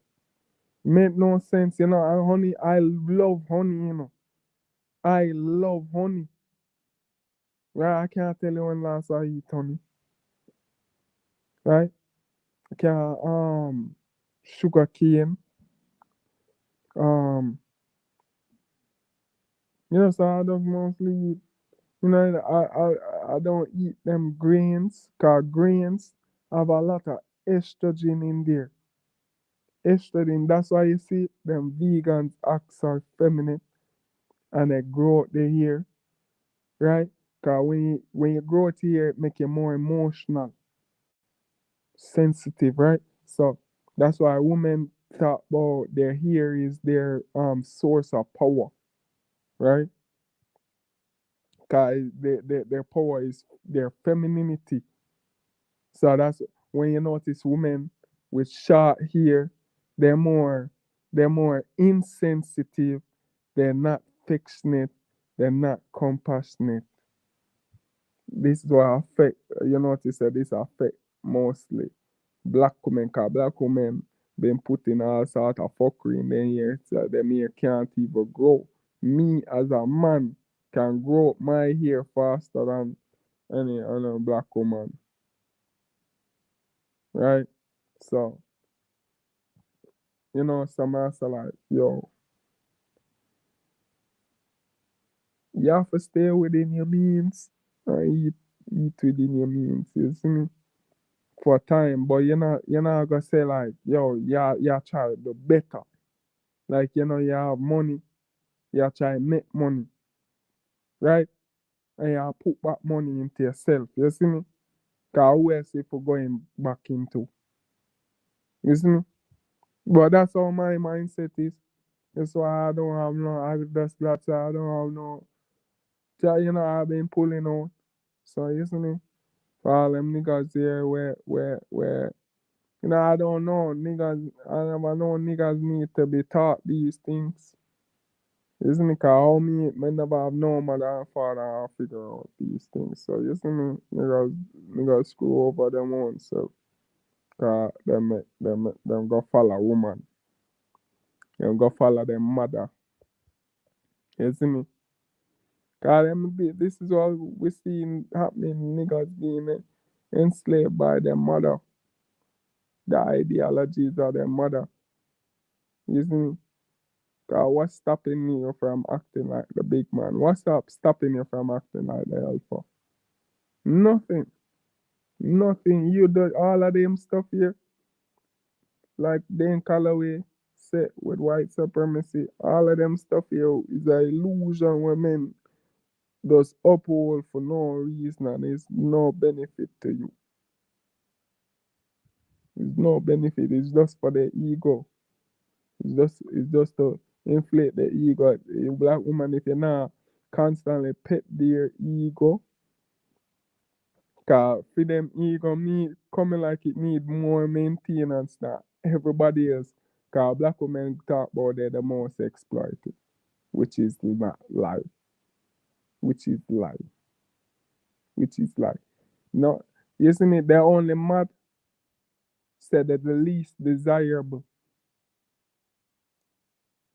made no sense, you know. And honey, I love honey, you know. I love honey. Right? I can't tell you when last I eat honey. Right? I can't sugar cane. Um, you know, so I don't mostly eat. You know, I don't eat them grains, cause grains have a lot of estrogen in there. Estrogen. That's why you see them vegans act so feminine and they grow out their hair, right? Cause when you grow out your hair, it make you more emotional, sensitive, right? So that's why women talk about their hair is their source of power, right? Cause their power is their femininity. So that's when you notice women with short hair, they're more they're more insensitive, they're not affectionate, they're not compassionate. This is what affect you notice that this affect mostly black women, cause black women been putting all sort of fuckery in their ear so them hair can't even grow. Me as a man can grow my hair faster than any other black woman, right? So, some answer like, yo, you have to stay within your means and eat within your means, you see me? For time, but you're not gonna say like, yo, you try to do better. Like, you have money, you try to make money, right? And you put back money into yourself. You see me? Cause who else if we're going back into? You see me? But that's how my mindset is. That's why I don't have no that's why I don't have no I've been pulling out. So you see me? For all them niggas there where I don't know niggas I never know niggas need to be taught these things. You see me? Cause how me never have no mother and father and figure out these things. So you see me? Niggas screw over them own self. Cause them go follow woman. Them go follow them mother. You see me? Cause this is what we seeing happening. Niggas being enslaved by their mother. The ideologies of their mother. You see me? Cause what's stopping you from acting like the big man? What's stopping you from acting like the alpha? Nothing. Nothing. You do all of them stuff here, like Dan Calloway said with white supremacy. All of them stuff here is an illusion where men does uphold for no reason and there's no benefit to you. It's no benefit. It's just for the ego. It's just to inflate the ego. A black woman, if you're not constantly pet their ego, cause for them ego me coming like it need more maintenance than everybody else. Cause black women talk about they're the most exploited, which is not lie, which is lie, which is lie. No, isn't it? They're only mad said that the least desirable.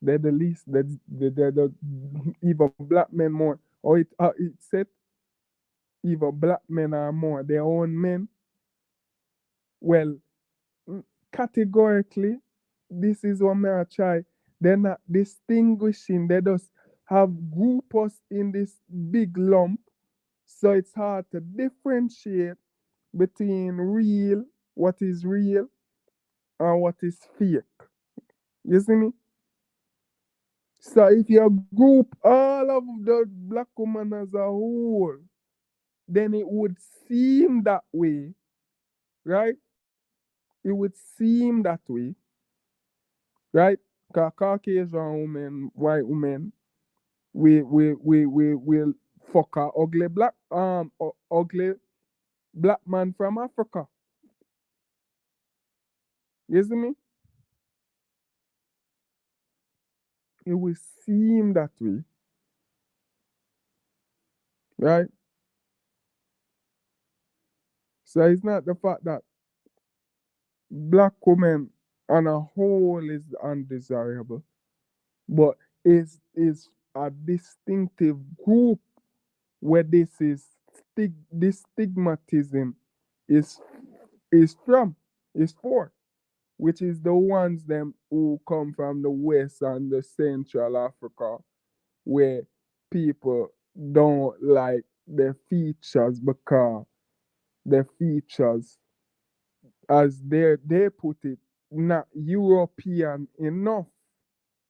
They're the least. They're the even black men more. Or it said even black men are more. Their own men. Well, mm, categorically, this is what may I try. They're not distinguishing. They just have group us in this big lump. So it's hard to differentiate between what is real, and what is fake. You see me? So if you group all of the black women as a whole, then it would seem that way, right? It would seem that way, right? Caucasian women, white women, we fuck a ugly ugly black man from Africa. You see me? It will seem that way, right? So it's not the fact that black women on a whole is undesirable, but is a distinctive group where this stigmatism is from is for, which is the ones them who come from the west and the central Africa, where people don't like their features because their features, as they put it, not European enough,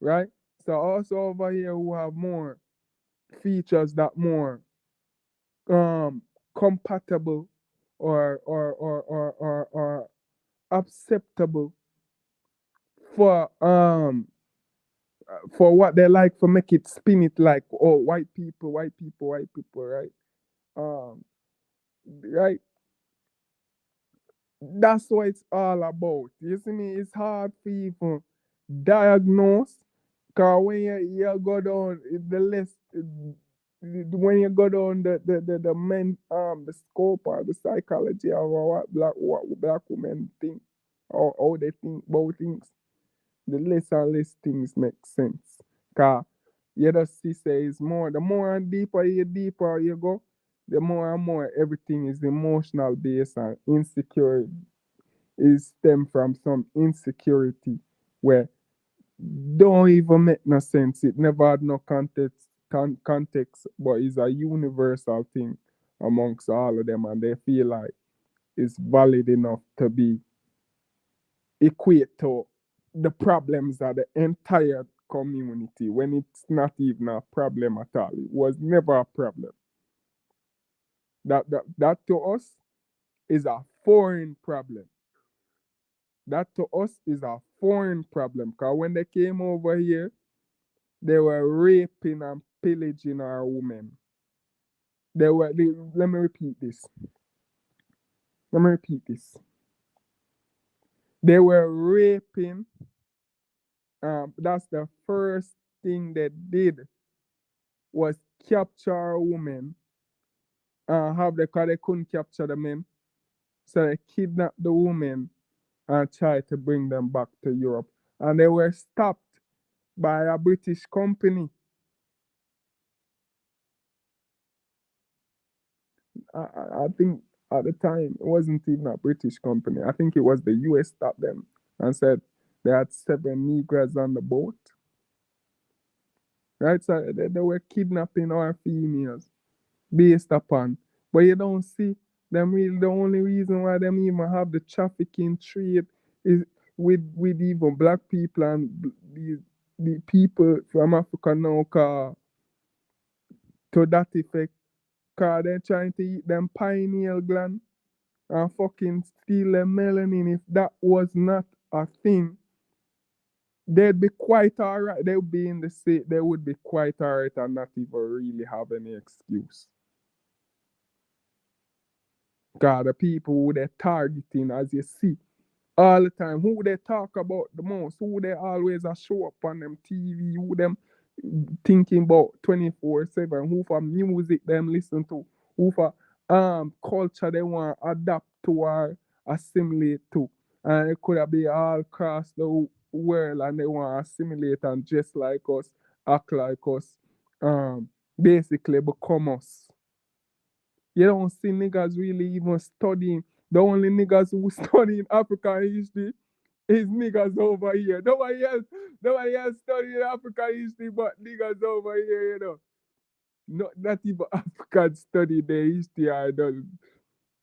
right? So also over here who have more features that more um compatible or acceptable for what they like, for make it spin it like, oh, white people, right? Um right, that's what it's all about. You see me, it's hard for even diagnose. Cause when you go down the list, when you go down the men the scope or the psychology of what black women think, or how they think about things, the less and less things make sense. Cause you just see say it's more, the more and deeper you go, the more and more everything is emotional based and insecure, is stem from some insecurity where don't even make no sense. It never had no context, but it's a universal thing amongst all of them, and they feel like it's valid enough to be equate to the problems of the entire community when it's not even a problem at all. It was never a problem. That to us is a foreign problem. That to us is a foreign problem. Because when they came over here, they were raping and pillaging our women. Let me repeat this. Let me repeat this. They were raping. That's the first thing they did, was capture a woman and have the, because they couldn't capture the men. So they kidnapped the woman and tried to bring them back to Europe. And they were stopped by a British company. I think at the time it wasn't even a British company. I think it was the US stopped them and said they had 7 Negroes on the boat. Right? So they were kidnapping our females based upon. But you don't see them really, the only reason why them even have the trafficking trade is with even black people and the people from Africa now, to that effect, cause they're trying to eat them pineal gland and fucking steal their melanin. If that was not a thing, they'd be quite alright. They would be in the state, they would be quite alright and not even really have any excuse. God, the people who they're targeting, as you see, all the time, who they talk about the most, who they always a show up on them TV, who them thinking about 24/7, who for music them listen to, who for culture they want to adapt to or assimilate to. And it could have been all across the world and they want to assimilate and just like us, act like us, basically become us. You don't see niggas really even studying. The only niggas who study in African history is niggas over here. Nobody else studying African history but niggas over here, you know. Not even Africans study their history, I don't,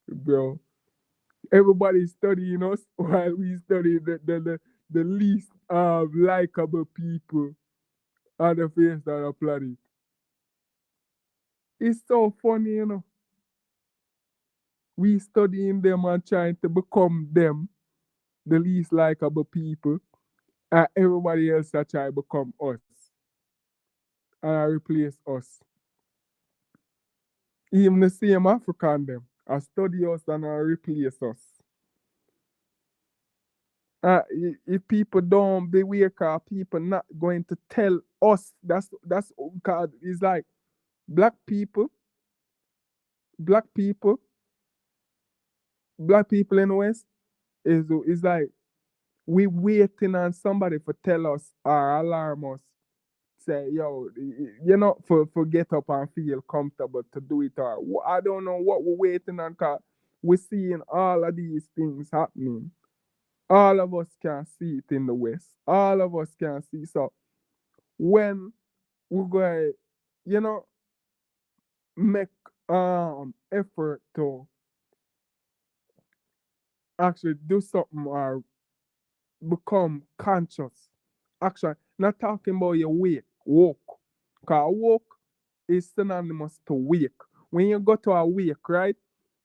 bro. Everybody studying us while we study the least likable people on the face of the planet. It's so funny, you know. We studying them and trying to become them, the least likable people, and everybody else that try to become us. and I replace us. Even the same African them, I study us and I replace us. If people don't beware, cause people not going to tell us. That's cause it's like black people, black people, black people in the West is like we waiting on somebody for tell us or alarm us. Say, yo, for get up and feel comfortable to do it. Or I don't know what we're waiting on, cause we're seeing all of these things happening. All of us can see it in the West. All of us can see. So when we're going, you know, make effort to actually do something or become conscious. Actually, not talking about your woke. Because woke is synonymous to wake. When you go to a wake, right?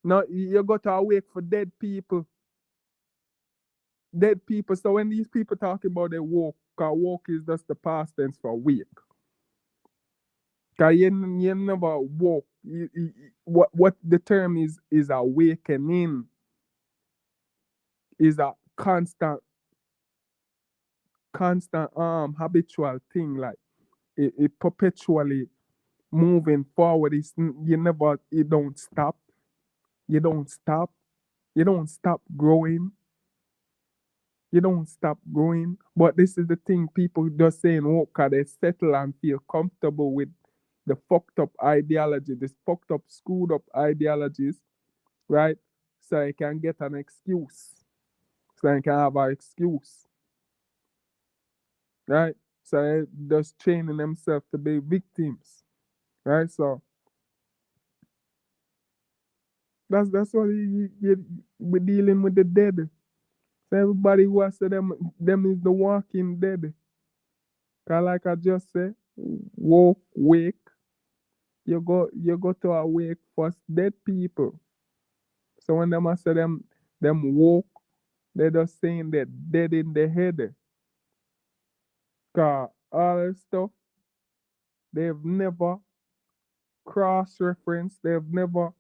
Now you go to a wake for dead people. Dead people. So when these people talking about their woke, because woke is just the past tense for wake. Because you never woke. What the term is awakening, is a constant habitual thing. Like it perpetually moving forward. You don't stop. You don't stop. You don't stop growing. You don't stop growing. But this is the thing, people just saying, oh, cause they settle and feel comfortable with the fucked up ideology, this fucked up, screwed up ideologies, right? So I can get an excuse. So I can have an excuse. Right? So they just training themselves to be victims. Right? So that's what we're dealing with the dead. So everybody who has said them is the walking dead. Cause like I just said, wake. You go to a wake for dead people. So when them I say them woke, they just saying they're dead in the head. Cause all this stuff they've never cross reference, they've never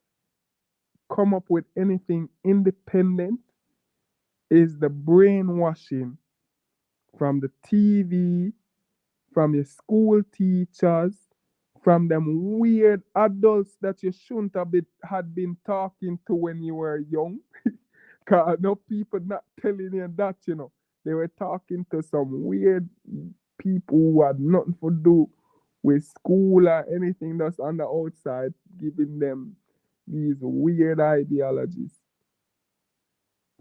come up with anything independent. Is the brainwashing from the TV, from your school teachers, from them weird adults that you shouldn't have had been talking to when you were young. Cause no people not telling you that. They were talking to some weird people who had nothing to do with school or anything that's on the outside, giving them these weird ideologies.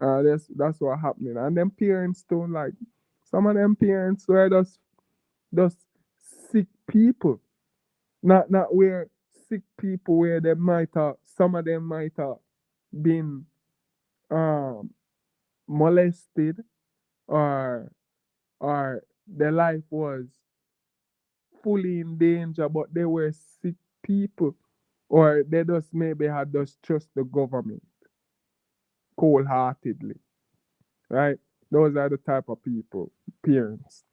That's what happening. And them parents don't like, some of them parents were just sick people. Not where sick people where they might have, some of them might have been um molested, or their life was fully in danger, but they were sick people. Or they just maybe had just trust the government cold heartedly. Right? Those are the type of people, parents,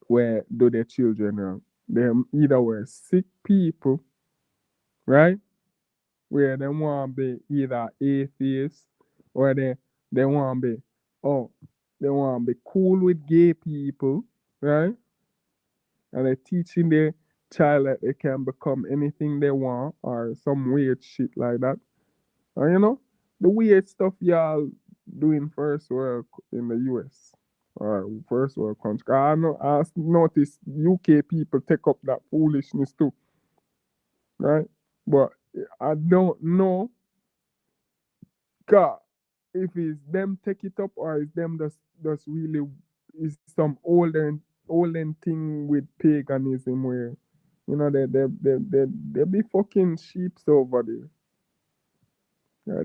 where do their children wrong. They either were sick people, right? Where they want to be either atheists, or they want to be, oh, they want to be cool with gay people, right? And they're teaching their child that they can become anything they want, or some weird shit like that. And the weird stuff y'all doing first world in the US or first world country. I know I noticed UK people take up that foolishness too, right? But I don't know, God, if it's them take it up, or is them just really is some olden thing with paganism, where they be fucking sheeps over there. Yeah,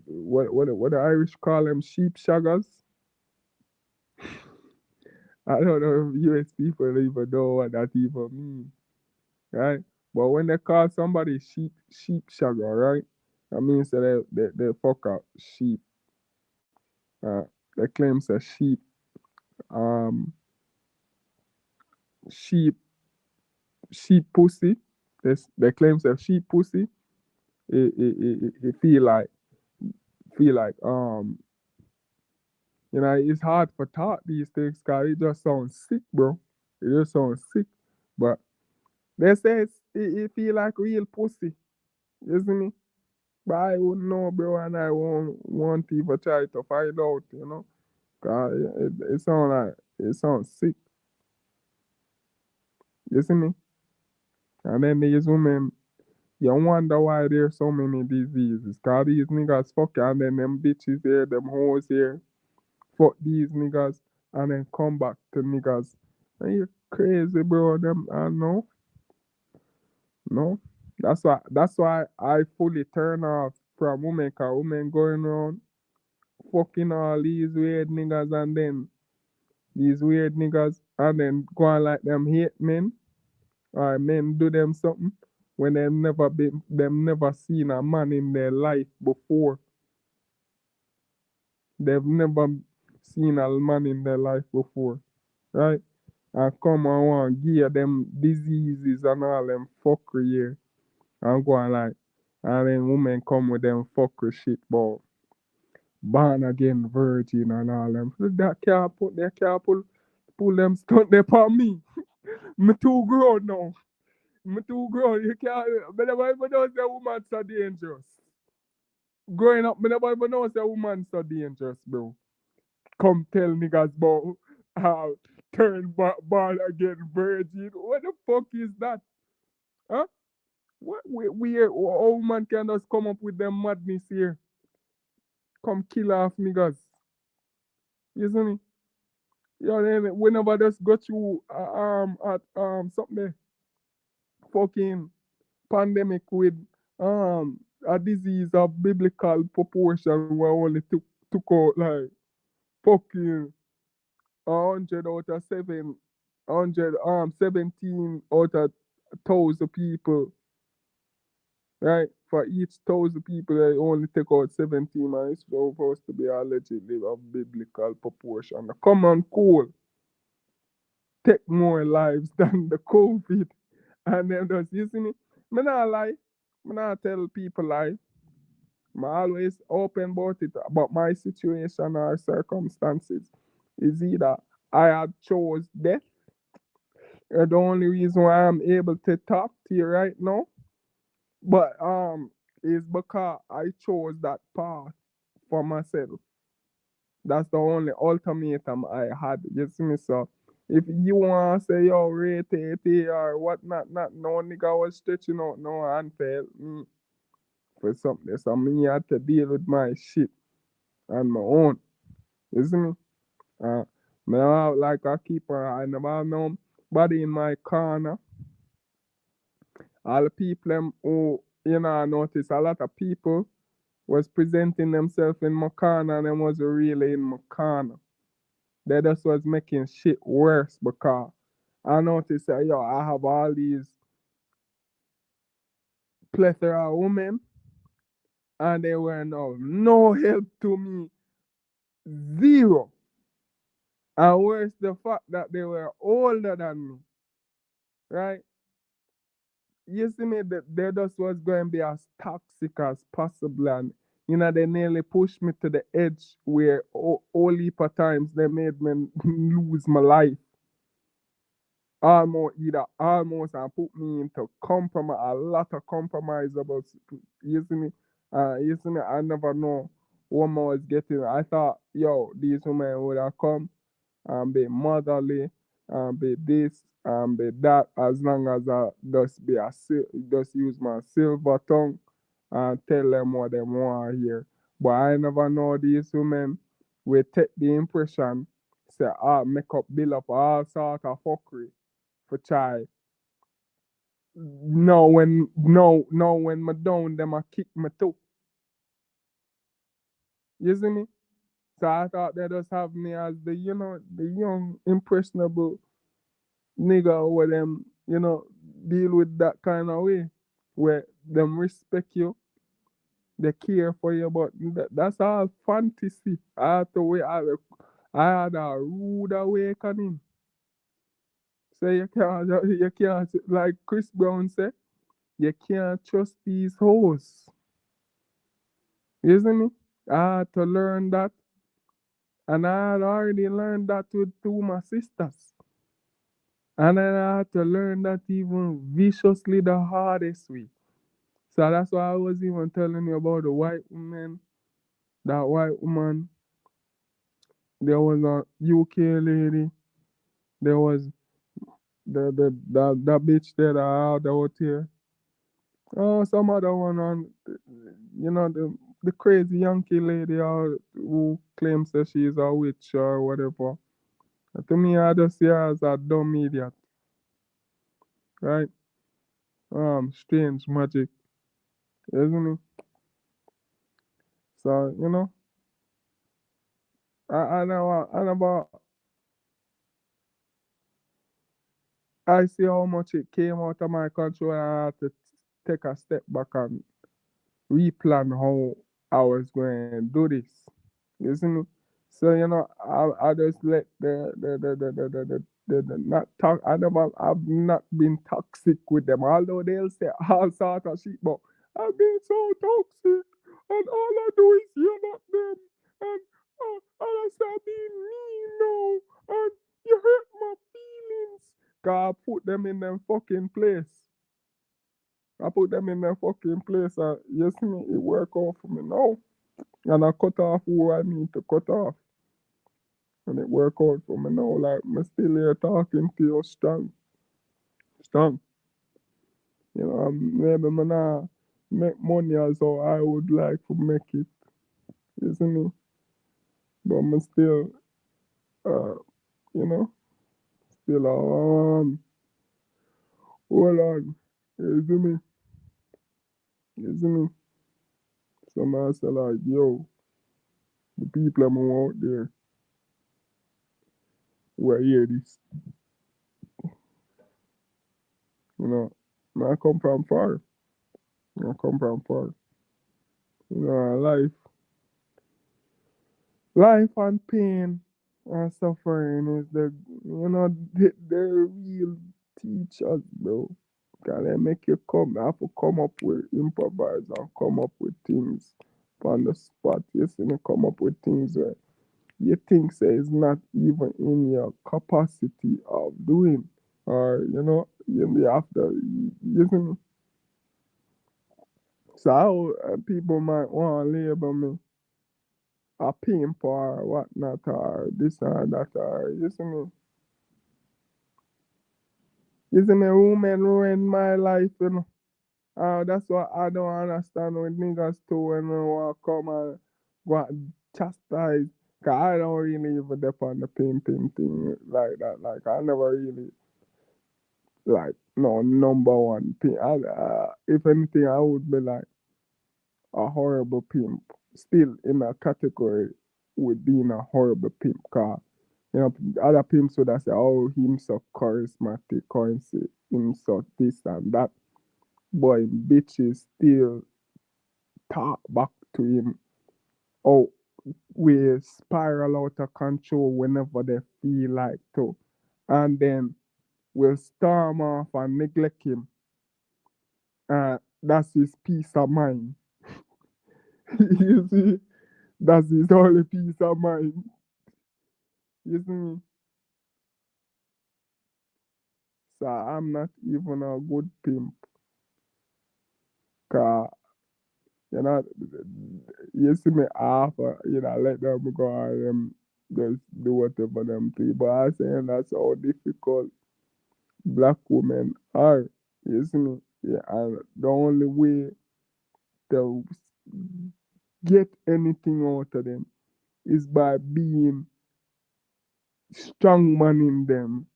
what the Irish call them, sheep shaggers. I don't know if US people even know what that even means, right? But when they call somebody sheep shagger, right? That means that they fuck up sheep. Uh, they claim say sheep, um sheep. sheep pussy. They claim say sheep pussy. It feel like it's hard for talk these things because it just sounds sick, bro. It just sounds sick. But they say it feel like real pussy. You see me? But I wouldn't know, bro, and I won't want to even try to find out. Cause it sounds sick. You see me? And then these women, you wonder why there's so many diseases. Cause these niggas fuck you, and then them bitches here, them hoes here, fuck these niggas, and then come back to niggas. And you crazy, bro. Them, I know, no. That's why I fully turn off from women, cause women going around fucking all these weird niggas, and then these weird niggas, and then go on like them hate men, or men do them something when them never seen a man in their life before. They've never seen a man in their life before, right? And come and want give them diseases and all them fuckery here, and go on like, and then women come with them fuckery shit about born again virgin and all them. They can't pull them stunt there on me. Me too grown now. Me too grown. You can't. Me never even know say woman so dangerous. Growing up, me never even know say woman so dangerous, bro. Come tell niggas about how turn born again virgin. What the fuck is that? Huh? What we old man can just come up with them madness here. Come kill off niggas. You see me? Yeah, then whenever just go through at something there, fucking pandemic with a disease of biblical proportion where only took out like fucking 17 out of 1,000 people, right? For each 1,000 people, they only take out 17, man. It's supposed to be allegedly of biblical proportion. Come on, cool. Take more lives than the COVID. And then just, you see me? Me not lie. Me not tell people lie. I'm always open about it, about my situation or circumstances. Is either I had chose death, or the only reason why I'm able to talk to you right now, but is because I chose that path for myself. That's the only ultimatum I had. You see me, so if you want to say, yo, rate it or whatnot, not no nigga was stretching out no hand to help me for something. So me had to deal with my shit on my own. You see me? Uh, me have like a keeper, I never have no body in my corner. All the people them who, I notice a lot of people was presenting themselves in my corner and them was really in my corner. They just was making shit worse because I noticed that, yo, I have all these plethora of women and they were no help to me. Zero. And worse the fact that they were older than me, right? You see me, they just was going to be as toxic as possible. And, they nearly pushed me to the edge where all heap of times they made me lose my life. Almost and put me into compromise, a lot of compromise about, you see me? I never know what I was getting. I thought, yo, these women would have come and be motherly and be this and be that, as long as I just use my silver tongue and tell them what they want to hear. But I never know these women will take the impression, say, make up bill up all sort of fuckery for child. No, when me down, them a kick me too. You see me? So I thought they just have me as the young impressionable nigga where them, deal with that kind of way. Where them respect you, they care for you, but that's all fantasy. I had a rude awakening. So you can't like Chris Brown said, you can't trust these hoes. You see me? I had to learn that, and I had already learned that with two my sisters. And then I had to learn that even viciously the hardest way. So that's why I was even telling you about the white woman. That white woman, there was a UK lady, there was the bitch that I had out here. Oh, some other one on, the crazy Yankee lady who claims that she is a witch or whatever. To me, I just see her as a dumb idiot, right? Strange magic, isn't it? So I never, I see how much it came out of my control, and I had to take a step back and replan how I was going to do this. You see me? So I just let the not talk. I've not been toxic with them, although they'll say all sort of shit, but I've been so toxic, and all I do is yell at them, and I start being mean now, and you hurt my feelings. Cause I put them in them fucking place. I put them in their fucking place, and you see me, it work out for me now. And I cut off who I need to cut off. And it work out for me now. Like, I'm still here talking to you strong. Strong. Maybe I'm not make money as how I would like to make it. You see me? But I'm still, uh, you know, still on. Hold on. You see me? You see me? So I say like, yo, the people I'm out there who hear this, you know, I come from far. I come from far. Life and pain and suffering is the real teachers, bro. Can they make you have to come up with improvise and come up with things on the spot. You see me come up with things where you think say is not even in your capacity of doing. Or you have to, you see me. So how people might want to label me a pimp or whatnot or this or that or you see me women ruin my life. That's what I don't understand with niggas too when they want to come and go and chastise. Cause I don't really even depend on the pimping thing like that. Like I never really like no number one pimp. If anything, I would be like a horrible pimp. Still in a category with being a horrible pimp. Cause other pimps would have say, oh, him so charismatic, or him so this and that. Boy, bitches still talk back to him. Oh, we spiral out of control whenever they feel like to. And then we'll storm off and neglect him. That's his peace of mind. You see? That's his only peace of mind. You see me? So I'm not even a good pimp. Cause you know, you see me offer, let them go and just do whatever them do. But I saying that's how difficult black women are. You see me? Yeah, and the only way to get anything out of them is by being strong man in them,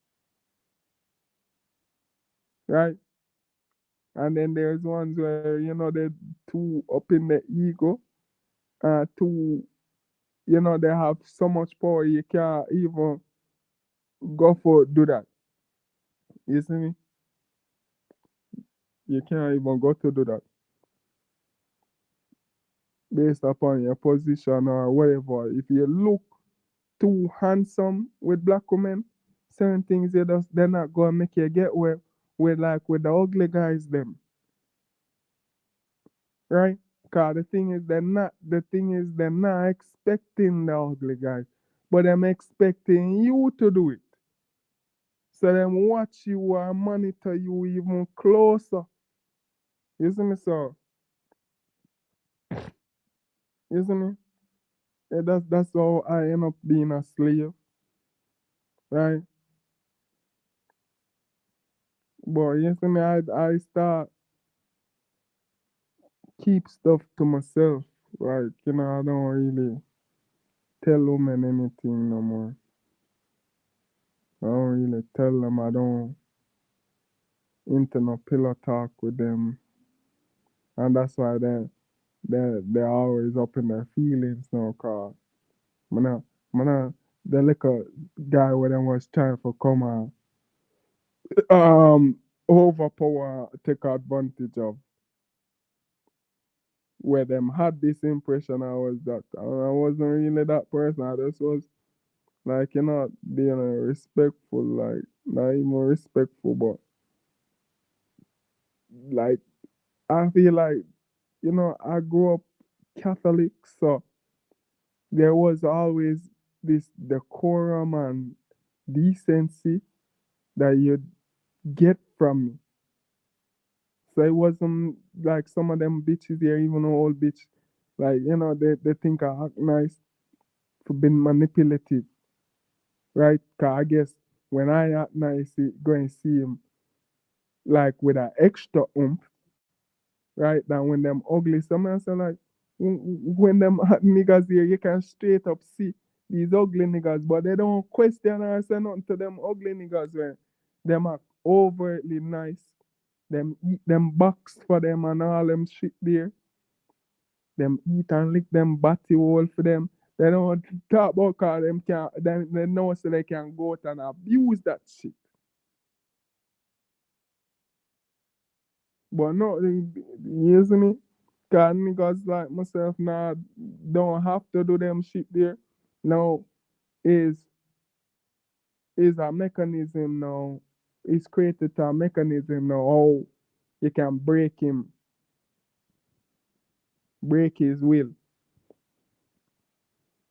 right? And then there's ones where they're too up in the ego, too they have so much power you can't even go for do that. You see me? You can't even go to do that based upon your position or whatever. If you look too handsome with black women, Certain things they're not gonna make you get with like with the ugly guys them, right? Cause the thing is they're not expecting the ugly guys, but I'm expecting you to do it. So them watch you or monitor you even closer. You see me, so you see me? Yeah, that's how I end up being a slave, right? But you see me, I start keep stuff to myself. Like, I don't really tell women anything no more. I don't really tell them. I don't into no pillow talk with them. And that's why they're always up in their feelings now, cause man, man, the little guy where them was trying to come overpower, take advantage of, where them had this impression I was that I wasn't really that person. I just was like, being respectful, like not even respectful, but like I feel like, I grew up Catholic, so there was always this decorum and decency that you'd get from me. So it wasn't like some of them bitches here, even though old bitch, like, they think I act nice for being manipulative, right? Cause I guess when I act nice, it go and see him like with an extra oomph, right? Than when them ugly. Someone say like, when them hot niggas here, you can straight up see these ugly niggas, but they don't question or say nothing to them ugly niggas when them are overtly nice. Them eat them box for them and all them shit there. Them eat and lick them body hole for them. They don't talk about cause them can they know so they can go out and abuse that shit. But no, you see me? Cause niggas like myself now don't have to do them shit there. Now is is a mechanism now. It's created a mechanism now how you can break his will.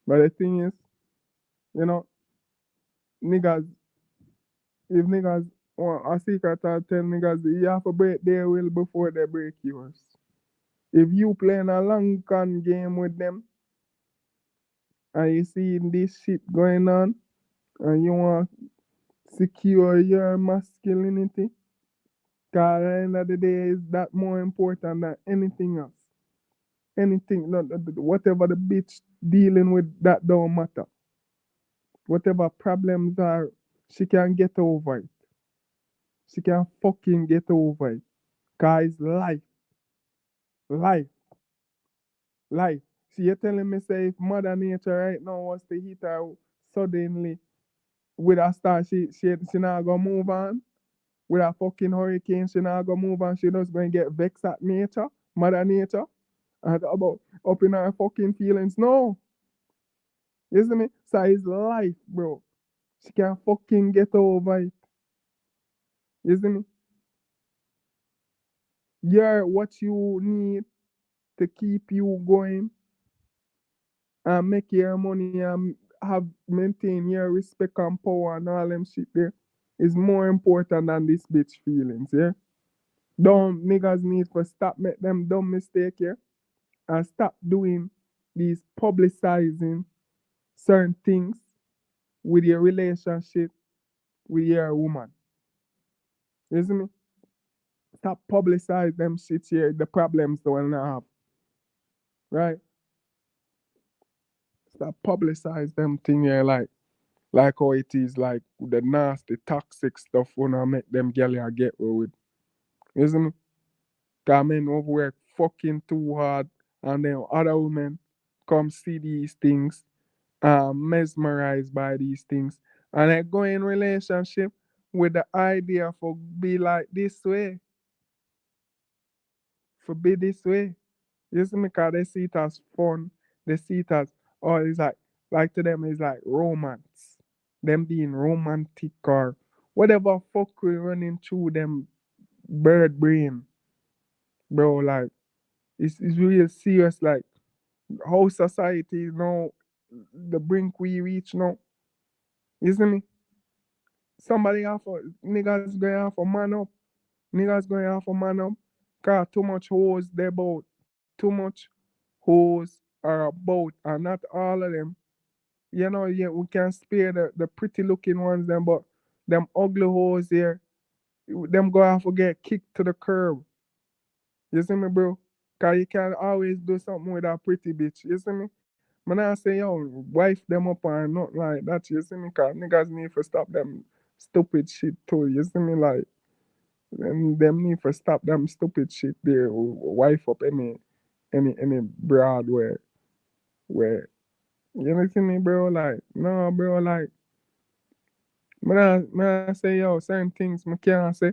But the thing is, you know, niggas if niggas want a secret, I tell niggas you have to break their will before they break yours. If you playing a long con game with them and you see this shit going on and you want secure your masculinity, cause at the end of the day is that more important than anything else. Anything, whatever the bitch dealing with, that don't matter. Whatever problems are, she can get over it. She can fucking get over it. Cause life, life, life. So you're telling me say if Mother Nature right now was to hit her suddenly with a star, she not gonna move on? With a fucking hurricane, she not gonna move on. She just gonna get vexed at nature, Mother Nature, and about up in her fucking feelings. No, you see me? So it's life, bro. She can fucking get over it. You see me? You're what you need to keep you going and make your money and have maintain your respect and power and all them shit there is more important than this bitch feelings, yeah? Don't niggas need to stop make them dumb mistake here and stop doing these publicizing certain things with your relationship with your woman. You see me? Stop publicize them shit here, the problems they wanna have, right? Stop publicize them thing here like how it is like the nasty toxic stuff wanna make them girl here get away with. You see me? Cause men overwork fucking too hard and then other women come see these things, mesmerized by these things, and they go in relationship with the idea for be like this way, for be this way. You see me? Cause they see it as fun. They see it as, oh, it's like to them it's like romance. them being romantic or whatever fuck we running through them bird brain, bro. Like it's real serious. Like how society is now, the brink we reach now. You see me? Somebody have for niggas going have for man up. Niggas going have for man up. Cause too much hoes they about. Too much hoes are about, and not all of them. You know, yeah, we can spare the pretty looking ones them, but them ugly hoes here, them go have to get kicked to the curb. You see me, bro? Cause you can't always do something with a pretty bitch. You see me? Man, I say, yo, wife them up or not like that. You see me? Cause niggas need to stop them stupid shit too. You see me? Like, them need to stop them stupid shit there. Wife up any broad where you know see me, bro. Like, no, bro. Like, man, I say, yo, certain things I can't say.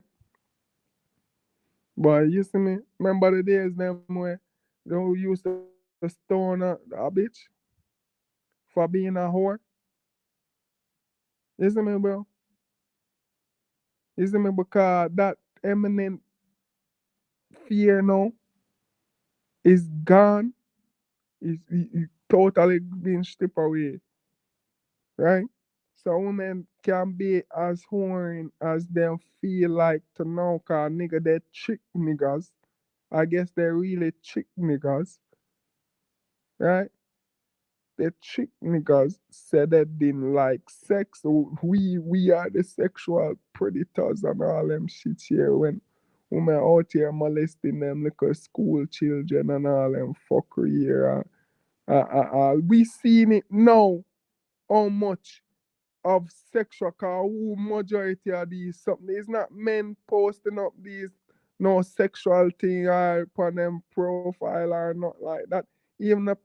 But you see me? Remember the days them where they used to stone a bitch for being a whore? You see me, bro? You see me? Because that eminent fear now is gone. Is totally being stripped away, right? So women can be as horny as them feel like to know, cause nigga they trick niggas. I guess they really trick niggas, right? They trick niggas, said they didn't like sex. So we are the sexual predators and all them shit here when women out here molesting them little school children and all them fuckery here. We seen it now how much of sexual cause who majority of these something. It's not men posting up these no sexual thing or upon them profile or not like that. Even the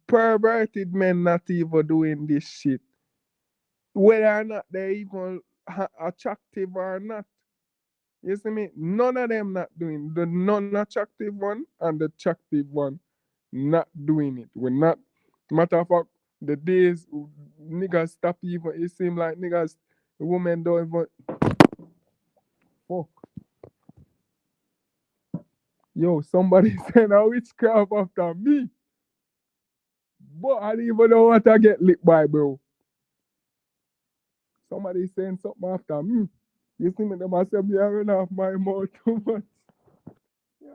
perverted men not even doing this shit. Whether or not they even attractive or not. You see me? None of them not doing the non-attractive one and the attractive one not doing it. We're not. Matter of fact, the days niggas stop even. It seem like niggas, women don't even. Fuck. Yo, somebody send a witchcraft after me. But I didn't even know what I get licked by, bro. Somebody saying something after me. You see me, them I say me having off my mouth too much. Yeah,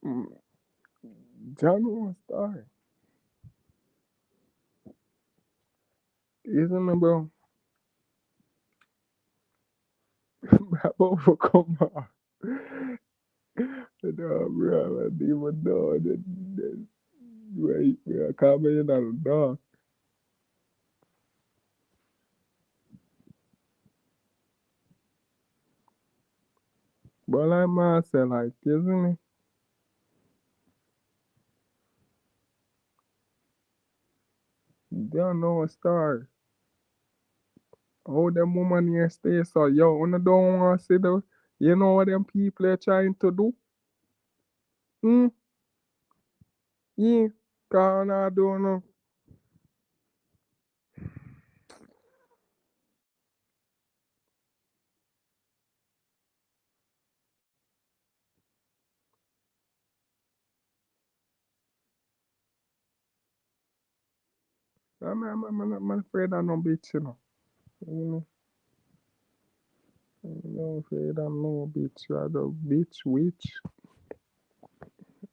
mm, John was sorry. You see me, bro? Bravo for come on. No, bro, I didn't even know that right, we are coming in on the dog. But like man said, like, you see me? They don't know a story. How them woman here stay so yo, when I don't want to see the, you know what them people are trying to do? Hmm? Yeah. Cause I don't know. I'm afraid of no bitch, you know. You know, I'm afraid of no bitch. Rather bitch, witch.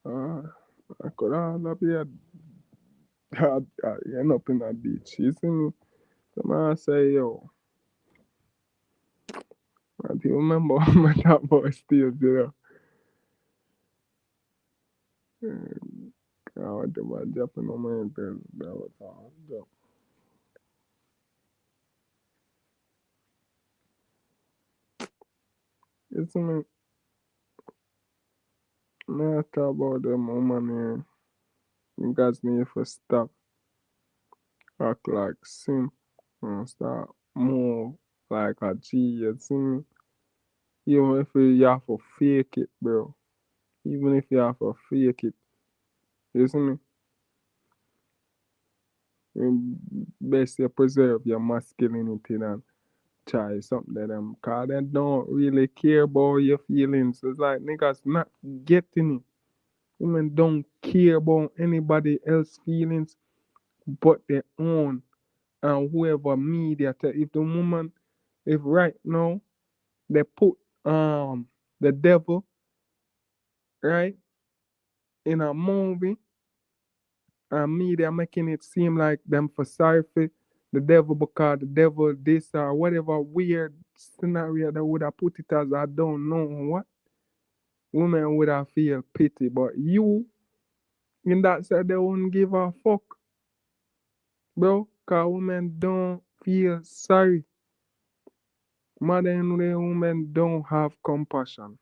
Uh, I could all be a, end up in a bitch. You see me? The man say, yo, I do remember when that boy still there. I want them a jumping on my head. That was all. You see me? When I talk about them woman here, you guys need to stop act like simp and start move like a G. You see me? Even if you have to fake it, bro. Even if you have to fake it. You see me? Best you preserve your masculinity than try something that them cause they don't really care about your feelings. It's like niggas not getting it. Women don't care about anybody else's feelings but their own. And whoever media tell if the woman if right now they put the devil right in a movie and media making it seem like them for sorry for the devil because the devil this or whatever weird scenario that would have put it as I don't know what women would have feel pity but you in that said they wouldn't give a fuck bro cause women don't feel sorry modern day women don't have compassion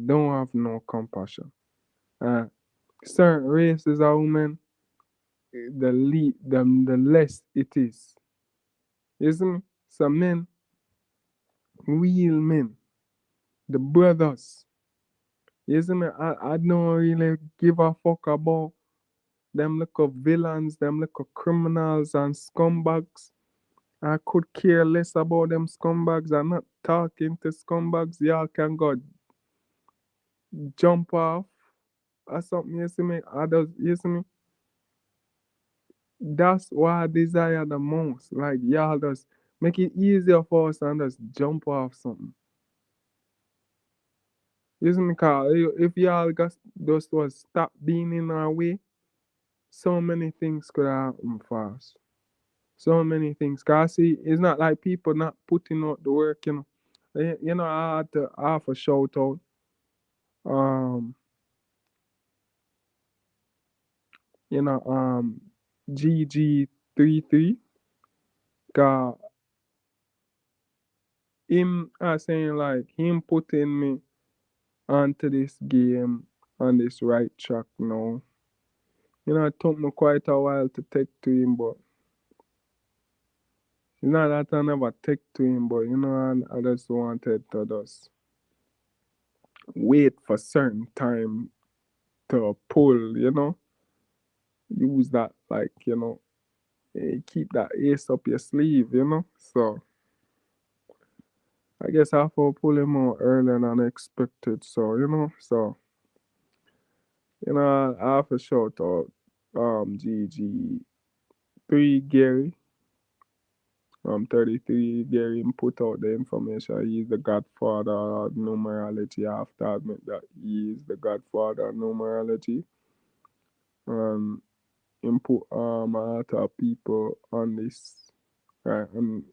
don't have no compassion certain races of women the less it is you see me so men real men the brothers. You see me? I don't really give a fuck about them little villains, them little criminals and scumbags. I could care less about them scumbags. I'm not talking to scumbags. Y'all can go jump off or something. You see me? You see me? That's what I desire the most. Like y'all just make it easier for us and just jump off something. You see me? Cause if y'all just was stop being in our way, so many things could happen fast. So many things. Cause see, it's not like people not putting out the work, you know. You know, I had to half a shout out. Um, you know, GG33. Cause him I saying like him putting me onto this game on this right track now. You know, it took me quite a while to take to him, but it's not that I never take to him, but you know, I just wanted to just wait for certain time to pull, you know, use that like, you know, keep that ace up your sleeve, you know. So I guess I have to pull him out earlier than expected. So, you know, I have to shout out GG3 Gary. 33 Gary put out the information. He's the godfather of numerology. I have to admit that he is the godfather of numerology. And input a lot of people on this, right? And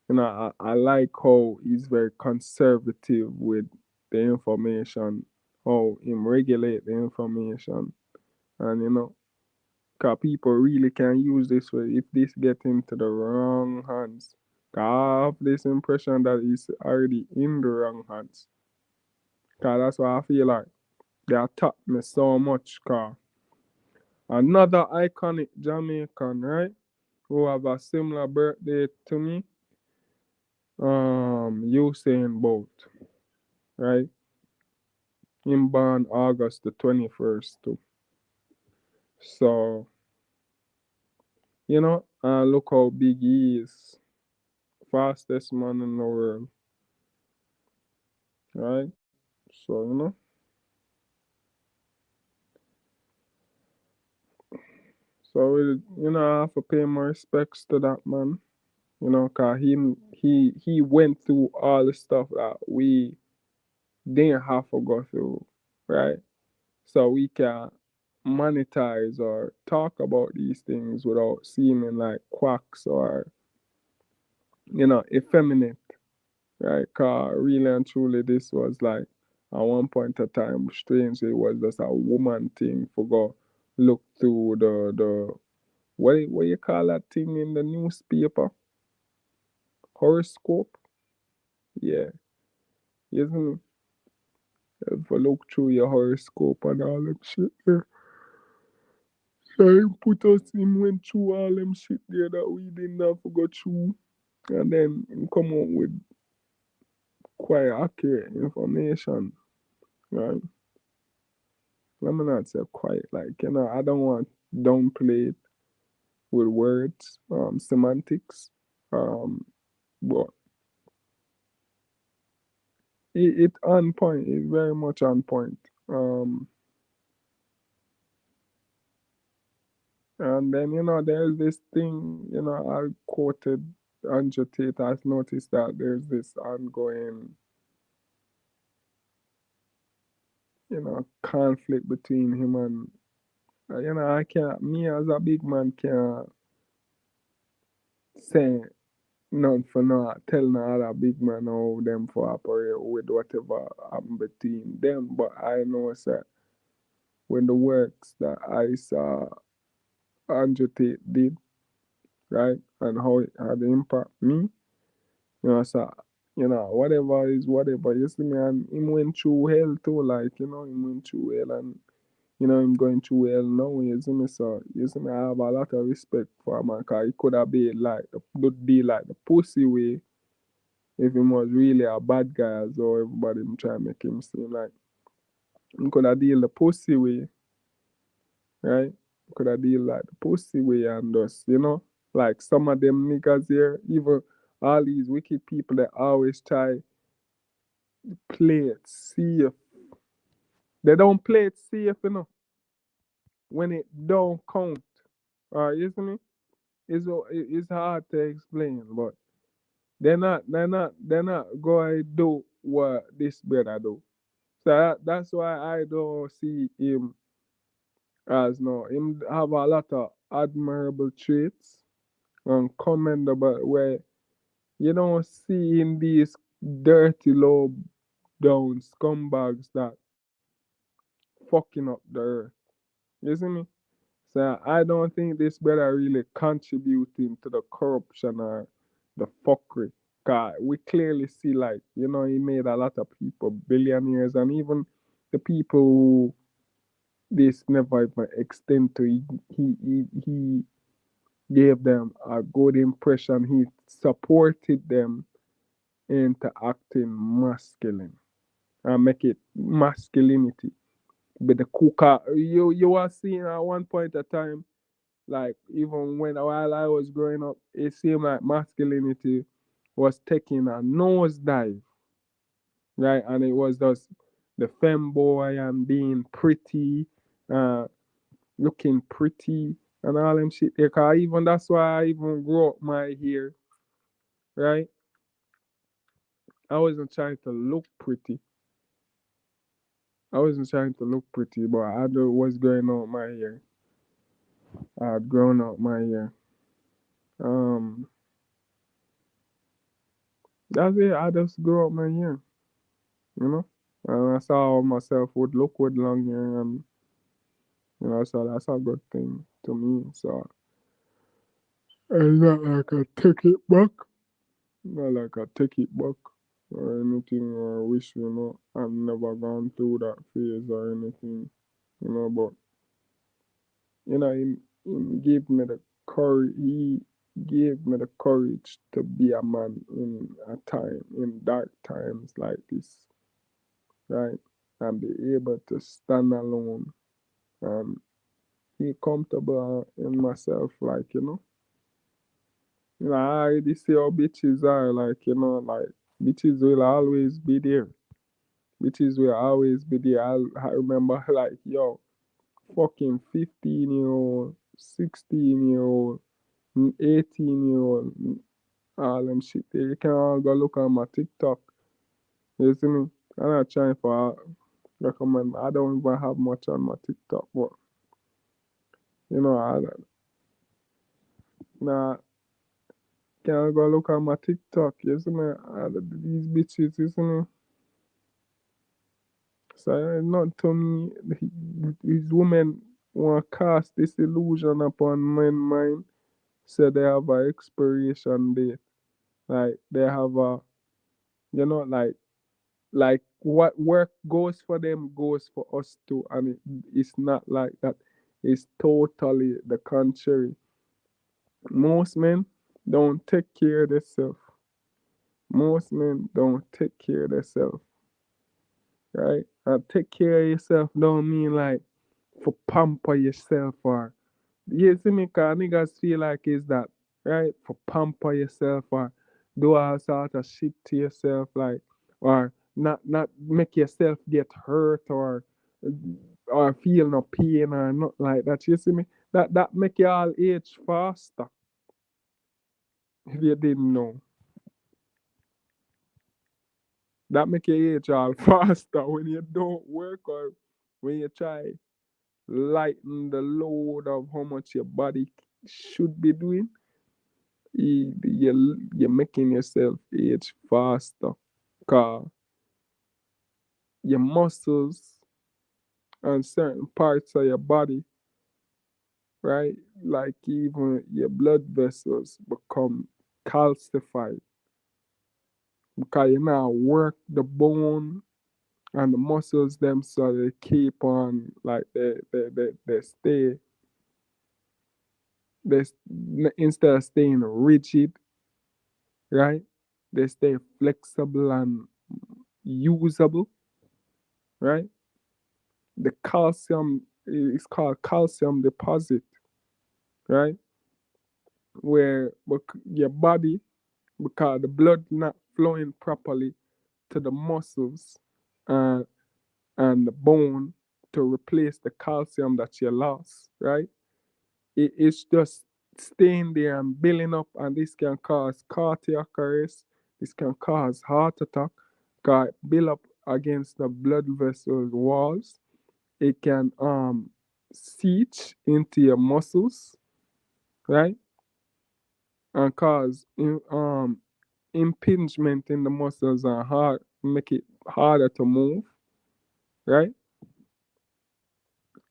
you know, I like how he's very conservative with the information, how him regulate the information, and you know, cause people really can use this for if this get into the wrong hands. 'Cause I have this impression that it's already in the wrong hands. Cause that's why I feel like they attack me so much. Cause another iconic Jamaican, right? Who have a similar birthday to me, Usain Bolt, right? Him born August the 21st too. So, you know, look how big he is. Fastest man in the world, right? So, you know, I have to pay my respects to that man. You know, cause he went through all the stuff that we didn't have to go through, right? So we can monetize or talk about these things without seeming like quacks or you know effeminate, right? Cause really and truly this was like at one point of time strangely it was just a woman thing for go look through the what you call that thing in the newspaper, horoscope. Yeah, isn't it? If you look through your horoscope and all that shit there. So him put us him went through all them shit there that we didn't have to go through. And then him come out with quite accurate information, right? Let me not say quite, like, I don't want downplay it with words, semantics, um, but it on point. It's very much on point. And then there's this thing. I quoted Andrew Tate. I've noticed that there's this ongoing conflict between him and I can't. Me as a big man can't say none for not tell no other big man how them for operate with whatever happen between them. But I know that when the works that I saw Andrew Tate did, right, and how it had impact me, so whatever is whatever. You see me, and him went through hell too, like him went through hell, and him going through hell now. You see me, so you see me, I have a lot of respect for him, because he could have been like would be like the pussy way if he was really a bad guy, as though everybody try to make him seem like he could have deal the pussy way, right? Could have deal like the pussy way and just, like some of them niggas here, even all these wicked people that always try play it safe. They don't play it safe, when it don't count. You see me? It's hard to explain, but they're not going to do what this brother do. So that's why I don't see him as no. Him have a lot of admirable traits and commendable where you don't see in these dirty low down scumbags that fucking up the earth. You see me? So I don't think this brother really contributing to the corruption or the fuckery. Cause we clearly see, like, he made a lot of people billionaires, and even the people who this never even extend to, he gave them a good impression. He supported them into acting masculine and make it masculinity. But the cooker, you were seeing at one point of time, like even while I was growing up, it seemed like masculinity was taking a nosedive, right? And it was just the femboy and being pretty, uh, looking pretty, and all them shit. Because even that's why I even grew up my hair, right? I wasn't trying to look pretty. I wasn't trying to look pretty, but I know what's going on with my hair. I had grown out my hair. Um, that's it. I just grew up my hair, you know. And I saw how myself would look with long hair, and so that's a good thing to me. So it's not like I take it back, not like I take it back or anything, or wish I've never gone through that phase or anything, But him gave me the courage. He gave me the courage to be a man in a time, in dark times like this, right? And be able to stand alone and be comfortable in myself, like, I already see how bitches are, like, like bitches will always be there. Bitches will always be there. I remember, like, yo, fucking 15-year-old, 16-year-old, 18-year-old, all them shit there. You can all go look on my TikTok. You see me? I'm not trying for recommend. I don't even have much on my TikTok, but I nah can go look on my TikTok. You see me? These bitches, you see me? So not to me. These women want to cast this illusion upon men mind. Say they have a expiration date. Like they have a, like what work goes for them goes for us too, and it's not like that. It's totally the contrary. Most men don't take care of themselves. Most men don't take care of themselves, right? And take care of yourself don't mean like for pamper yourself or you see me, cause niggas feel like it's that, right? For pamper yourself or do all sort of shit to yourself, like, or not make yourself get hurt or feel no pain or not like that. You see me? That make you all age faster. If you didn't know, that make you age all faster when you don't work or when you try lighten the load of how much your body should be doing. You're making yourself age faster because your muscles and certain parts of your body, right, like even your blood vessels become calcified because you now work the bone and the muscles them so they keep on like they stay they instead of staying rigid, right, they stay flexible and usable, right. The calcium is called calcium deposit, right? Where your body, because the blood not flowing properly to the muscles uh, and the bone to replace the calcium that you lost, right? It's just staying there and building up, and this can cause cardiac arrest. This can cause heart attack. Cause it build up against the blood vessels walls. It can siege into your muscles, right, and cause impingement in the muscles and hard make it harder to move, right,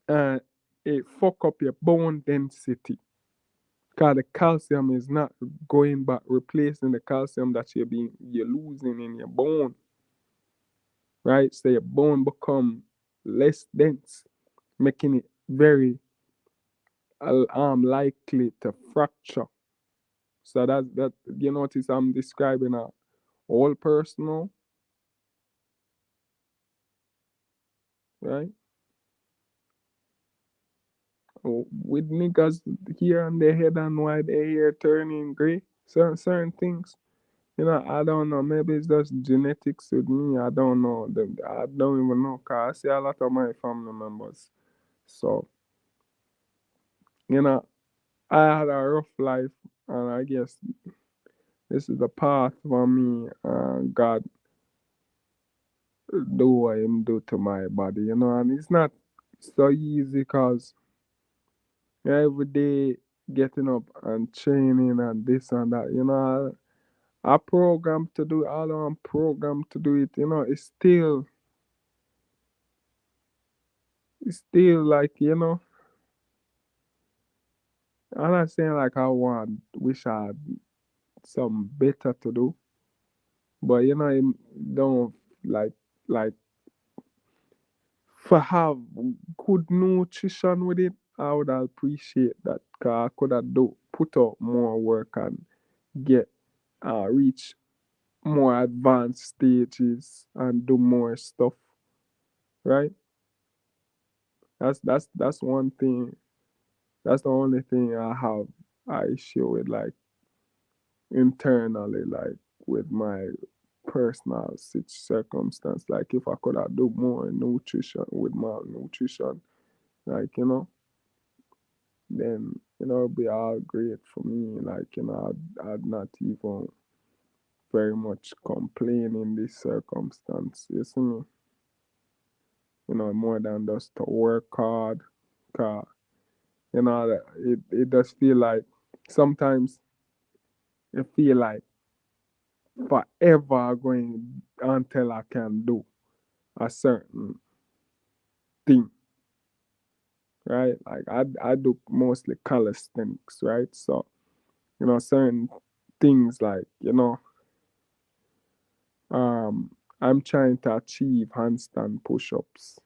and it fuck up your bone density because the calcium is not going back replacing the calcium that you're losing in your bone, right, so your bone become less dense, making it very likely to fracture. So that you notice I'm describing a all personal, right? With niggas here on their head and why their hair turning gray. Certain things. I don't know. Maybe it's just genetics with me. I don't know. I don't even know. Cause I see a lot of my family members. So, you know, I had a rough life, and I guess this is the path for me. God do what Him do to my body, and it's not so easy because every day getting up and training and this and that, I program to do all I'm programmed to do it, it's still like, I'm not saying like I wish I had something better to do, but it don't like like for have good nutrition with it, I would appreciate that, cause I could have do put out more work and get reach more advanced stages and do more stuff, right? That's one thing. That's the only thing I have I issue with, like, internally, like with my personal circumstance. Like if I could have do more nutrition with my nutrition, like, then it'd be all great for me. Like, I'd not even very much complain in this circumstance. You see me? More than just to work hard. Cause that it does feel like sometimes it feel like forever going until I can do a certain thing, right? Like I do mostly calisthenics, right? So certain things like um I'm trying to achieve handstand push-ups,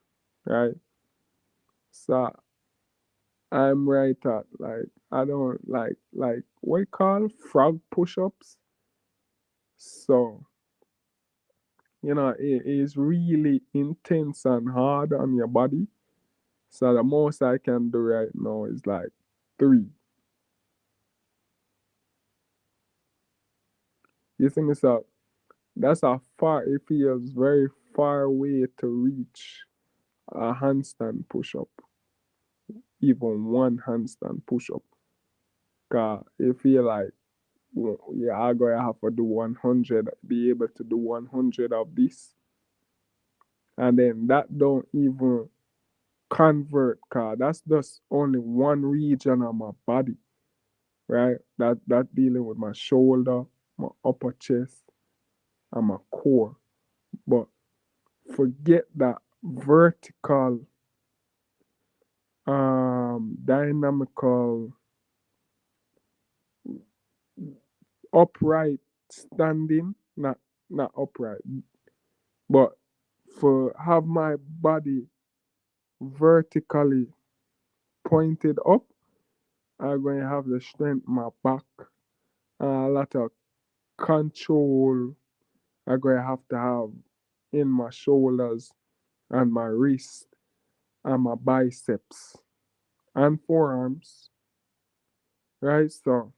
right? So I'm right at, like, I don't like what you call frog push-ups. So, it is really intense and hard on your body. So the most I can do right now is like three. You see me? So that's a far, it feels very far away to reach a handstand push up, even one handstand push up. Cause it feel like, yeah, I gotta have to do 100, be able to do 100 of this. And then that don't even convert, cause that's just only one region of my body, right? That dealing with my shoulder, my upper chest, and my core. But forget that vertical, dynamical, upright standing, not upright, but for have my body vertically pointed up, I'm going to have the strength in my back and a lot of control I'm going to have in my shoulders and my wrist and my biceps and forearms, right? So,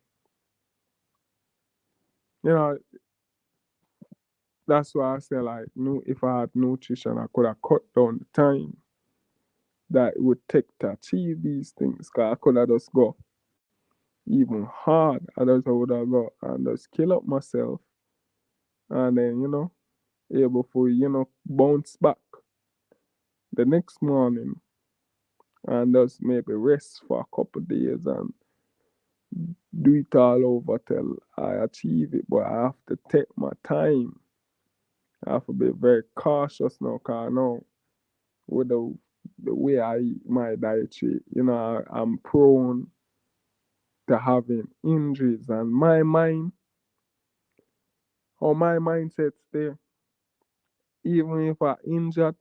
you know, that's why I say, like, no, if I had nutrition, I could have cut down the time that it would take to achieve these things. Cause I could have just go even hard. I just would have go and just kill up myself and then, able for, bounce back the next morning and just maybe rest for a couple of days and do it all over till I achieve it. But I have to take my time. I have to be very cautious now because I know with the way I eat my dietary, I'm prone to having injuries. And my mind, how my mindset's there, even if I injured,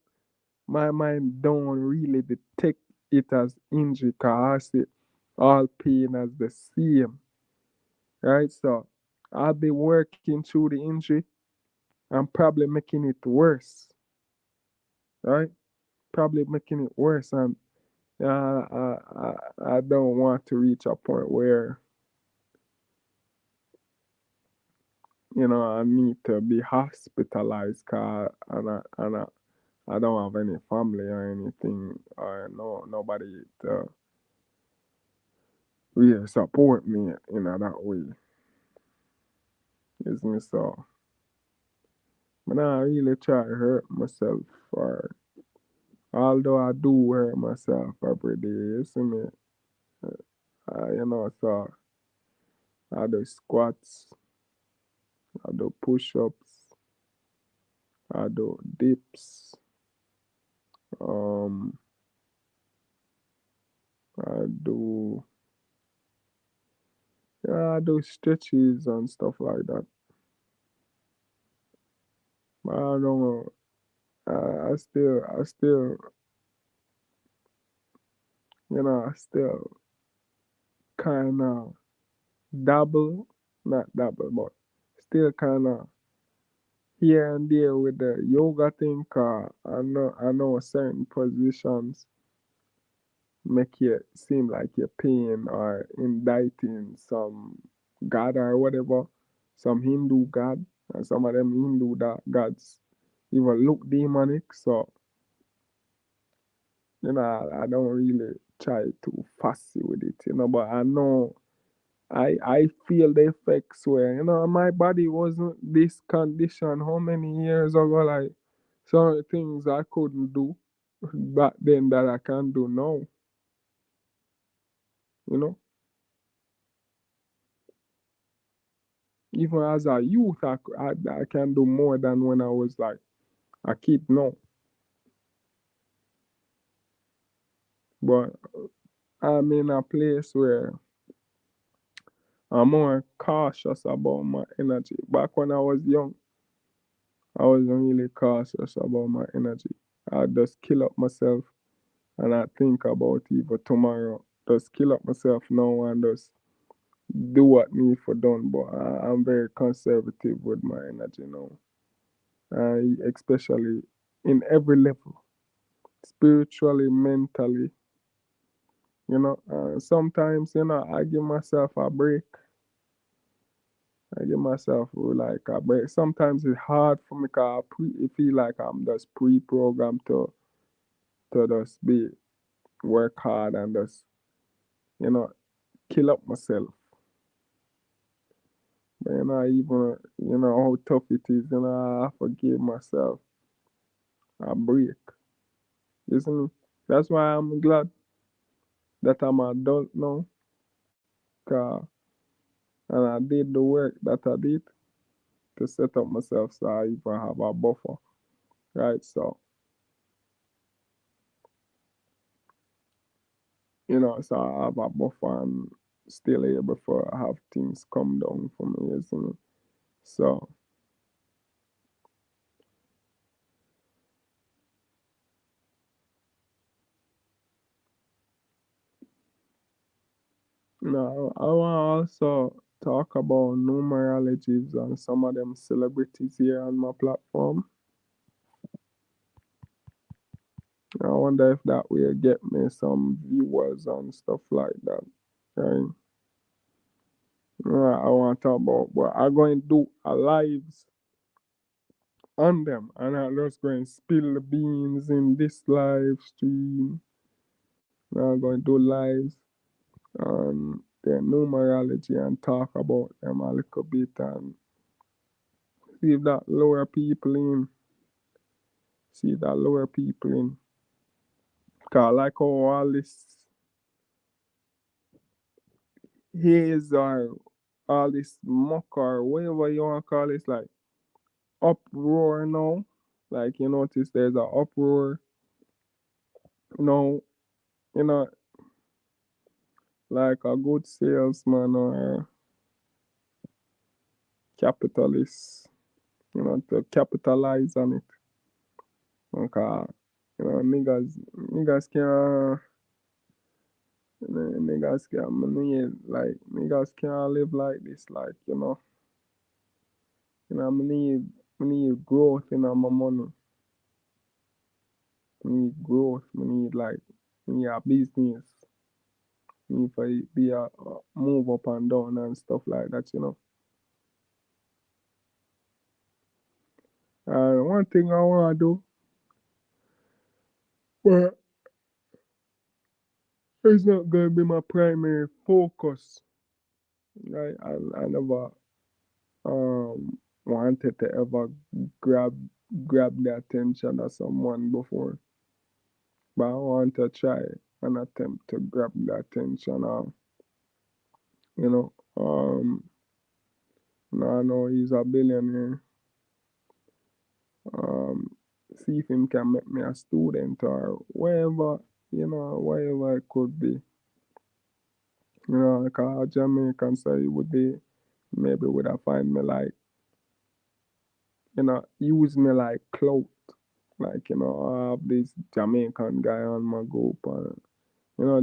my mind don't really detect it as injury because I see all pain as the same, right? So I'll be working through the injury and probably making it worse, right? Probably making it worse. And I don't want to reach a point where, I need to be hospitalized I don't have any family or anything or nobody to really support me in that way. Is me so. But I really try to hurt myself or although I do hurt myself every day, you see me, so I do squats, I do push ups, I do dips, um, I do, yeah, I do stretches and stuff like that. But I don't know, I still, I still kind of dabble, not dabble, but still kind of here and there with the yoga thing. Cause I know certain positions make you seem like you're paying or indicting some god or whatever, some Hindu god, and some of them Hindu gods even look demonic. So I don't really try to fussy with it, but I know I feel the effects where my body wasn't this condition how many years ago, like some things I couldn't do back then that I can do now, you know. Even as a youth, I can do more than when I was like a kid now. But I'm in a place where I'm more cautious about my energy. Back when I was young, I wasn't really cautious about my energy. I just kill up myself and I think about even tomorrow. Just kill up myself now and just do what need for done, but I'm very conservative with my energy now. Especially in every level, spiritually, mentally. Sometimes I give myself a break. I give myself like a break. Sometimes it's hard for me because it feel like I'm just pre-programmed to just be work hard and just you know kill up myself. But even how tough it is. I forgive myself a break. Isn't it? That's why I'm glad that I'm an adult now. 'Cause, and I did the work that I did to set up myself so I even have a buffer. Right. So so I have a buffer and still able to have things come down for me, isn't it? So I want to also talk about numerologies and some of them celebrities here on my platform. I wonder if that will get me some viewers and stuff like that. Right? I want to talk about, but I'm going to do a lives on them, and I'm just going to spill the beans in this live stream. I'm going to do lives on their numerology and talk about them a little bit and see if that lower people in. See if that lower people in. Cause like how all this haze or all this muck or whatever you want to call it, like uproar now. Like you notice there's an uproar now, you know, like a good salesman or capitalist, to capitalize on it. Okay. Niggas can't, niggas can't, niggas can't live like this, I need growth in my money. I need growth. I need a business. I need to be a move up and down and stuff like that. And one thing I want to do, but it's not going to be my primary focus. Right? I never wanted to ever grab grab the attention of someone before, but I want to try and attempt to grab the attention of you know now I know he's a billionaire. Um, See if him can make me a student or whatever it could be. Like a Jamaican, so he would be maybe would have find me like use me like clout. Like I have this Jamaican guy on my group, and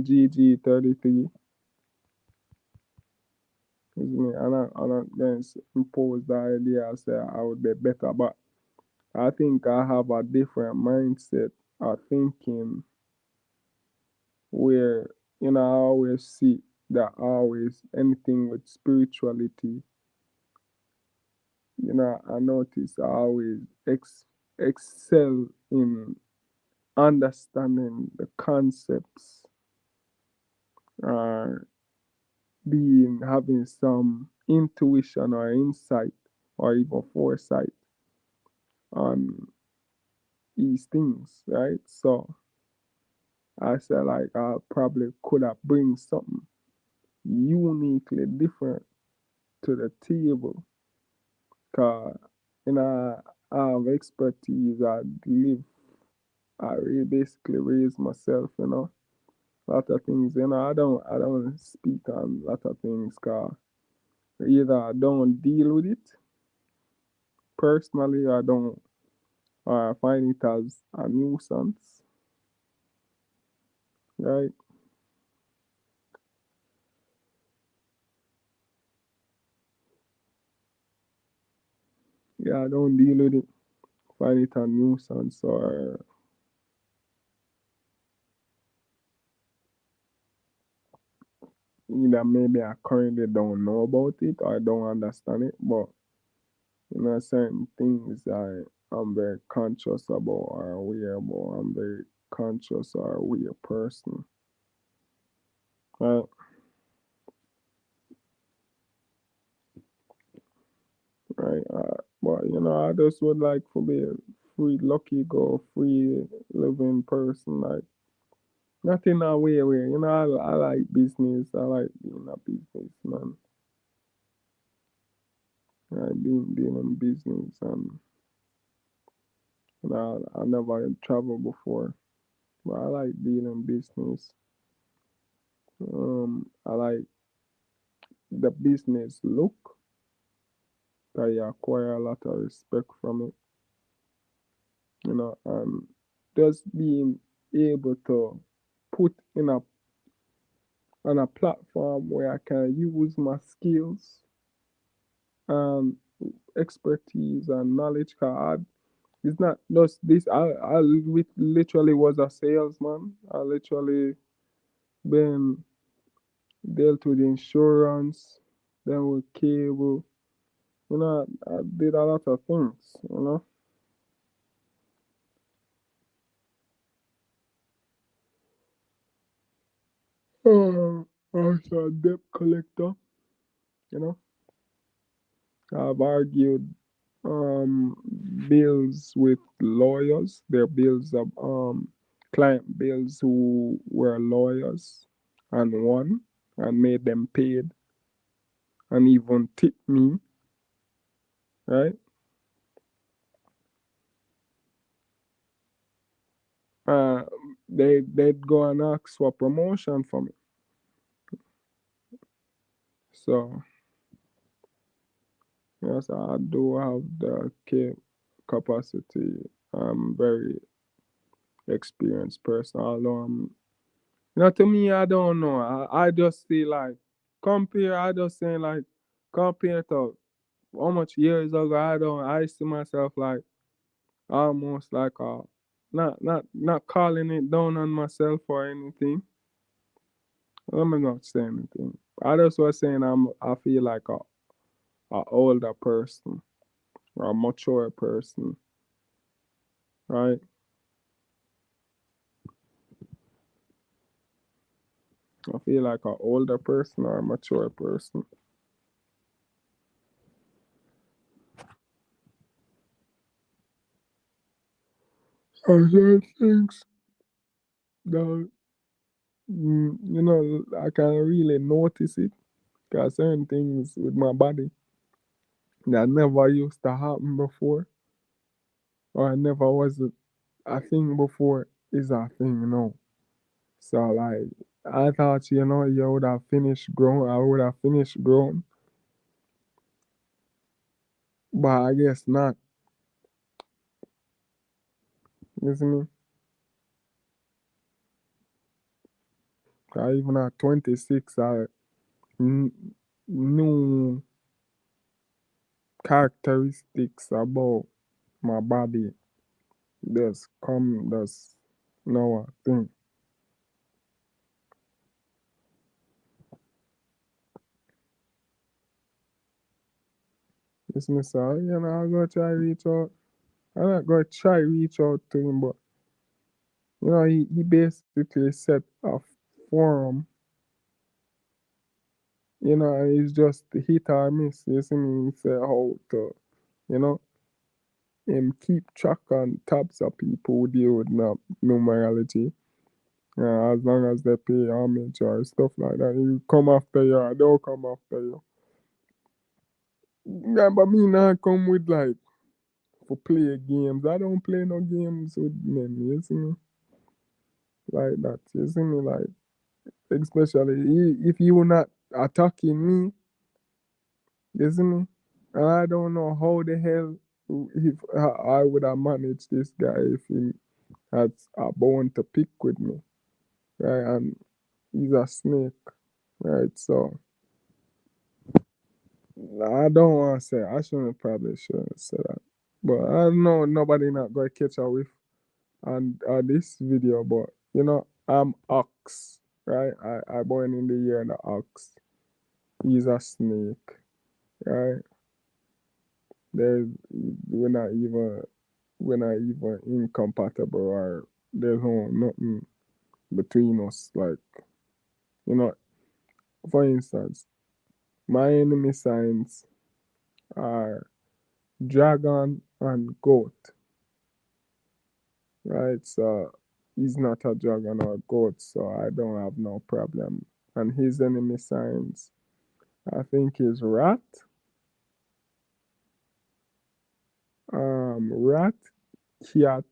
GG 33 is me, and I then impose the idea. I say I would be better, but I think I have a different mindset of thinking where I always see that always anything with spirituality, I notice I always excel in understanding the concepts or being having some intuition or insight or even foresight on these things, right? So I said like I probably could have bring something uniquely different to the table. Cause I have expertise. Basically raise myself. A lot of things. I don't speak on a lot of things. Cause either I don't deal with it personally, or I don't, or I find it as a nuisance. Right? Yeah, I don't deal with it. Find it a nuisance or either maybe I currently don't know about it or I don't understand it, but certain things I'm very conscious about or aware about. I'm very conscious or aware person. Right, right. But I just would like to be a free, lucky, go free living person. Like nothing away where I like business. I like being a businessman. I being in business and I never traveled before, but I like being in business. I like the business look that you acquire a lot of respect from it, and just being able to put in a on a platform where I can use my skills and expertise and knowledge card. It's not just this. Literally was a salesman. I literally been dealt with insurance, then with cable. I did a lot of things. Also a debt collector, you know. I've argued um bills with lawyers. Their bills of client bills who were lawyers and won and made them paid and even tip me, right? Uh they'd go and ask for promotion for me. So yes, I do have the capacity. I'm very experienced person, although to me, I don't know. I just see like compare. I just saying like compare to how much years ago. I see myself like almost like not calling it down on myself or anything. I'm not saying anything. I just was saying I feel like a older person or a mature person, right? I feel like a older person or a mature person. Are there things that I can really notice it? Cause certain things with my body that never used to happen before, or never was a thing before, is a thing now. So like, I thought you would have finished grown. I would have finished grown, but I guess not. You see me? 'Cause even at 26, I n- new characteristics about my body just know a thing. You see me? So I'm gonna try reach out. I'm not gonna try reach out to him, but he basically set a forum. It's just hit or miss. You see me? He say how to, you know, keep track on tabs of people who deal with numerology. As long as they pay homage or stuff like that, you come after you or they'll come after you. Yeah, but me not come with like for play games. I don't play no games with men. You see me? Like that. You see me? Like especially if you were not attacking me, you see me? And I don't know how the hell if I would have managed this guy if he had a bone to pick with me, right? And he's a snake, right? So I don't want to say. I shouldn't probably shouldn't say that. But I know nobody not going to catch up with on this video. But I'm ox, right? I born in the year the ox. He's a snake, right? There's we're not even we're not even incompatible, or there's no nothing between us. Like you know, for instance, my enemy signs are dragon and goat, right? So he's not a dragon or a goat, so I don't have no problem. And his enemy signs, I think, is rat, rat, cat,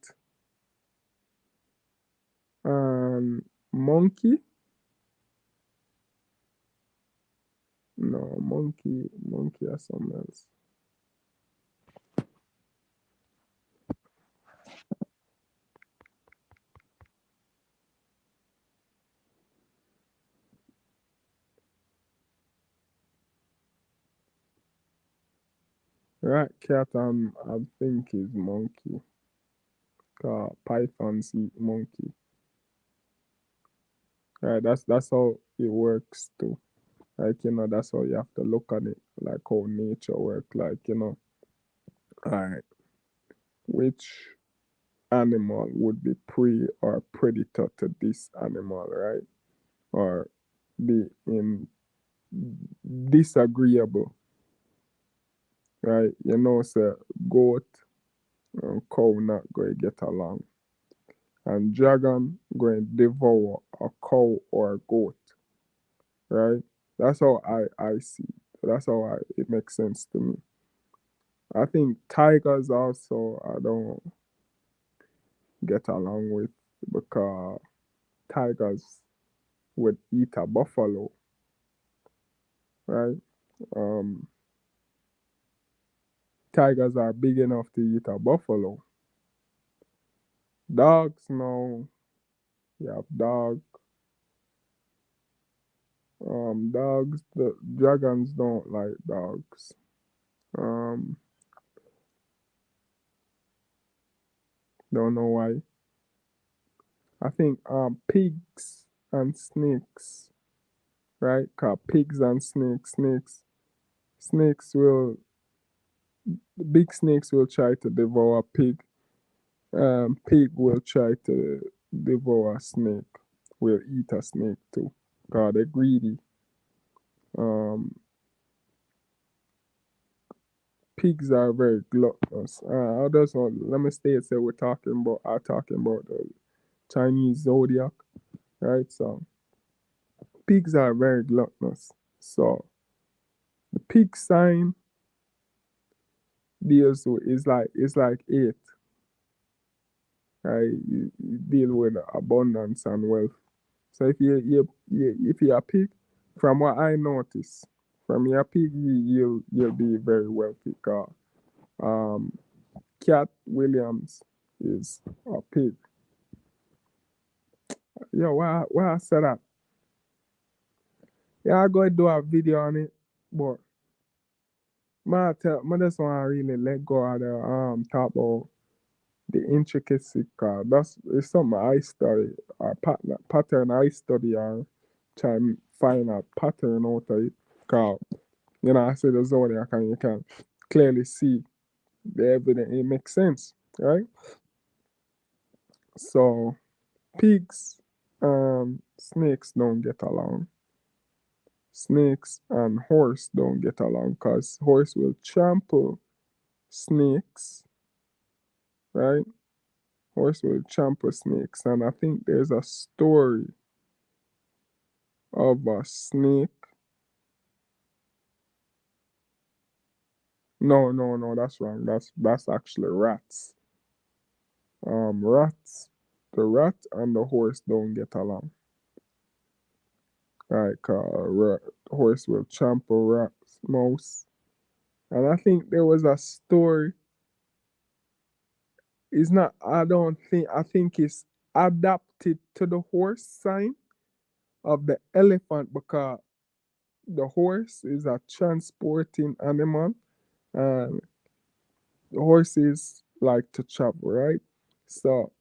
and monkey. No, monkey or something else. Rat, cat, and I think is monkey. Pythons eat monkey. Right, that's how it works too. Like that's how you have to look at it, like how nature work. Like alright, which animal would be prey or predator to this animal, right? Or be in disagreeable, right? Say goat and cow not going to get along, and dragon going to devour a cow or a goat, right? That's how I see. That's how it makes sense to me. I think tigers also I don't get along with because tigers would eat a buffalo, right? Um, Tigers are big enough to eat a buffalo. Dogs, no. You have dog. Dogs. The dragons don't like dogs. Um, don't know why. I think pigs and snakes, right? Cause pigs and snakes will big snakes will try to devour a pig. Pig will try to devour a snake. Will eat a snake too. Cause they're greedy. Um, Pigs are very gluttonous. I just want let me state say we're talking about the Chinese zodiac, right? So pigs are very gluttonous. So the pig sign deals with is like eight, right? You deal with abundance and wealth. So if you're a pig, from what I notice, from your pig you'll be very wealthy. Cause um, Cat Williams is a pig. Yo, why I said that? Yeah, I go do a video on it, but I just want to really let go of the talk about the intricacy, cause that's it's something I study, or pattern I study, and try and find a pattern out of it. Cause I say the zodiac and you can clearly see the evidence. It makes sense, right? So pigs and snakes don't get along. Snakes and horse don't get along because horse will trample snakes, right? Horse will trample snakes, and I think there's a story of a snake. No, no, no, that's wrong. That's actually rats. Rats. The rat and the horse don't get along, right? Horse will trample rats, mouse, and I think there was a story. It's not. I don't think. I think it's adapted to the horse sign of the elephant because the horse is a transporting animal, and horses like to travel, right? So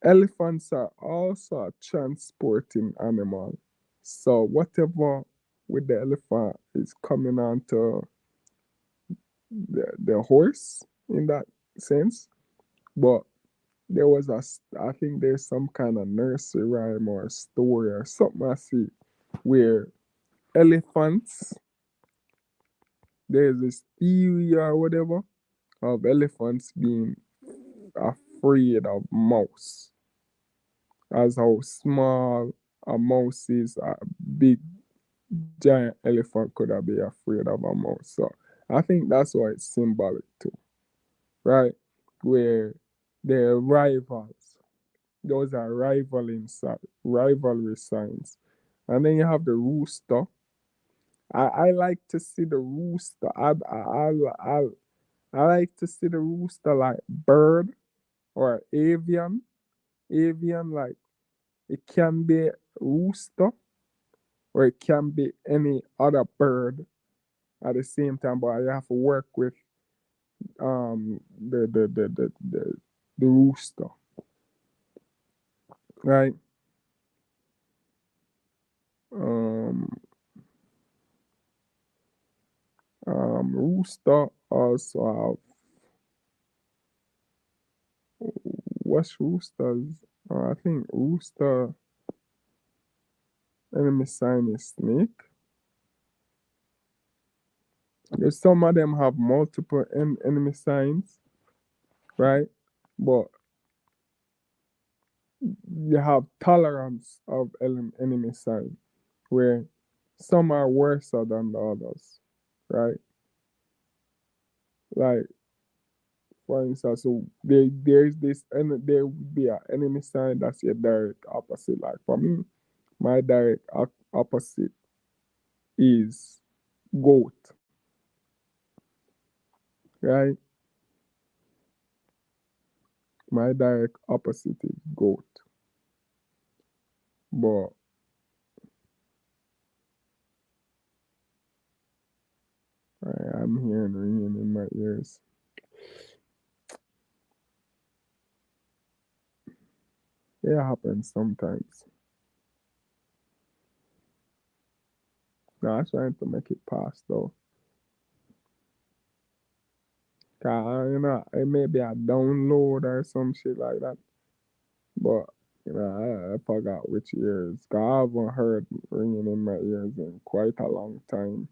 elephants are also a transporting animal. So whatever with the elephant is coming onto the horse in that sense. But there was I think there's some kind of nursery rhyme or story or something I see where elephants, there's this theory or whatever of elephants being afraid of mouse, as how small a mouse is, a big giant elephant could have been afraid of a mouse. So I think that's why it's symbolic too, right? Where they're rivals. Those are rivalry signs. And then you have the rooster. I like to see the rooster. I like to see the rooster like bird or avian. Avian, like it can be rooster or it can be any other bird at the same time, but you have to work with the rooster, right? Um Rooster also have, what's roosters? I think rooster enemy sign is snake. There's some of them have multiple enemy signs, right? But you have tolerance of enemy sign where some are worse than the others, right? Like for instance, so there's this and there would be an enemy sign that's your direct opposite. Like for me, my direct opposite is goat, right? My direct opposite is goat. But I'm hearing ringing in my ears. It happens sometimes. Now I'm trying to make it pass though. Cause you know, it may be a download or some shit like that. But I forgot which ears. Cause I haven't heard ringing in my ears in quite a long time.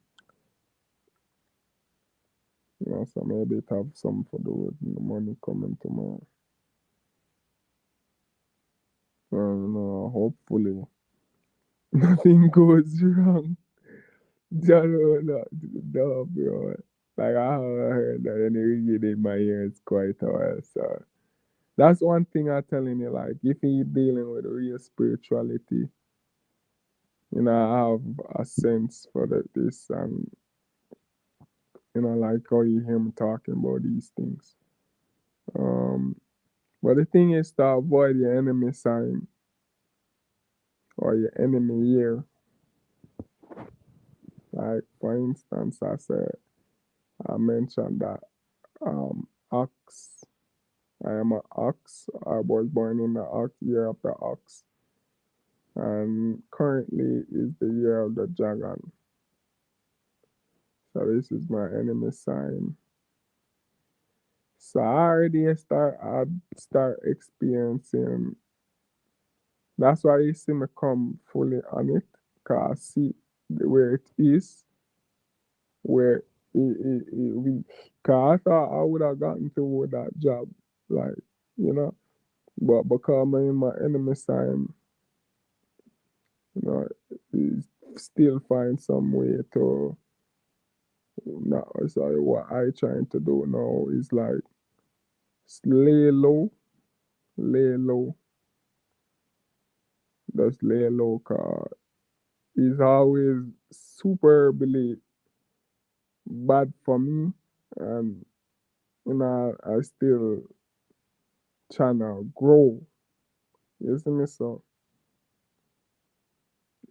So maybe it have something to do with the money coming to my. Hopefully nothing goes wrong. No, no, no, bro. Like I haven't heard that any ringing in my ears quite a while. So that's one thing I'm telling you. Like if you're dealing with real spirituality, I have a sense for this, and like how you hear me talking about these things. Um, but the thing is to avoid your enemy sign or your enemy ear. Like for instance, I mentioned that ox. I am an ox. I was born in the ox year of the ox, and currently is the year of the dragon. So this is my enemy sign. So I start experiencing. That's why you see me come fully on it, cause I see where it is, where we. Cause I thought I would have gotten to that job, like you know, but because I'm in my enemy sign, you know, is still find some way to. Now, sorry, what I trying to do now is like lay low, just lay low, cause it's always superbly bad for me, and I still trying to grow. You see me? So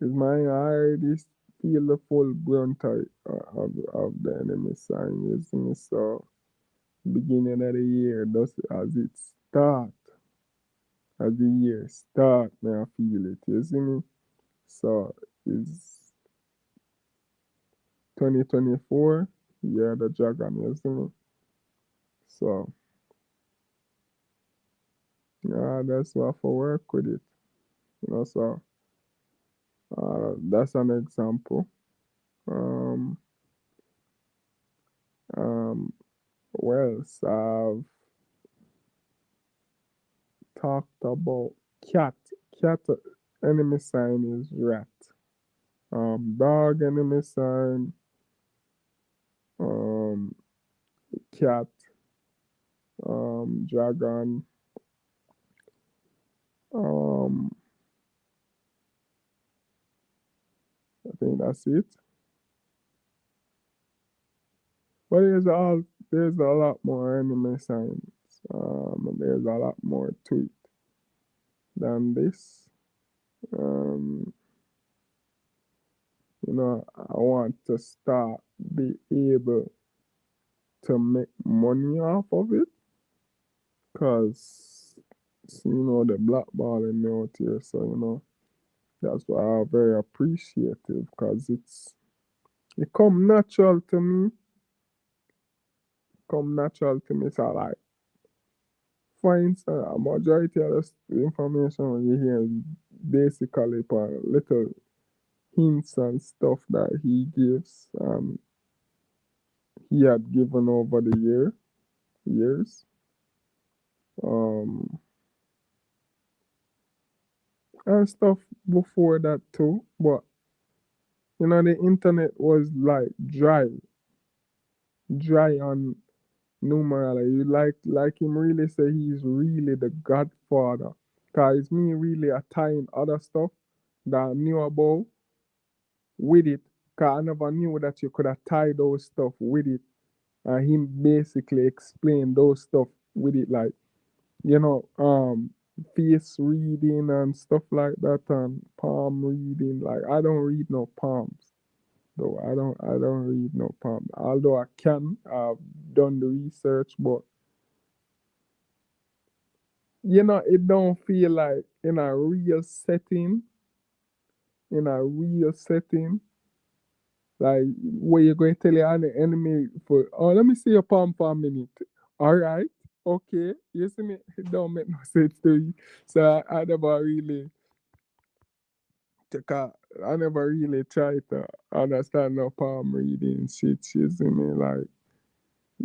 is my already? feel the full brunt of the enemy sign. You see me? So beginning of the year, thus as it start, as the year start, may I feel it. You see me? So it's 2024, yeah, the dragon. You see me? So yeah, that's what for work with it. So that's an example. Um, um, well, so I've talked about cat. Cat enemy sign is rat. Dog enemy sign. Um, cat. Dragon. Um, I think that's it. But there's a lot more enemy signs. There's a lot more to it than this. Um, I want to start be able to make money off of it, cause the blackballing me out here. So that's why I'm very appreciative, cause it come natural to me. So like, for instance, a majority of the information you hear is basically upon little hints and stuff that he gives. He had given over the years. Um, and stuff before that too. But the internet was like dry on numerology. Like him really say he's really the godfather. Cause me really a tying other stuff that I knew about with it. Cause I never knew that you could have tied those stuff with it. And him basically explained those stuff with it, like you know, um, face reading and stuff like that, and palm reading. Like I don't read no palms, though. I don't read no palm. Although I can, I've done the research, but it don't feel like in a real setting, like where you're going to tell your enemy for, oh, let me see your palm for a minute. All right, okay, you see me, it don't make no sense to you. So I never really take a, I never really try to understand no palm reading shit. You see me, like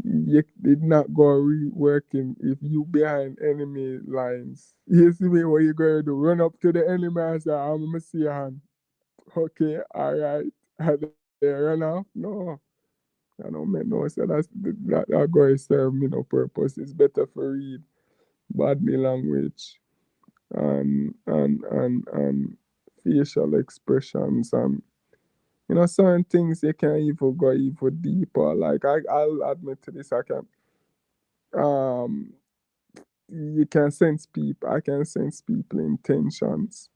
you did not go working if you behind enemy lines. You see me, what you going to do? Run up to the enemy and say, I'm gonna see your hand. Okay, all right. And they run off. No, that don't make no sense. That going to serve me no purpose. It's better for read body language and facial expressions, and certain things you can even go even deeper. Like I'll admit to this, um you can sense people. I can sense people intentions,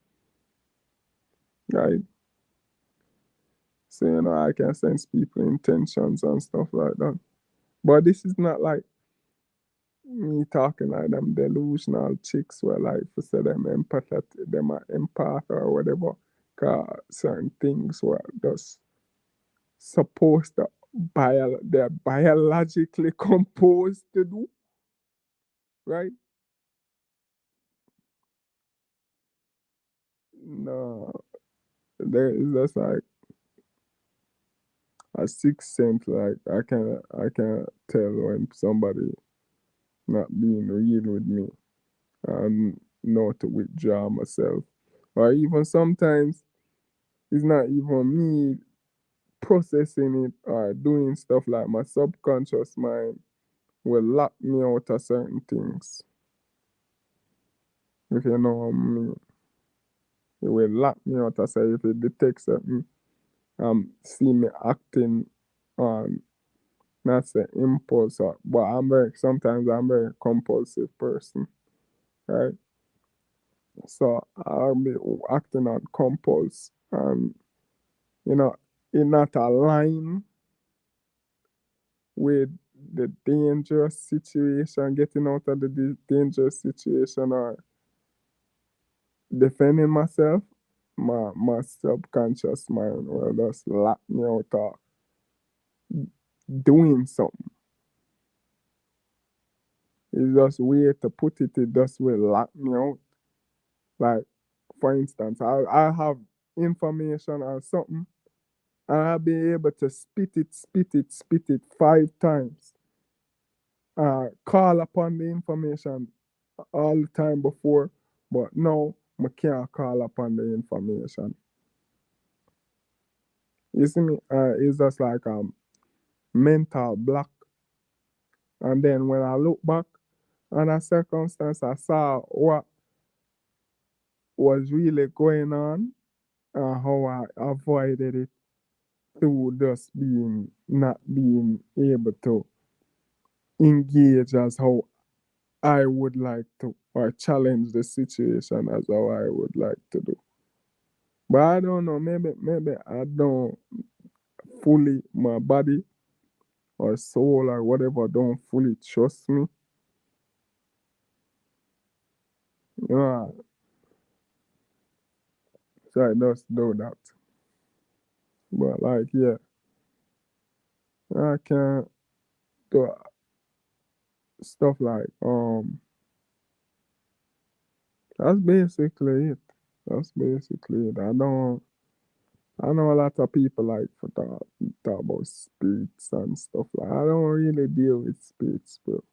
right? So I can sense people intentions and stuff like that. But this is not like me talking like them delusional chicks where like for say them empathetic, them are empath or whatever. Cause certain things were just supposed to they're biologically composed to do, right? No, there is just like a sixth sense. Like I can tell when somebody not being real with me and know to withdraw myself. Or even sometimes it's not even me processing it or doing stuff, like my subconscious mind will lock me out of certain things. If you know what I mean. It will lock me out of say if it detects something, see me acting on not say impulse but I'm very compulsive person, right? So I'll be acting on compulse, and it not align with the dangerous situation, getting out of the dangerous situation, or defending myself, my subconscious mind will just lock me out of doing something. It's just way to put it, it just will lock me out. Like, for instance, I have information or something, and I'll be able to spit it 5 times. Call upon the information all the time before, but now I can't call upon the information. You see me? It's just like a mental block. And then when I look back on a circumstance, I saw what was really going on and how I avoided it through just being not being able to engage as how I would like to, or challenge the situation as how I would like to do. But I don't know, maybe I don't fully, my body or soul or whatever don't fully trust me. You know, so I just do that. But like, yeah, I can't do stuff like that's basically it. That's basically it. I know a lot of people like for talk about spirits and stuff like. I don't really deal with spirits, bro.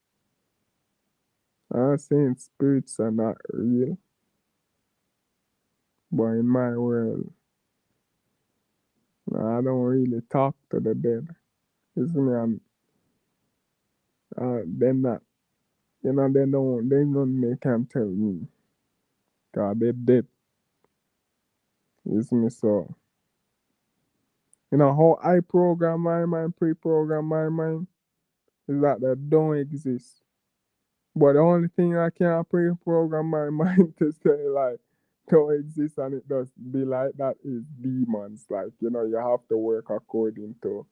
I'm not saying spirits are not real, but in my world, I don't really talk to the dead. You see me? And they're not, they can't tell me, cause they're dead. You see me? So, how I program my mind, pre-program my mind, is that they don't exist. But the only thing I can pre-program my mind to say like don't exist and it does be like that is demons. Like, you have to work according to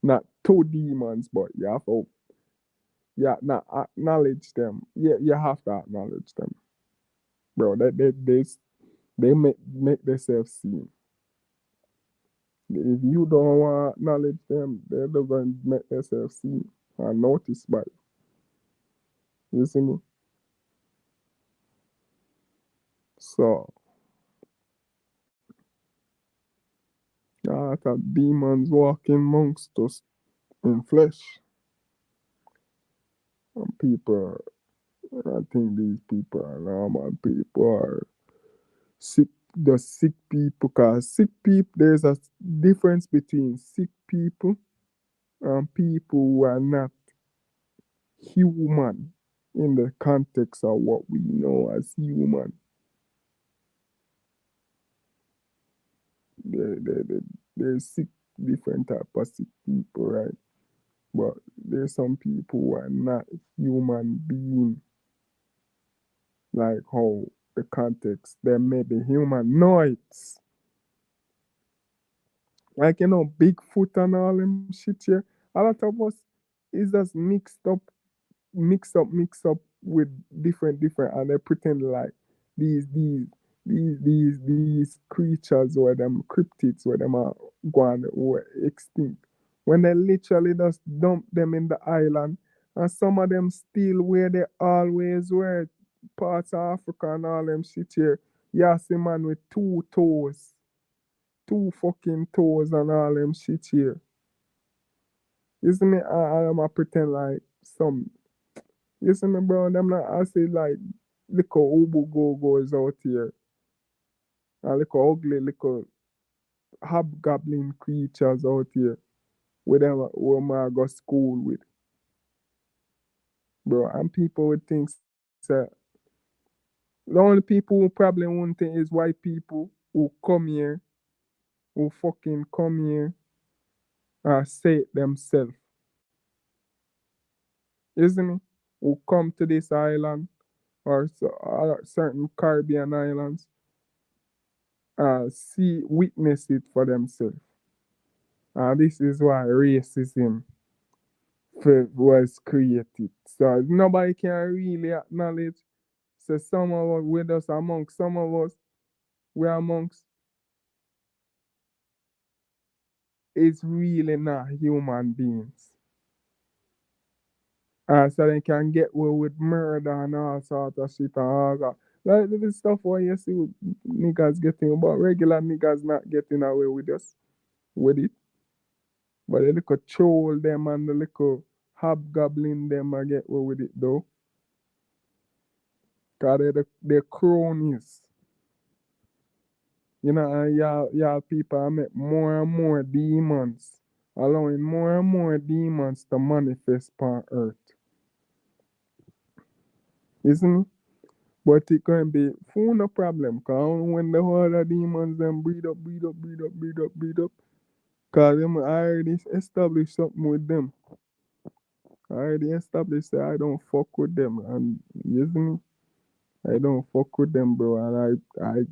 not two demons, but you have to, yeah, not acknowledge them. Yeah, you have to acknowledge them. Bro, they make themselves seen. If you don't want to acknowledge them, they're not going to make themselves seen and noticed by you. You see me? So, a lot of demons walking amongst us in flesh. And people, I think these people are normal people or sick, the sick people. Because sick people, there's a difference between sick people and people who are not human in the context of what we know as human. There's sick, different type of sick people, right? But there's some people who are not human being, like how the context, they may be humanoids. Like, Bigfoot and all them shit here. A lot of us is just mix up with different, and they pretend like these these these creatures or them cryptids where them are gone or extinct. When they literally just dump them in the island, and some of them still where they always were, parts of Africa and all them shit here. You see man with 2 toes, 2 fucking toes and all them shit here. You see me? I'm a pretend like some. You see me, bro? Them like I say like little ubu go goes out here, and little ugly little hobgoblin creatures out here with them who I go school with, bro. And people would think that the only people who probably won't think is white people who come here, who fucking come here and say it themselves. Isn't it? Who come to this island or certain Caribbean islands, see, witness it for themselves. And this is why racism was created. So nobody can really acknowledge. So some of us, with us amongst some of us, we're amongst, it's really not human beings. So they can get away with murder and all sort of shit and all that. Like the stuff where you see niggas getting, but regular niggas not getting away with us with it. But the little troll them and the little hobgoblin them I get away with it though. Cause they're cronies. You know, and y'all people are make more and more demons, allowing more and more demons to manifest on earth. Isn't it? But it can be full no problem. Cause when the whole of demons them breed up. Cause them I already established something with them. I already established that I don't fuck with them. And you see me? I don't fuck with them, bro. And I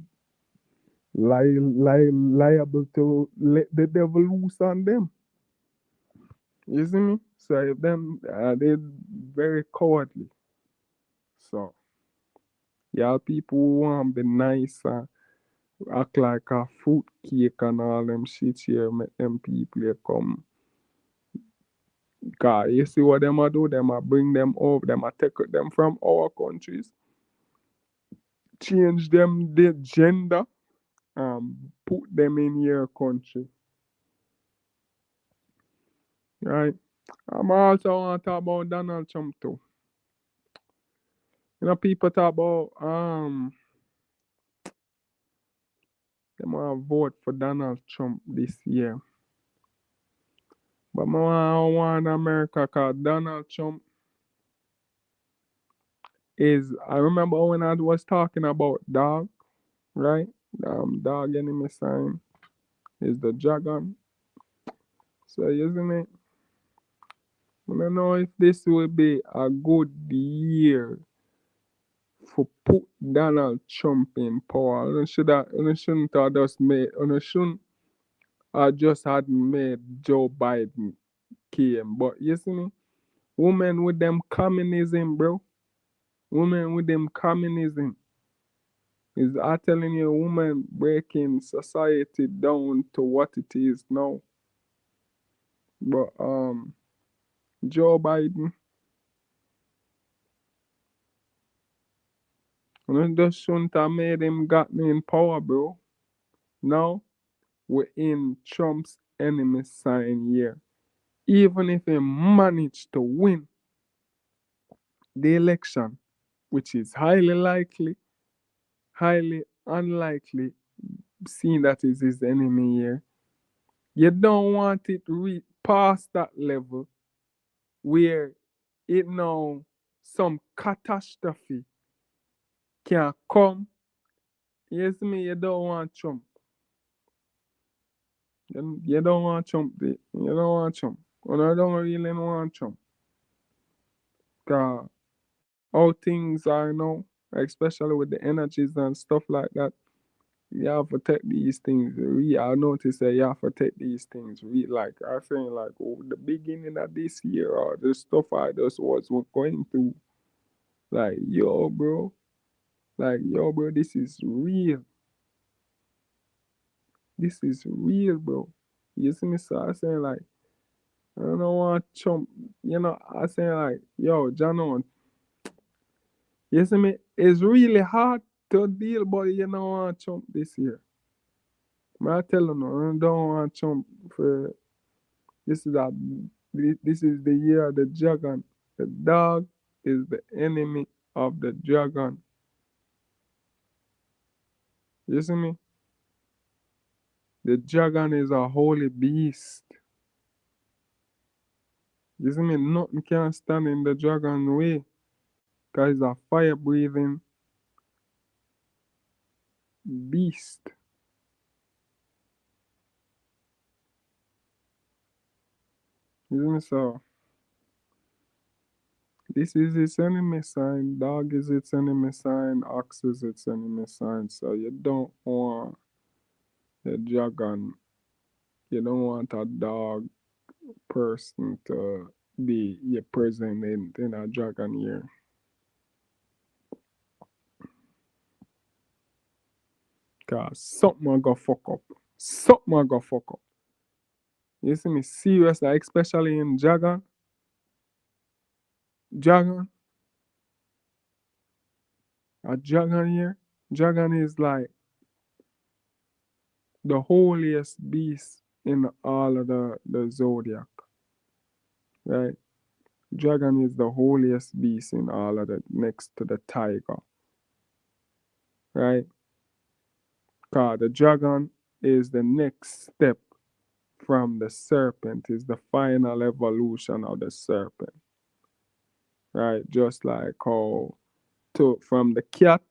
liable to let the devil loose on them. You see me? So if them they very cowardly. So y'all people who want to be nice and act like a fruit cake and all them shit here, make them people here come. Cause you see what them a do? Them a bring them over, them a take them from our countries, change them the gender, and put them in your country. Right? I'm also want to talk about Donald Trump too. You know, people talk about they want to vote for Donald Trump this year. But I want America because Donald Trump is. I remember when I was talking about dog, right? Dog enemy sign is the dragon. So isn't it? I don't know if this will be a good year for put Donald Trump in power. You shouldn't have just made. You shouldn't have just had made Joe Biden came. But you see me, women with them communism, bro. Women with them communism. Is I telling you, woman breaking society down to what it is now. But Joe Biden, you just shouldn't have made him got me in power, bro. Now we're in Trump's enemy sign year. Even if he managed to win the election, which is highly likely, highly unlikely, seeing that is his enemy here, you don't want it past that level where it now some catastrophe can come. Yes, me, you don't want Trump. You don't want Trump. You don't want Trump. And I don't really want Trump. Cause all things are now, especially with the energies and stuff like that, you have to take these things. I notice that you have to take these things. Like I saying, like the beginning of this year or the stuff I just was going through. Like yo, bro, this is real. This is real, bro. You see me, so I saying like, I don't want Trump. I saying like, yo, John, you see me, it's really hard to deal, but you don't want Trump this year. I tell you, no, I don't want Trump for this is a this is the year of the dragon. The dog is the enemy of the dragon. You see me? The dragon is a holy beast. You see me? Nothing can stand in the dragon way. Cause it's a fire breathing beast. You see me? So this is its enemy sign. Dog is its enemy sign. Ox is its enemy sign. So you don't want the dragon You don't want a dog person to be your present in a dragon year. Cause something will go fuck up. Something will go fuck up. You see me serious, like especially in dragon. Dragon, a dragon year. Dragon is like the holiest beast in all of the zodiac. Right? Dragon is the holiest beast in all of the next to the tiger. Right? Cause the dragon is the next step from the serpent, is the final evolution of the serpent. Right? Just like how to from the cat,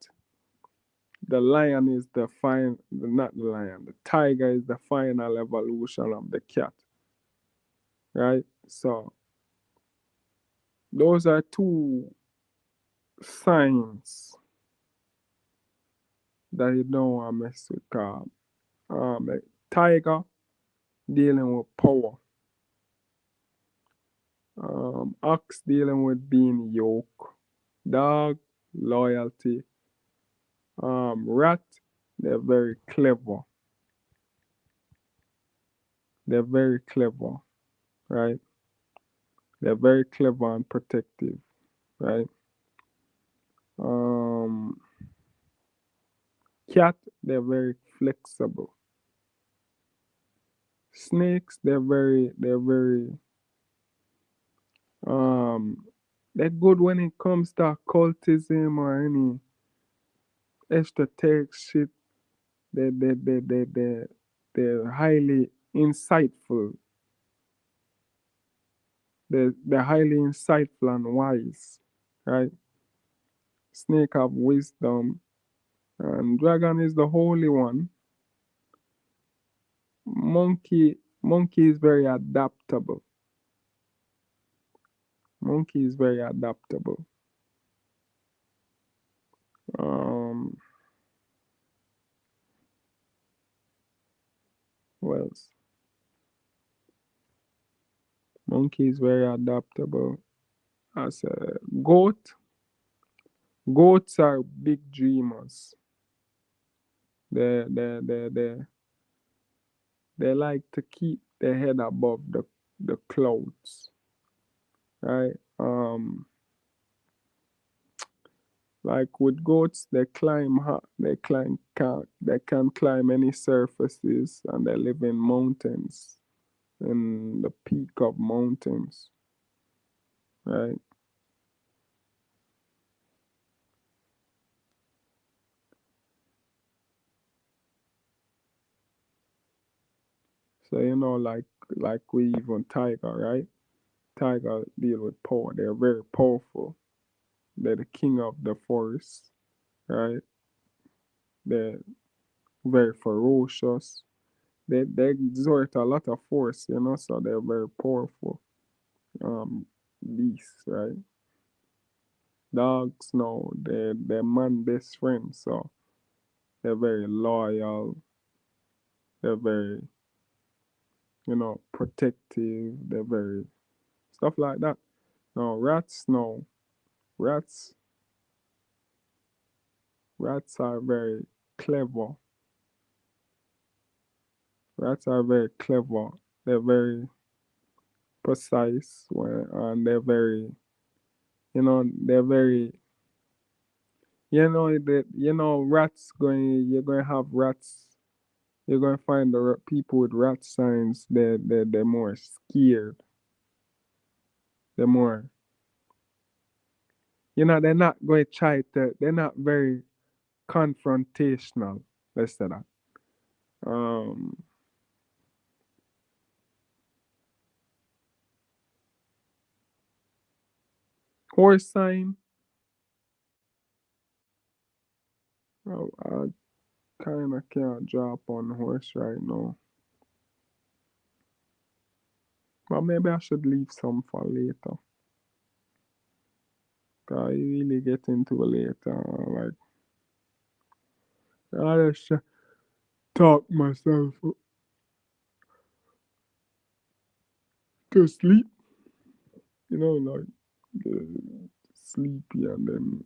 the lion is the final, not the lion, the tiger is the final evolution of the cat. Right? So those are two signs that you don't want to mess with. A tiger dealing with power. Ox dealing with being yoke. Dog, loyalty. Rat, they're very clever. They're very clever, right? They're very clever and protective, right? Um, cat, they're very flexible. Snakes, um, they're good when it comes to occultism or any esoteric shit. They they're highly insightful. They're highly insightful and wise, right? Snake have wisdom, and dragon is the holy one. Monkey is very adaptable. Monkey is very adaptable. Um, well, monkey is very adaptable. As a goat, goats are big dreamers. They they like to keep their head above the clouds, right? Like with goats, they can climb any surfaces, and they live in mountains, in the peak of mountains, right? So like we even tiger, right? Tiger deal with power. They're very powerful. They're the king of the forest, right? They're very ferocious. They exert a lot of force, so they're very powerful beasts, right? Dogs, no, they're man best friends, so they're very loyal. They're very, protective. They're very stuff like that. No, rats, no. Rats, rats are very clever. Rats are very clever. They're very precise, and they're very, rats going. You're going to have rats. You're going to find the people with rat signs. They're more scared. They're more, they're not going to try to. They're not very confrontational. Let's say that. Um, horse sign. I kind of can't drop on horse right now. But maybe I should leave some for later. Cause you really get into it later. Like, I just talk myself. to sleep, like uh, sleepy, and then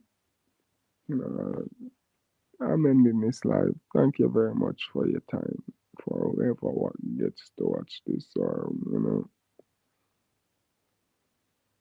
I'm ending this live. Thank you very much for your time. For whoever gets to watch this, or